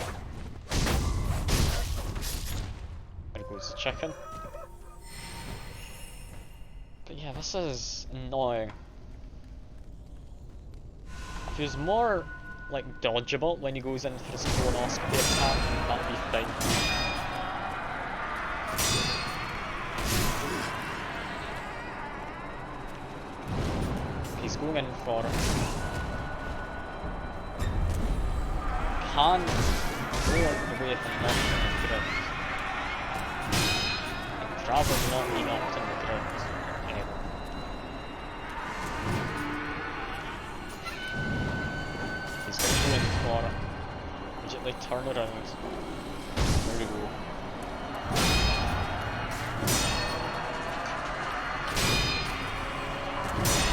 There goes the chicken. But yeah, this is annoying. If he was more like dodgeable when he goes in for his colonoscopy attack, that'd be fine. He's going in for it. Can go away from knocking on the ground. I'd rather not be knocked on the ground. He's going to go in for it. Immediately turn around. There we go.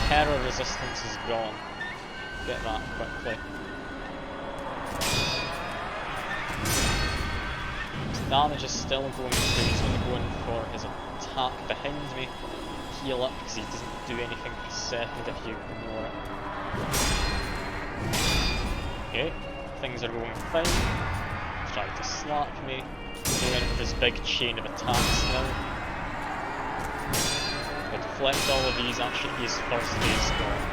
Terror resistance is gone. Get that quickly. His damage is still going through. He's going to go in for his attack behind me. Heal up because he doesn't do anything for a second if you ignore it. Okay, things are going fine. Try to slap me. Going in for his big chain of attacks now. If I deflect all of these, that should be his first phase gone.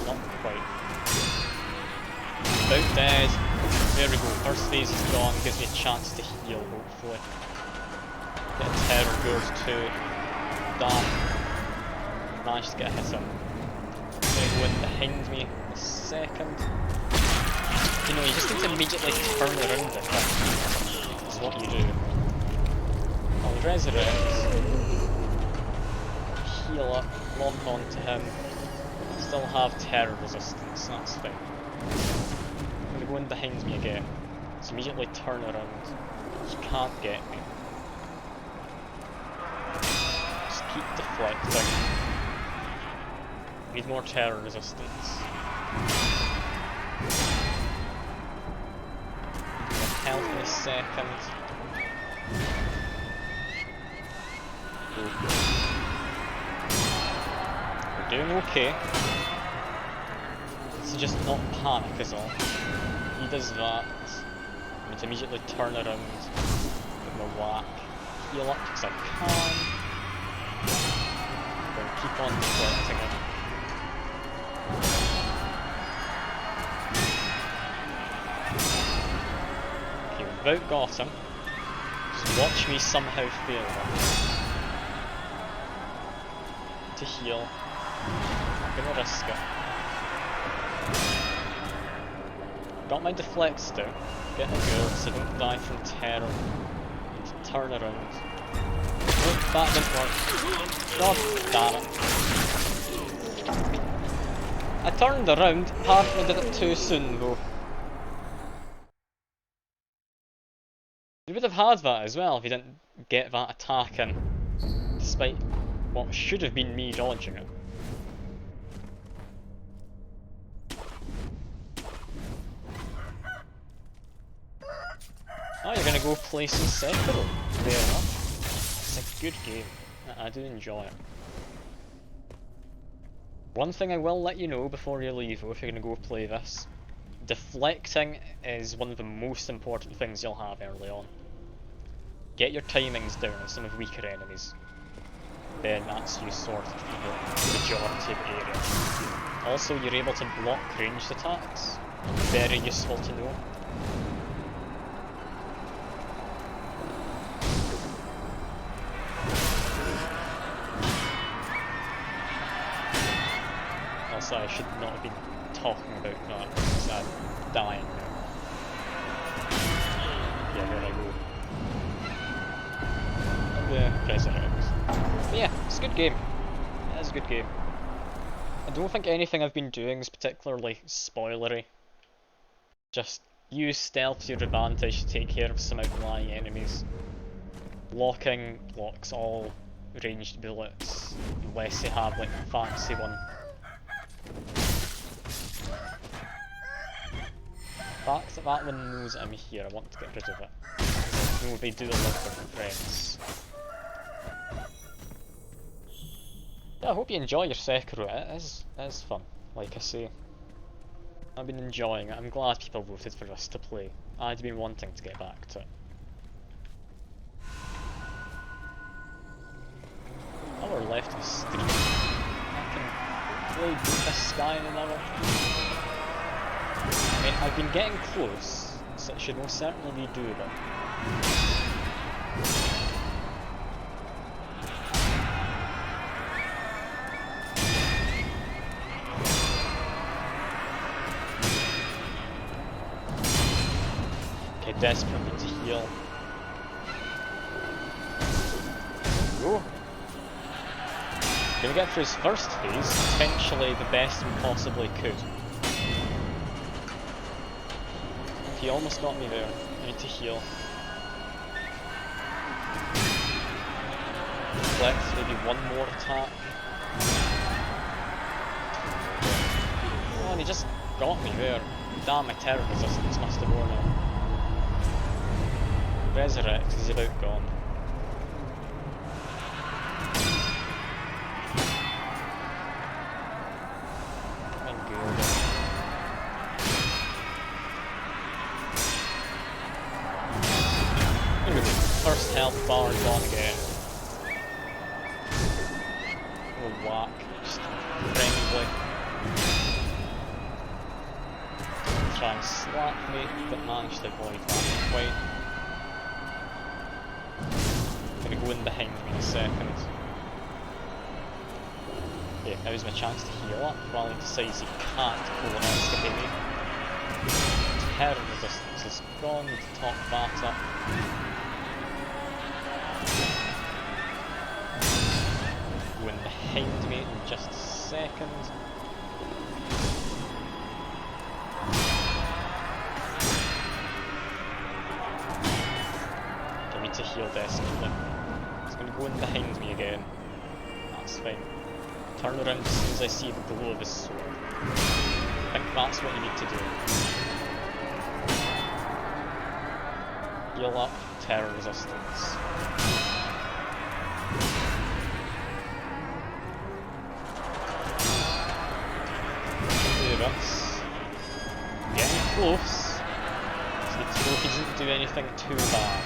Not quite. About dead. There we go, first phase is gone, gives me a chance to heal hopefully. Get a terror gourd too. Damn. Managed to get a hit on. Gonna go in behind me in a second. You know, you just need to immediately turn around it. That's what you do. I'll resurrect. Heal up, lock onto him. Still have terror resistance, that's fine. I'm gonna go in behind me again. So immediately turn around. He can't get me. Just keep deflecting. Need more terror resistance. Health in a second. We're doing okay. It's just not panic is all. He does that. I need to immediately turn around. Give him a whack. Heal up because I can. Then keep on deflecting him. Okay, we've about got him. Just watch me somehow fail him. To heal. I'm gonna risk it. Got my deflect still. Get a gourd so I don't die from terror. Need to turn around. Nope, that didn't work. God damn it. I turned around, apparently did it too soon though. You would have had that as well if you didn't get that attack in, despite what should have been me dodging it. Oh, you're gonna go play some Sekiro. Fair enough. It's a good game. I do enjoy it. One thing I will let you know before you leave though, if you're gonna go play this, deflecting is one of the most important things you'll have early on. Get your timings down on some of the weaker enemies. Then that's you sorted for the majority of the area. Also, you're able to block ranged attacks. Very useful to know. Also, I should not have been talking about that because I'm dying now. Yeah, there I go. Yeah, resurrect. But yeah, it's a good game. It is a good game. I don't think anything I've been doing is particularly spoilery. Just use stealth to your advantage to take care of some outlying enemies. Blocking blocks all ranged bullets, unless they have like a fancy one. The fact that that one knows I'm here, I want to get rid of it. No, they do love their friends. Yeah, I hope you enjoy your Sekiro. It is fun, like I say. I've been enjoying it. I'm glad people voted for us to play. I'd been wanting to get back to it. Now we're left with stream. I can hopefully beat this guy in an hour. I mean, I've been getting close, so it should most certainly be doable. Okay, desperately to heal. Go. Gonna get through his first phase, potentially the best we possibly could. He almost got me there. I need to heal. Deflect maybe one more attack. Oh, and he just got me there. Damn, my terror resistance must have worn out. Resurrect, he's about gone. First health bar gone again. Oh, whack. Just friendly. Try and slap me, but managed to avoid that quite. Gonna go in behind me in a second. Okay, now's my chance to heal up. Raleigh decides he can't pull an escape me. Terror resistance is gone, need to top that up. Go in behind me in just a second. I need to heal desperately. It's going to go in behind me again. That's fine. Turn around as soon as I see the glow of his sword. I think that's what you need to do. Heal up, terror resistance. Us. Getting close. Just need to hope he doesn't do anything too bad.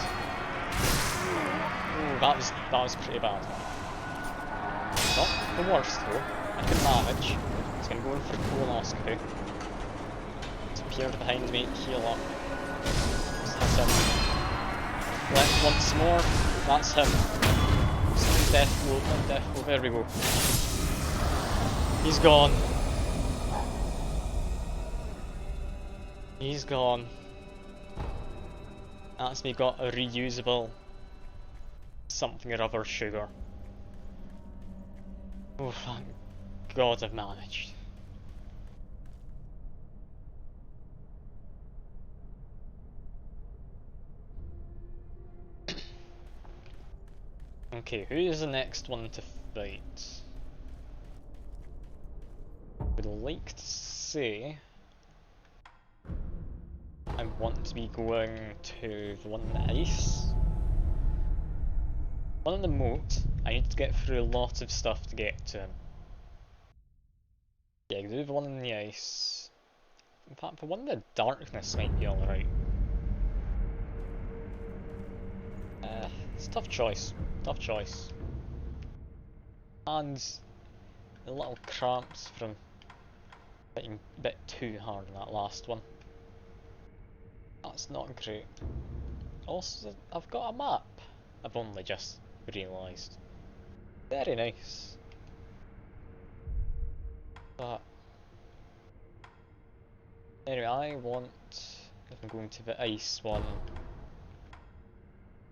Ooh, that was pretty bad. Not the worst though. I can manage. He's gonna go in for a colonoscopy. He's appeared behind me, heal up. Just hit him. Left once more. That's him. Death blow, death blow, there we go. He's gone. He's gone. That's me got a reusable something or other sugar. Oh, thank God I've managed. Okay, who is the next one to fight? Would like to say I want to be going to the one in the ice. One in the moat, I need to get through a lot of stuff to get to him. Yeah, do the one in the ice. In fact, the one in the darkness might be alright. It's a tough choice. Tough choice. And the little cramps from hitting a bit too hard on that last one. That's not great. Also, I've got a map. I've only just realised. Very nice. But anyway, I want, if I'm going to the ice one,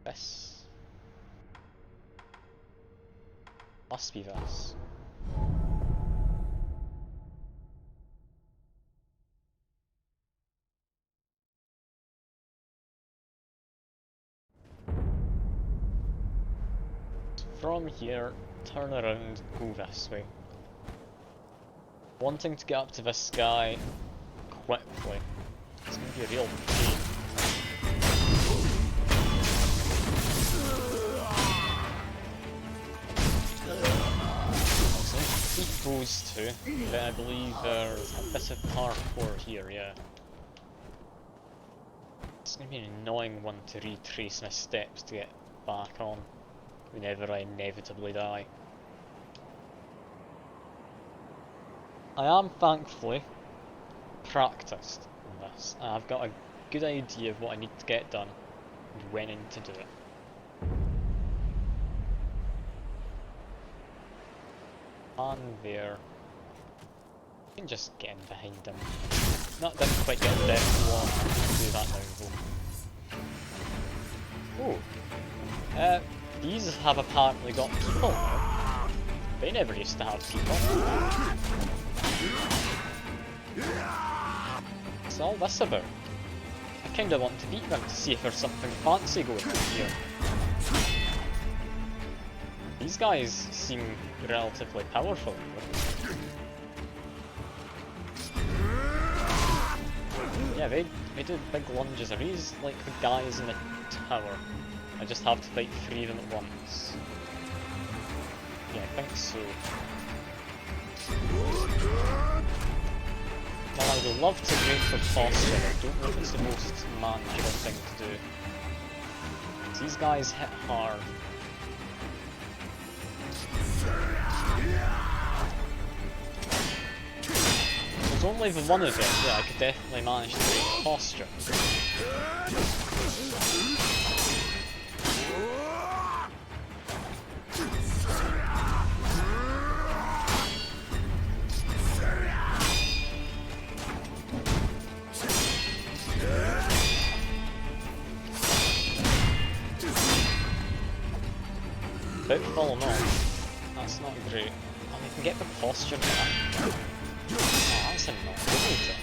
this. Must be this. From here, turn around, go this way. Wanting to get up to this guy quickly. It's gonna be a real pain. So defeat those two. Then I believe there's a bit of parkour here, yeah. It's gonna be an annoying one to retrace my steps to get back on whenever I inevitably die. I am thankfully practiced on this, and I've got a good idea of what I need to get done and when I need to do it. And there. I can just get in behind him. Didn't quite get the depth one. Do that now though. Oh. These have apparently got people now. They never used to have people. What's all this about? I kinda want to beat them to see if there's something fancy going on here. These guys seem relatively powerful. Yeah, they do big lunges. Are these like the guys in the tower? I just have to fight 3 of them at once. Yeah, I think so. Well, I would love to break for posture, I don't know if it's the most manageable thing to do. These guys hit hard. If there's only the one of it, yeah, I could definitely manage to break posture. About falling off. That's not great. Oh, we can get the posture back. Oh, that's a not good, is it?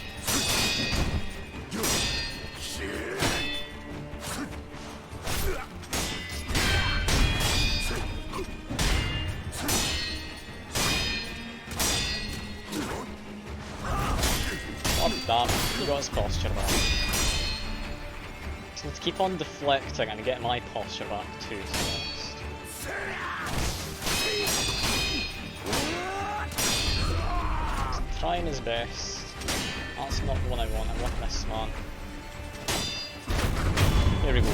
Oh damn, he got his posture back. So let's keep on deflecting and get my posture back too. Trying his best. That's not the one I want this man. Here we go.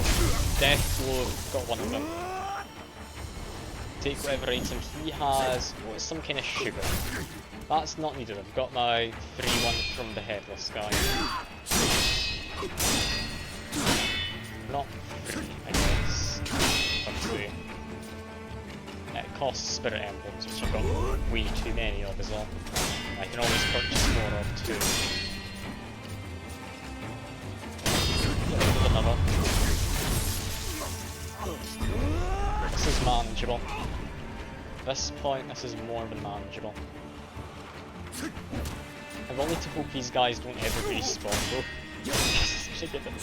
Death blow, got one of them. Take whatever item he has. Oh, it's some kind of sugar. That's not needed. I've got my free one from the headless guy. Not free, I guess. Or free. It costs spirit emblems, which I've got way too many of as well. I can always purchase more of too. Another. This is manageable. At this point, this is more than manageable. I've only to hope these guys don't ever respawn though. I should get them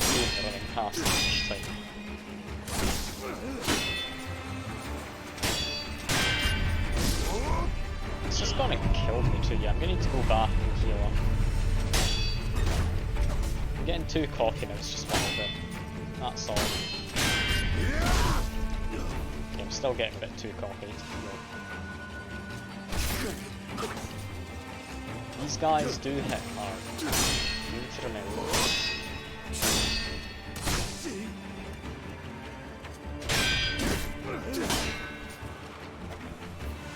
running past each time. It's just gonna kill me too, yeah, I'm gonna need to go back and heal him. I'm getting too cocky now, it's just one of them. That's all. Yeah, I'm still getting a bit too cocky. These guys do hit hard. You need to remember.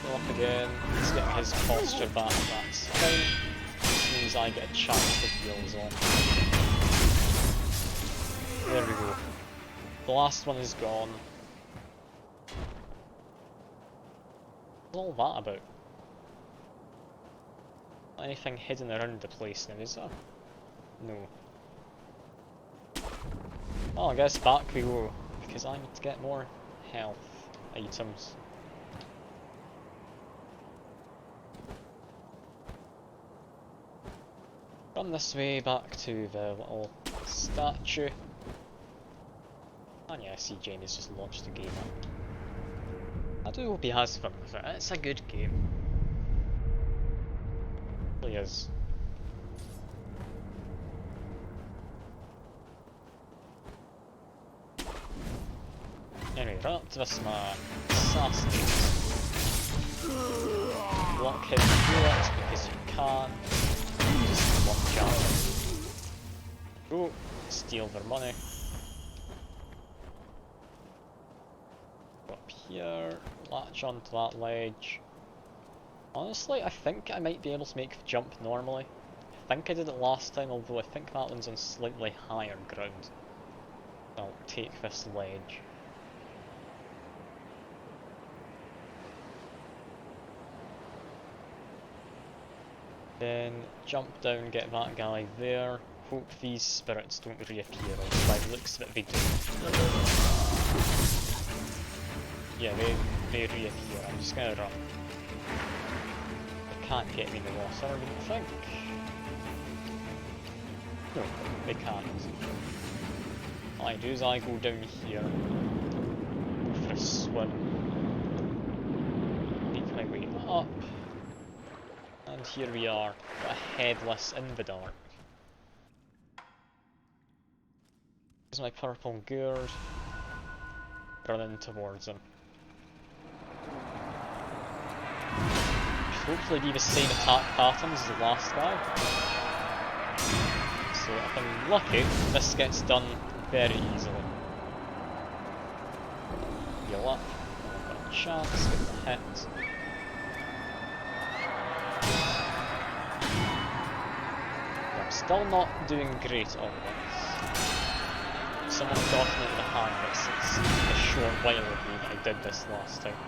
Go up again. He's getting his posture back, that's fine. This means I get a chance to heal as well. There we go. The last one is gone. What's all that about? Anything hidden around the place now, is there? No. Well, I guess back we go, because I need to get more health items. Run this way back to the little statue. And yeah, I see Jamie's just launched the game up. I do hope he has fun with it, it's a good game. It really is. Anyway, right up to this man. Assassins. Block his bullets because you can. Just one jump. Go, steal their money. Go up here, latch onto that ledge. Honestly, I think I might be able to make the jump normally. I think I did it last time, although I think that one's on slightly higher ground. I'll take this ledge. Then jump down, get that guy there. Hope these spirits don't reappear, although by the looks of it they do. Yeah, they reappear. I'm just gonna run. They can't get me in the water, I don't think. No, they can't. All I do is I go down here, go for a swim, make my way up. And here we are, got a headless in the dark. Here's my purple gourd, running towards him. Should hopefully be the same attack patterns as the last guy. So if I'm lucky, this gets done very easily. Heal up, I've got a chance, get the hit. I'm still not doing great on this. Someone definitely behind this. It's a short while ago that I did this last time.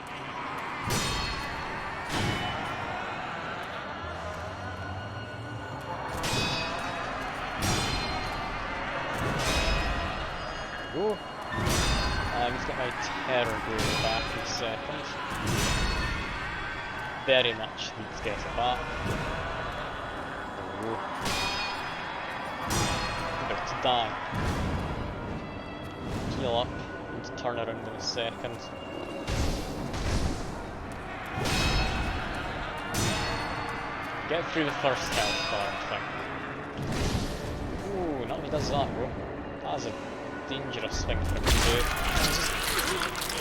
Go. I need to get my terror going back in a second. Very much need to get it back. Go. About to die. Heal up and turn around in a second. Get through the first health bar, I think. Ooh, nobody does that, bro. That is a dangerous thing for him to do.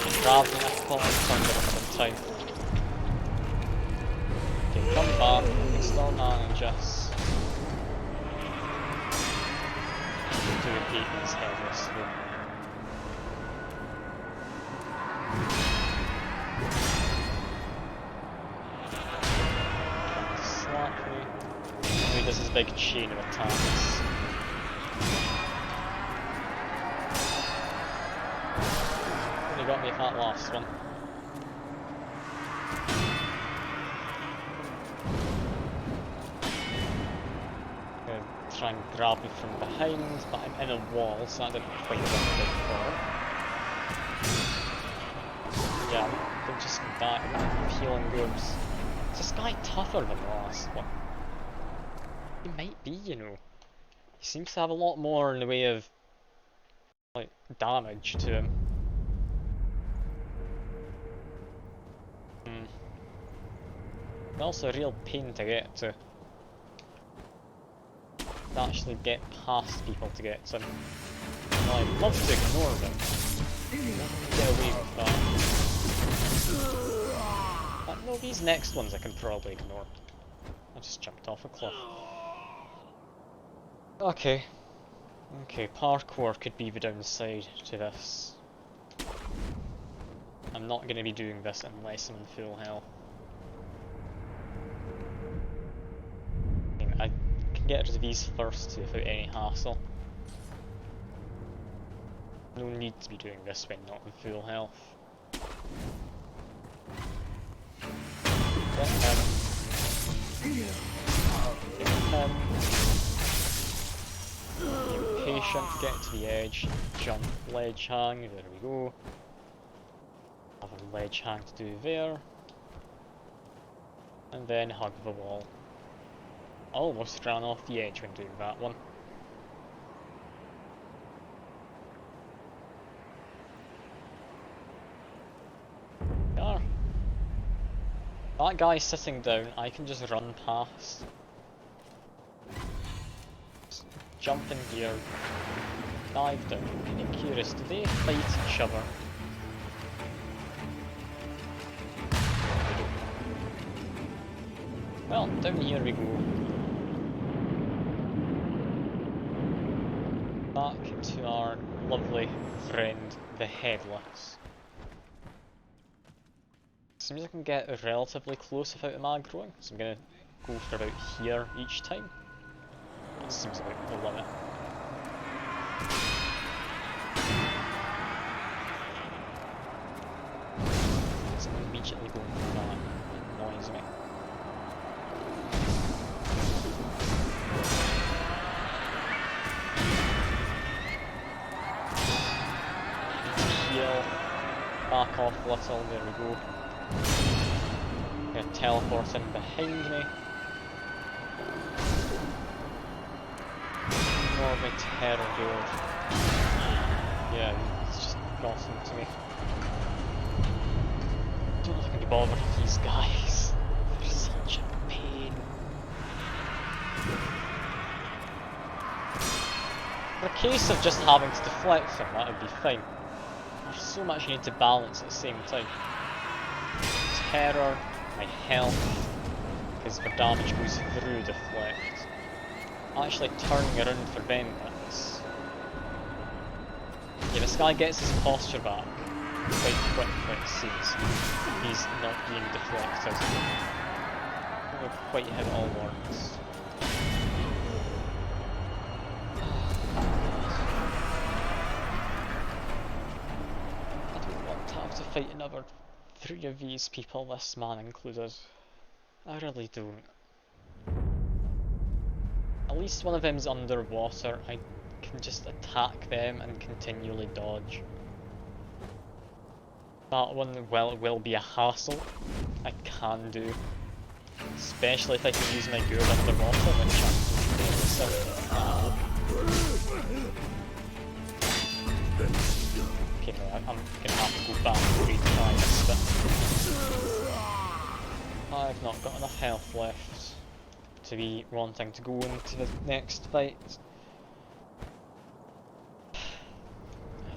Just grab the nickel and turn it up in time. Okay, come back, we can still manage this. To repeat these headless. Slap me. He does his big chain of attacks. He got me at that last one. Gonna try and grab me from behind, but I'm in a wall, so that didn't quite work out for. Yeah, they're just die. Healing goobs. Is this guy tougher than the last one? He might be, you know. He seems to have a lot more in the way of like damage to him. Also a real pain to get to. to actually get past people to get to them. Well, I'd love to ignore them. Get away with that. But no, these next ones I can probably ignore. I just jumped off a cliff. Okay. Okay, parkour could be the downside to this. I'm not going to be doing this unless I'm in full health. I can get rid of these first two without any hassle. No need to be doing this when not in full health. Get him. Get him. Be impatient, get to the edge, jump, ledge hang, there we go. Have a ledge hang to do there. And then hug the wall. Almost ran off the edge when doing that one. There. That guy sitting down, I can just run past. Just jump in here, dive down. I'm curious, do they fight each other? Well, down here we go. Back to our lovely friend, the headless. Seems I can get relatively close without him aggroing, so I'm gonna go for about here each time. That seems about the limit. So I'm immediately going for that. It annoys me. Heal. Back off a little, there we go. Gonna teleport in behind me. More of my terror build. Yeah, it's just gotten to me. Don't know if I can be bothered with these guys. They're such a pain. For a case of just having to deflect them, that would be fine. There's so much you need to balance at the same time. Terror, my health, because the damage goes through deflect. Actually turning around for benefits. Yeah, this guy gets his posture back quite quickly, it seems. He's not being deflected. I don't know quite how it all works. I don't want to have to fight another 3 of these people, this man included. I really don't. At least one of them's underwater, I can just attack them and continually dodge. That one will be a hassle. I can do. Especially if I can use my gear underwater, which I'm doing myself. Okay, no, I'm gonna have to go back and retry this bit. I've not got enough health left to be wanting to go into the next fight.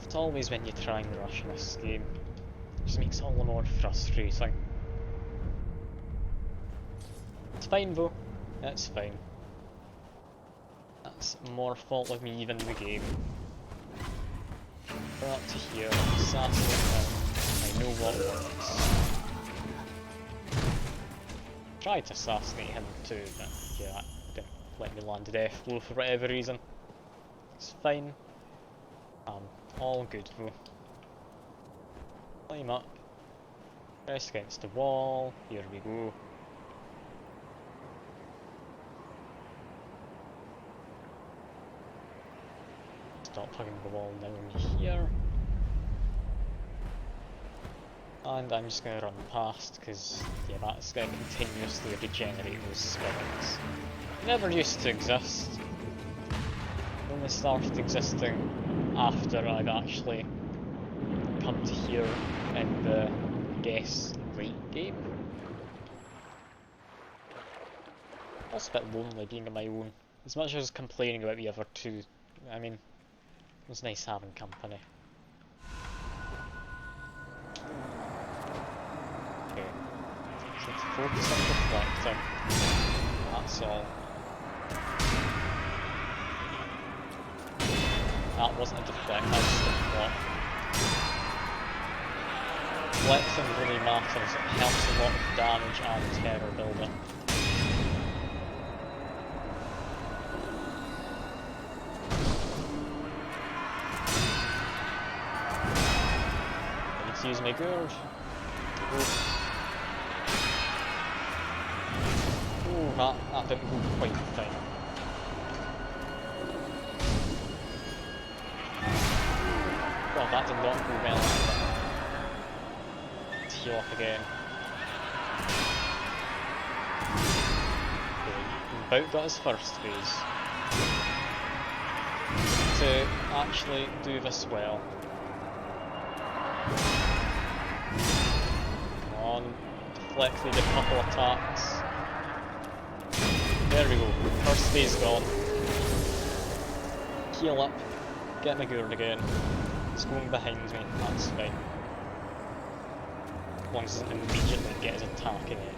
It's always when you try and rush in this game. It just makes it all the more frustrating. It's fine though. It's fine. That's more fault of me than the game. We're up to here, assassinate him. I know what works. Tried to assassinate him too, but yeah, that didn't let me land a death blow for whatever reason. It's fine. All good though. Climb up. Press against the wall. Here we go. Stop hugging the wall down here. And I'm just going to run past, because yeah, that's going to continuously regenerate those spirits. Never used to exist. Only started existing after I've actually come to here in the, I guess, late game. Also a bit lonely being on my own. As much as I was complaining about the other two, I mean, it was nice having company. Okay, so let's focus on deflecting. That's all. That wasn't a deflect, that was just a block. Deflecting really matters, it helps a lot with damage and terror building. I need to use my gourd. Ooh, that didn't go quite fine. Well, that did not go well either. Let's heal up again. Okay, about got his first phase. To actually do this well. Come on, deflect maybe a couple attacks. There we go, first phase gone. Heal up, get my gourd again. It's going behind me, that's fine. As long as he doesn't immediately get his attack in it.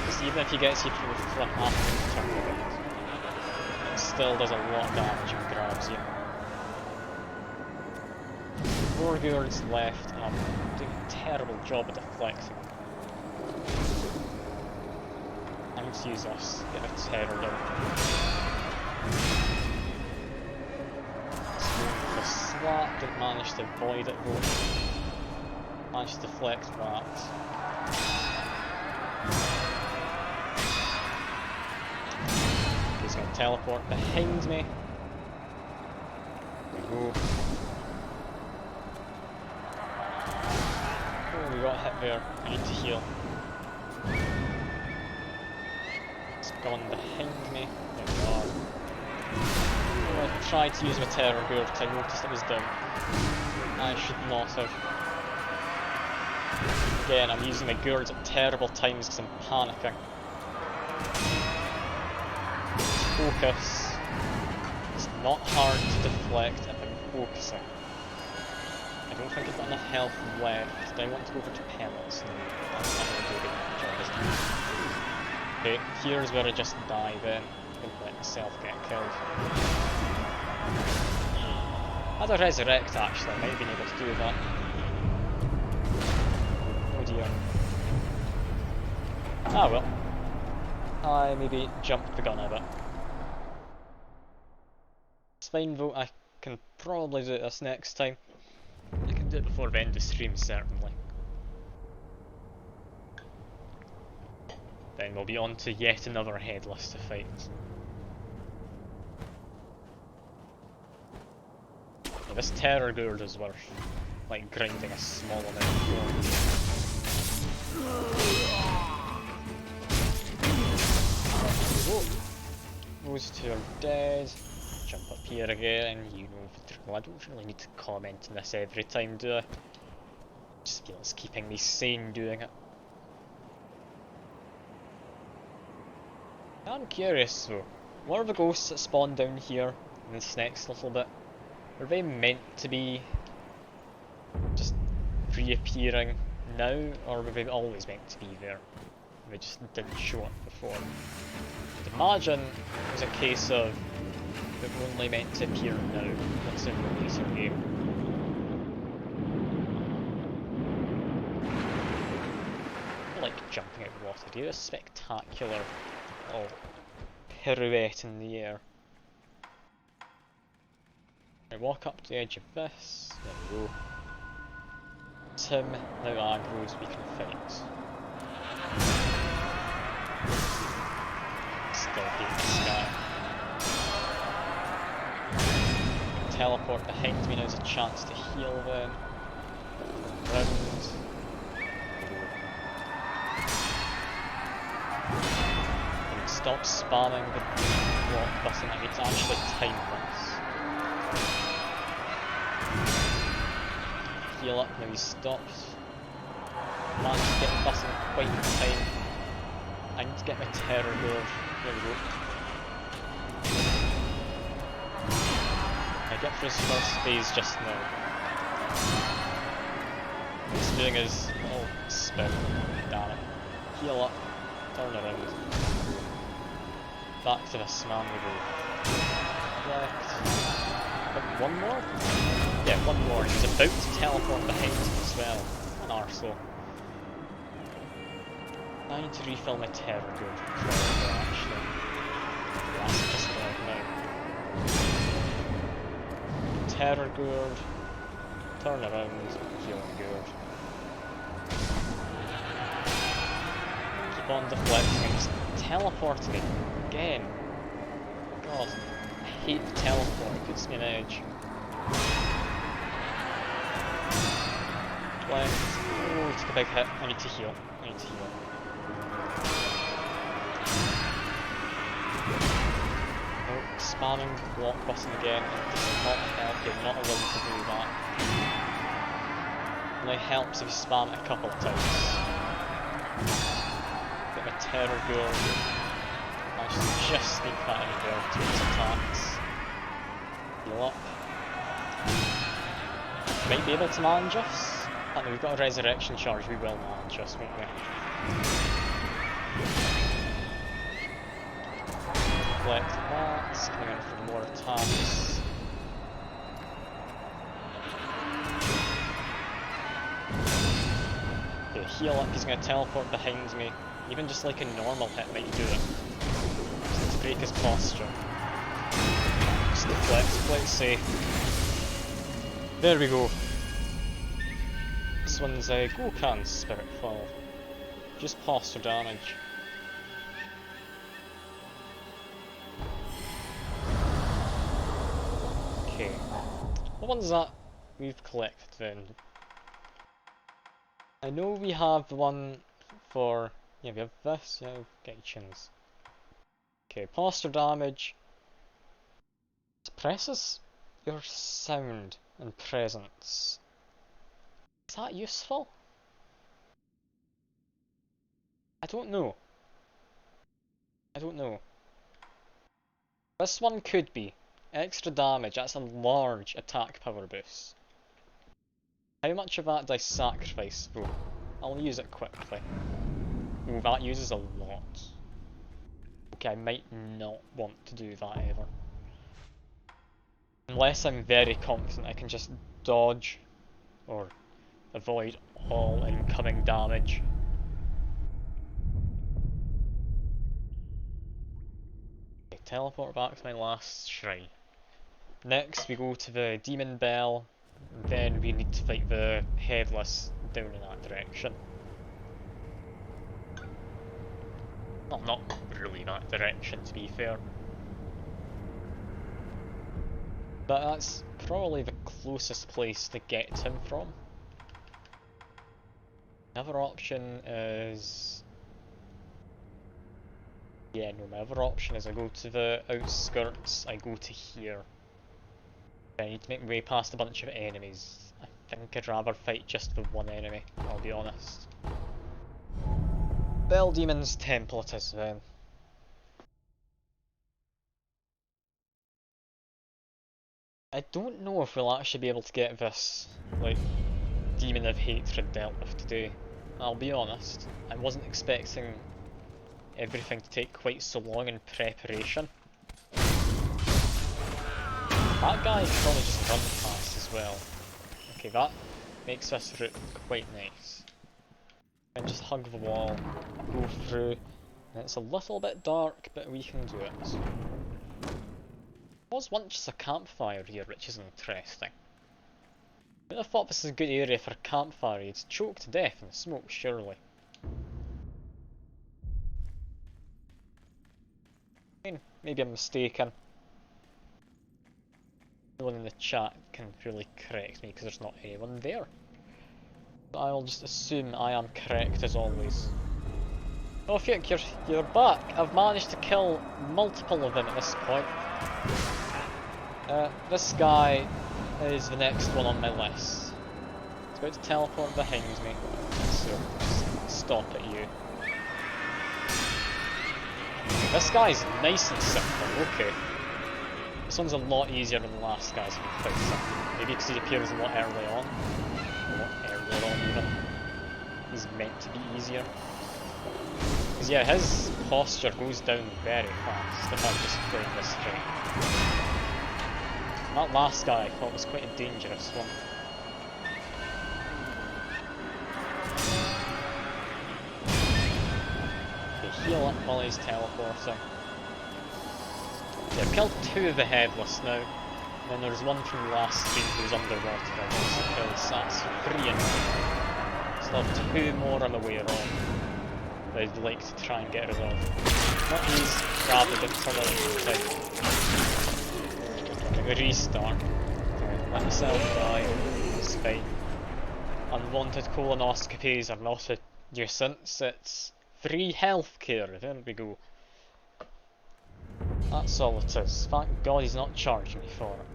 Because even if he gets you through the flip after the turn around, it still does a lot of damage and grabs you. 4 gourds left, and I'm doing a terrible job at deflecting. I need to use this, get a terror down. The slap didn't manage to avoid it though. Managed to deflect that. He's going to teleport behind me. There we go. Oh, we got hit there. I need to heal. It's gone behind me. There we are. I tried to use my terror gourd because I noticed it was down. I should not have. Again, I'm using my gourds at terrible times because I'm panicking. Focus. It's not hard to deflect if I'm focusing. I don't think I've got enough health left. I want to go over to pellets, and that's not going to do a good job, is it? Okay, here's where I just die then. I'm going to let myself get killed. Had a resurrect actually, I might have been able to do that. Oh dear. Ah well. I maybe jumped the gun a bit. It's fine though, I can probably do this next time. I can do it before the end of the stream certainly. Then we'll be on to yet another headless to fight. Yeah, this terror gourd is worth like grinding a small amount of gold. Those two are dead. Jump up here again, you know the drill. I don't really need to comment on this every time, do I? Just feel it's keeping me sane doing it. I'm curious though, what are the ghosts that spawn down here in this next little bit? Are they meant to be just reappearing now, or were they always meant to be there? They just didn't show up before. I'd imagine it was a case of they're only meant to appear now, once they release a game. I like jumping out of the water, do a spectacular little pirouette in the air. I walk up to the edge of this, there we go. Tim now aggro's we can fight. Still hate this guy. Teleport behind me, now's a chance to heal them. Round. And stop spamming the block button, I need to actually time this. Heal up, now he stops. Managed to get the button quite in time. I need to get my terror gourd. There we go. get through his first phase just now. He's doing his little spin. Damn it. Heal up. Turn around. Back to this man we go. Left. One more? Yeah, one more. He's about to teleport behind him as well. An arsehole. I need to refill my terror good actually. That's just right now. Terror gourd. Turn around. Healing gourd. Keep on deflecting and just teleporting it again. God, I hate the teleport, it puts me on edge. Left. Oh, took a big hit. I need to heal. I need to heal. Oh, spamming the block button again. It does not help. You're not allowed to do that. It only helps if you spam it a couple of times. Get my terror gourd. I should just sneak that in there to its attacks. Heal up. Might be able to manage us. I know we've got a resurrection charge, we will manage us, won't we? Collect that, coming in for more attacks. Okay, heal up, he's going to teleport behind me. Even just like a normal hit might do it. Just to break his posture. Just deflect, play it safe. There we go. This one's a Gokhan Spirit Fall. Just posture damage. Okay. What one's that we've collected then? I know we have the one for... yeah, we have this, yeah, Gaijins. Okay, posture damage. Suppresses your sound and presence. Is that useful? I don't know. I don't know. This one could be. Extra damage, that's a large attack power boost. How much of that do I sacrifice? Oh, I'll use it quickly. Oh, that uses a lot. Okay, I might not want to do that ever. Unless I'm very confident I can just dodge or avoid all incoming damage. Okay, teleport back to my last shrine. Next we go to the Demon Bell, then we need to fight the Headless down in that direction. Well, not really that direction to be fair. But that's probably the closest place to get him from. Another option is... yeah, no, my other option is I go to the outskirts, I go to here. I need to make my way past a bunch of enemies. I think I'd rather fight just the one enemy, I'll be honest. Bell Demon's Temple it is then. I don't know if we'll actually be able to get this, like, Demon of Hatred dealt with today. I'll be honest, I wasn't expecting everything to take quite so long in preparation. That guy can probably just run past as well. Okay, that makes this route quite nice. And just hug the wall, go through, and it's a little bit dark, but we can do it. There was once a campfire here, which is interesting. I would have thought this is a good area for a campfire. It's choked to death in the smoke, surely. I mean, maybe I'm mistaken. No one in the chat can really correct me because there's not anyone there. But I'll just assume I am correct as always. Oh, Fuke, you're back. I've managed to kill multiple of them at this point. This guy is the next one on my list. It's about to teleport behind me, so stop at you. This guy's nice and simple, okay. This one's a lot easier than the last guy's if you fix it. Maybe because he appears a lot early on. A lot earlier on even. He's meant to be easier. Because yeah, his posture goes down very fast if I'm just playing this straight. That last guy I thought was quite a dangerous one. Okay, heal up while he's teleporting. Yeah, I've killed 2 of the headless now. And then there's one from the last stream who's underwater I guess, because that's 3 in one. Still have 2 more I'm aware of that I'd like to try and get rid of. Not these rabid until time. Let me restart. Let myself die. It's fine. Unwanted colonoscopies are not a nuisance, it's free healthcare. There we go. That's all it is. Thank God he's not charging me for it.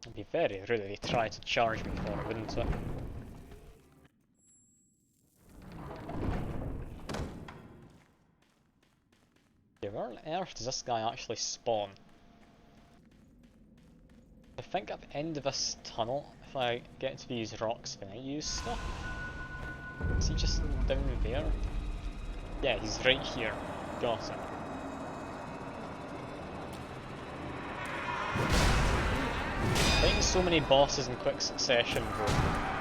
It'd be very rude if he tried to charge me for it, wouldn't it? Yeah, where on earth does this guy actually spawn? I think at the end of this tunnel, if I get to these rocks, can I use stuff? Is he just down there? Yeah, he's right here. Got it. Fighting so many bosses in quick succession, bro.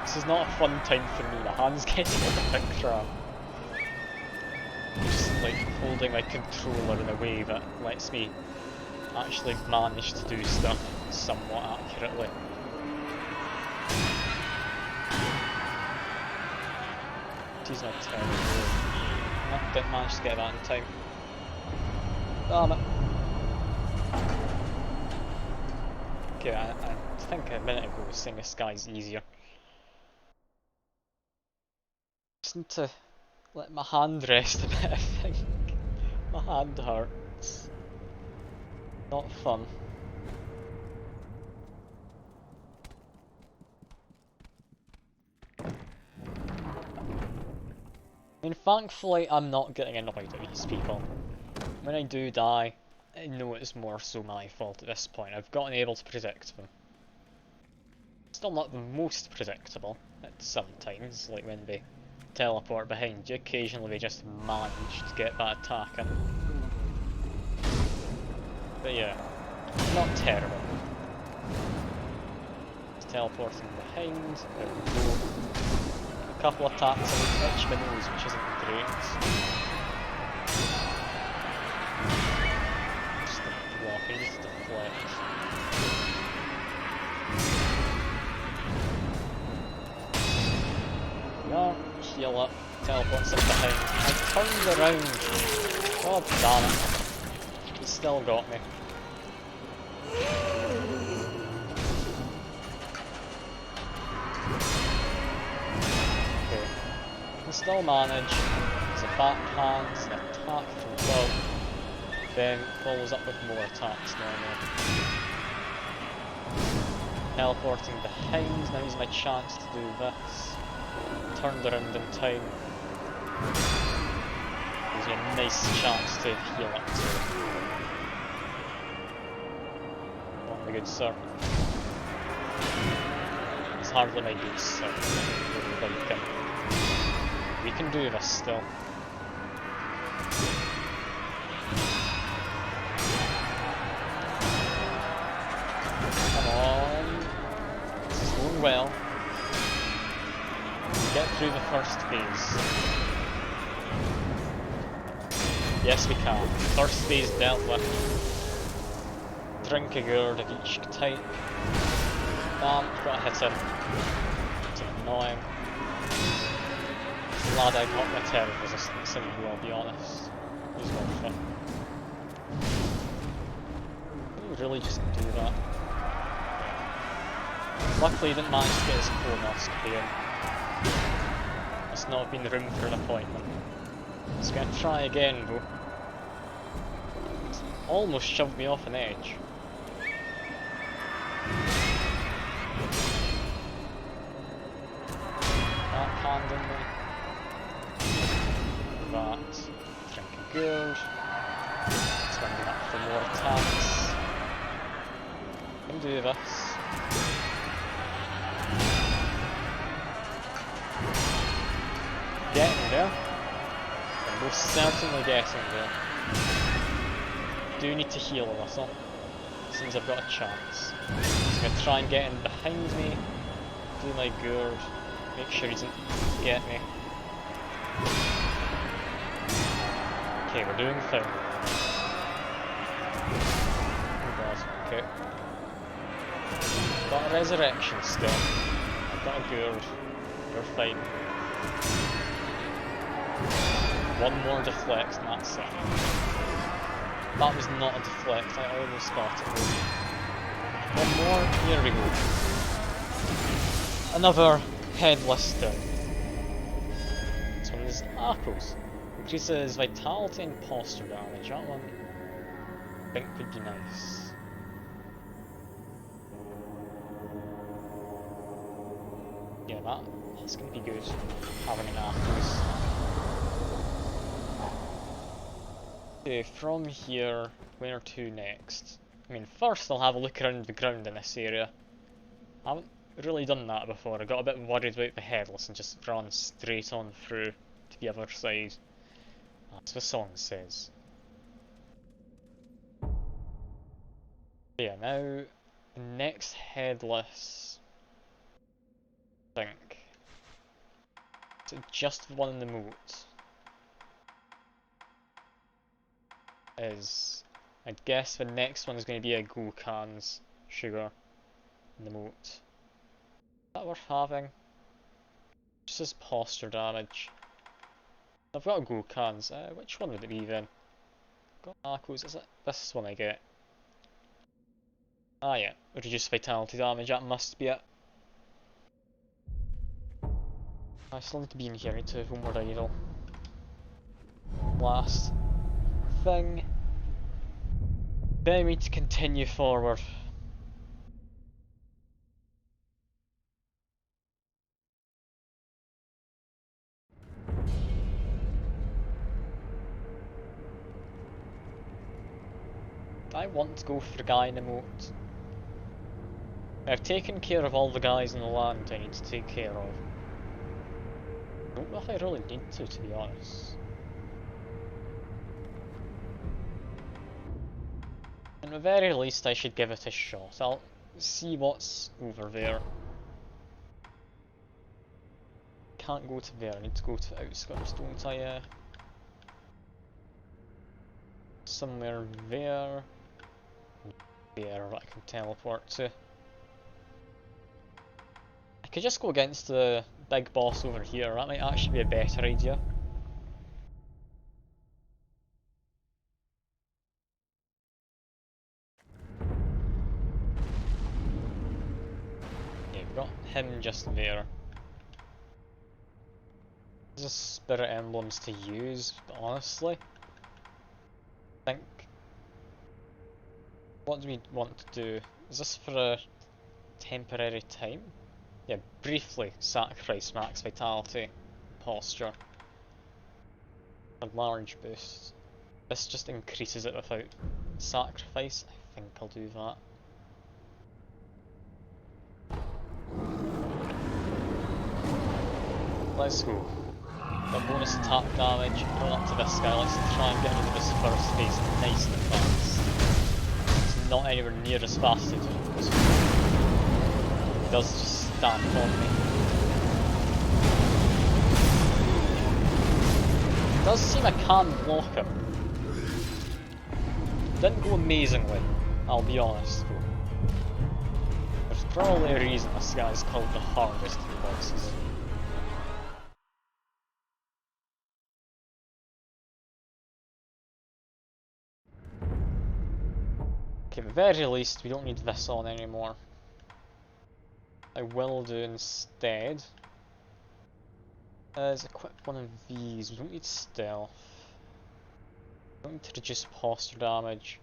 This is not a fun time for me. My hand's getting a bit cramped. Just like holding my controller in a way that lets me actually manage to do stuff somewhat accurately. He's not terrible. No, didn't manage to get that in time. Damn it. Okay, I think a minute ago was saying this guy's easier. Just need to let my hand rest a bit, I think. My hand hurts. Not fun. I mean, thankfully I'm not getting annoyed at these people. When I do die, I know it's more so my fault at this point. I've gotten able to predict them. Still not the most predictable at sometimes, like when they teleport behind you. Occasionally they just manage to get that attack in. But yeah, not terrible. It's teleporting behind, there we go. A couple of attacks on each my nose, which isn't great. Just the blocking, just deflect. Yeah, heal up, teleports him behind. I turned around. God damn it. He still got me. Okay. I can still manage. There's a backhand, an attack from above. Then follows up with more attacks normally. Teleporting behind, now's my chance to do this. Turned around in time. Gives you a nice chance to heal up to. Oh my good sir. It's hardly my good sir. I really like him. We can do this still. Come on. This is going well. Get through the first phase. Yes, we can. First phase dealt with. Drink a gourd of each type. Damn, gotta hit him. It's annoying. Glad I got my terror resistance in you, I'll be honest. It was worth it. Did you really just do that? Luckily, he didn't manage to get his colonoscopy in. Must not have been room for an appointment. Just gonna try again though. It's almost shoved me off an edge. Backhanding me. That. Drink a gourd. Spending that for more attacks. Can do this. Getting there. I'm most certainly getting there. Do need to heal a little. Seems I've got a chance. I'm going to try and get in behind me. Do my gourd. Make sure he doesn't get me. Okay, we're doing fine. Oh god, okay. Got a resurrection still. I've got a gourd. We're fine. One more deflect and that's it. That was not a deflect, I almost got it. One more, here we go. Another headless down. This one is apples. Increases vitality and posture damage. That one I think could be nice. Yeah, that's gonna be good. Having an apples. Okay, from here, where to next? I mean, first I'll have a look around the ground in this area. I haven't really done that before. I got a bit worried about the headless and just run straight on through to the other side. That's what the song says. Yeah, now, the next headless, I think. Is it just the one in the moat? I'd guess the next one is going to be a Gul'kan's sugar in the moat. Is that worth having? Just as posture damage. I've got a Gul'kan's. Which one would it be then? Got Akko's, is it? This one I get. Ah yeah, reduce vitality damage, that must be it. I still need to be in here, I need to homeward idle. Last thing. Then we need to continue forward. I want to go for the guy in the moat. I've taken care of all the guys in the land I need to take care of. I don't know if I really need to be honest. At the very least I should give it a shot. I'll see what's over there. Can't go to there, I need to go to outskirts, don't I? Somewhere there. There that I can teleport to. I could just go against the big boss over here, that might actually be a better idea. Yeah, we've got him just there. These are spirit emblems to use, but honestly, I think. What do we want to do? Is this for a temporary time? Yeah, briefly sacrifice max vitality, posture. A large boost. This just increases it without sacrifice. I think I'll do that. Let's go. Got bonus attack damage, going up to this guy. Let's try and get rid of this first phase nice and fast. It's not anywhere near as fast as it was. It does just stamp on me. It does seem I can block him. Didn't go amazingly, I'll be honest though. There's probably a reason this guy's called the hardest of the bosses. Okay, at the very least, we don't need this on anymore. I will do instead is equip one of these. We don't need stealth. We don't need to reduce posture damage.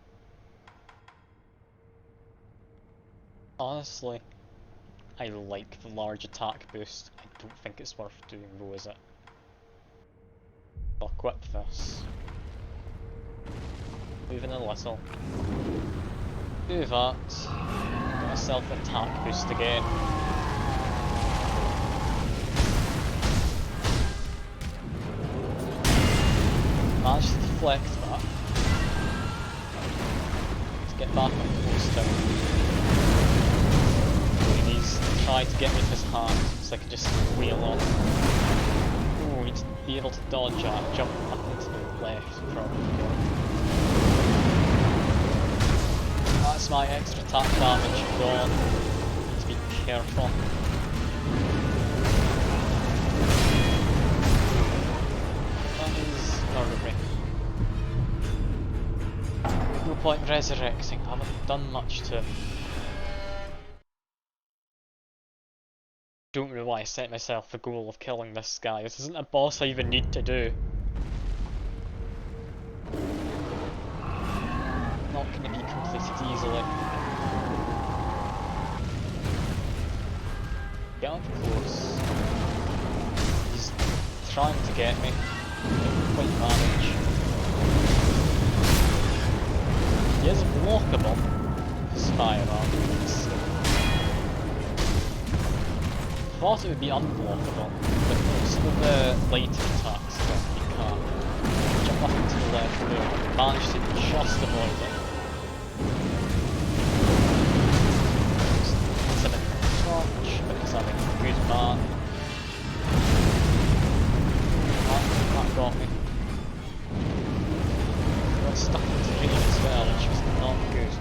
Honestly, I like the large attack boost. I don't think it's worth doing though, is it? I'll equip this. Moving a little. Do that. Got a self-attack boost again. Managed to deflect that. Let's get back up close to him. He's tried to get me with his hand, so I can just wheel on. Oh, he'd be able to dodge that, jump up into the left probably. That's my extra attack damage gone. Need to be careful. That is murdering. No point resurrecting, I haven't done much to him. Don't know why I set myself the goal of killing this guy. This isn't a boss I even need to do. Not going to be completed easily. Get up close. He's trying to get me. Didn't quite manage. He is blockable. His firearm. I thought it would be unblockable, but most of the later attacks that you can't. Jump up into the left there. Managed to just avoid it. It's a bit of a torch because I'm a good man. That got me. Got stuck into green as well, which was not good.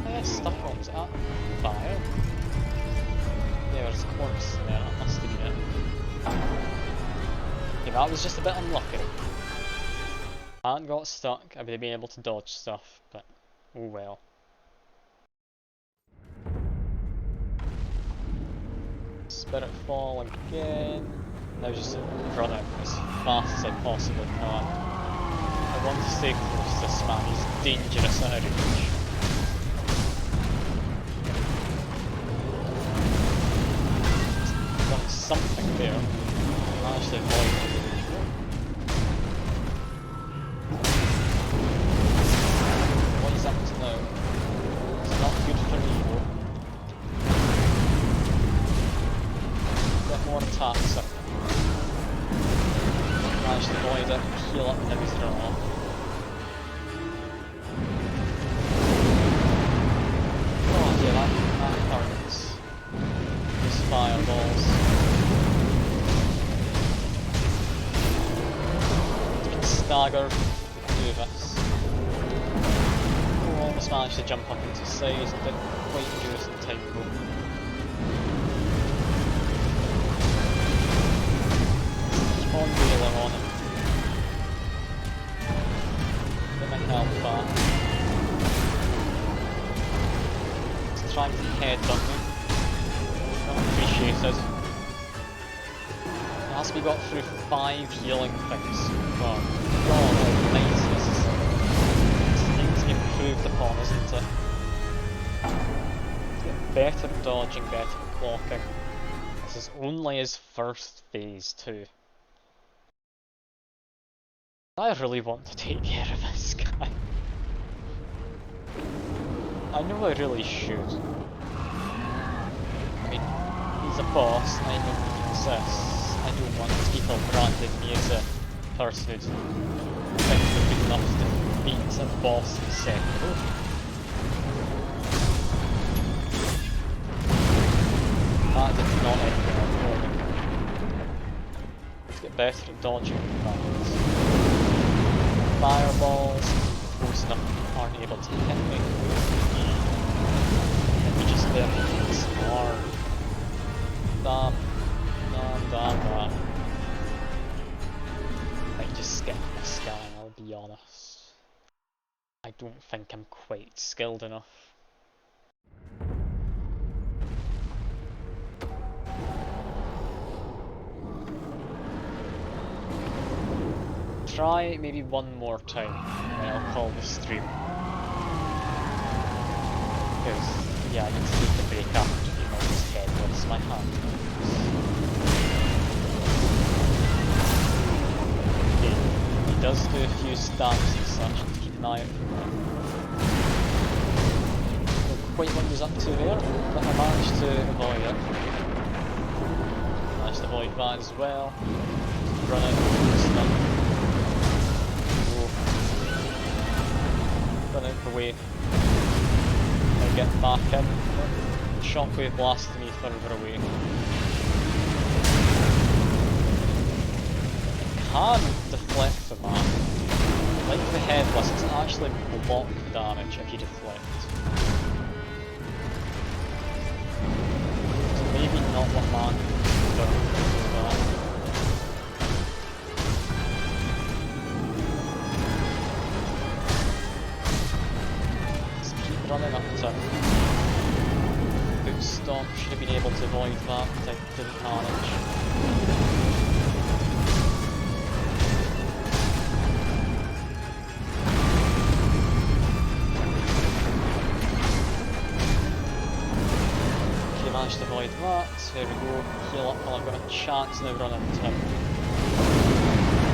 I got stuck on, was it at fire? Yeah, there's a corpse there, that must have been it. Yeah, that was just a bit unlucky. I hadn't got stuck, I would have been able to dodge stuff, but oh well. Spirit fall again. Now just run out as fast as I possibly can. I want to stay close to this man, he's dangerous out of reach. Done something there. Managed to avoid it. What is up to now? It's not good for me though. Bit more attacks up. Managed to avoid it, heal up and everything off. Oh yeah, that hurts. These fireballs. Stagger, do this. Oh, almost managed to jump up into size, didn't quite do this in time though. Keep on wheeling on him. Get my health back. He's trying to headbutt me. Not appreciated. As we got through 5 healing things. Wow. God almighty, this needs to be improved upon, isn't it? Get better at dodging, better at blocking. This is only his first phase too. I really want to take care of this guy. I know I really should. I mean, he's a boss, I know he exists. I don't want people branding me as a person who's good enough to beat a boss in Sekiro. That did not end well for me. Let's get better at dodging things. Fireballs, close enough, aren't able to hit me. Hit me just there, it's hard. Damn. Damn. Might just skip this guy, I'll be honest. I don't think I'm quite skilled enough. Try maybe one more time, and I'll call the stream. Because, yeah, I need to take the break after being almost headless, my hand moves. He does do a few stabs and such to keep an eye out for that. Don't quite what he was up to there, but I managed to avoid it. Managed to avoid that as well. Run out the stun. Run out the way. And get back in. Shockwave blasted me further away. Can deflect from that. Like the headless, it's actually block damage if you deflect. So maybe not what man done for that. Let's keep running up to Boot Stomp. Should have been able to avoid that, but I didn't manage. Managed to avoid that. There we go. Heal up while I've got a chance now running into him.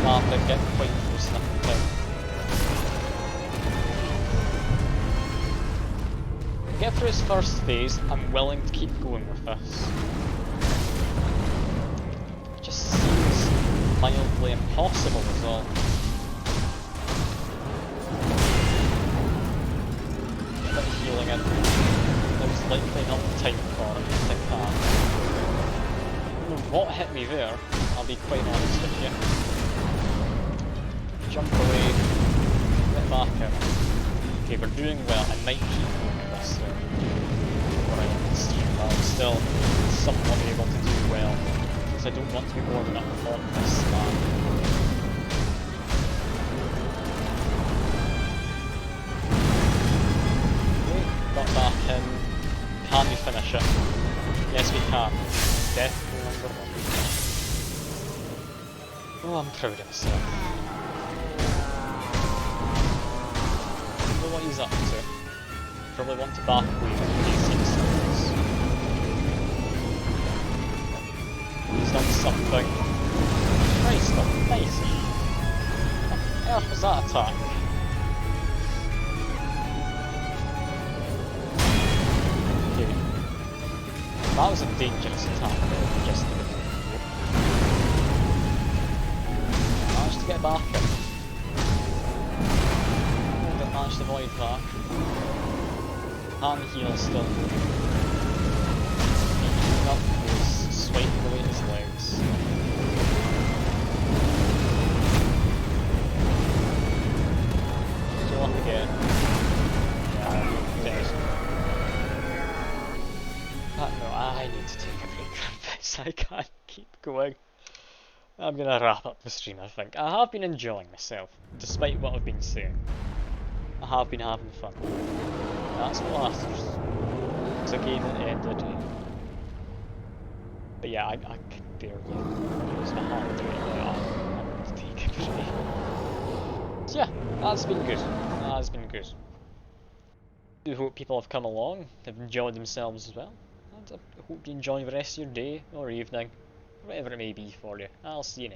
Lamping, get quite close enough to him. Get through his first phase, I'm willing to keep going with this. It just seems mildly impossible as well. A bit of healing in. There's likely not the time for it to take that. I don't know what hit me there, I'll be quite honest with you. Jump away, get back in. Okay, we're doing well, I might keep going at this but I'm still somewhat able to do well, because I don't want to be more than up on this span. Got back in. Can we finish it? Yes we can. Death number 1. Oh, I'm proud of myself. I don't know what he's up to. Probably want to back away when he sees things. He's done something. Christ, nice. What the earth was that attack? That was a dangerous attack, just to managed to get back in. Didn't manage to avoid that. Hand heal still. Speaking up, he was swiping away his legs. Still up again. Yeah, dead. No, I need to take a break from this. I can't keep going. I'm gonna wrap up the stream, I think. I have been enjoying myself, despite what I've been saying. I have been having fun. That's what matters. It's a game at the end of the day. But yeah, I can barely use my hand right now. I'm going to take a break. So yeah, that's been good. That has been good. I do hope people have come along, have enjoyed themselves as well. And I hope you enjoy the rest of your day or evening, whatever it may be for you. I'll see you next time.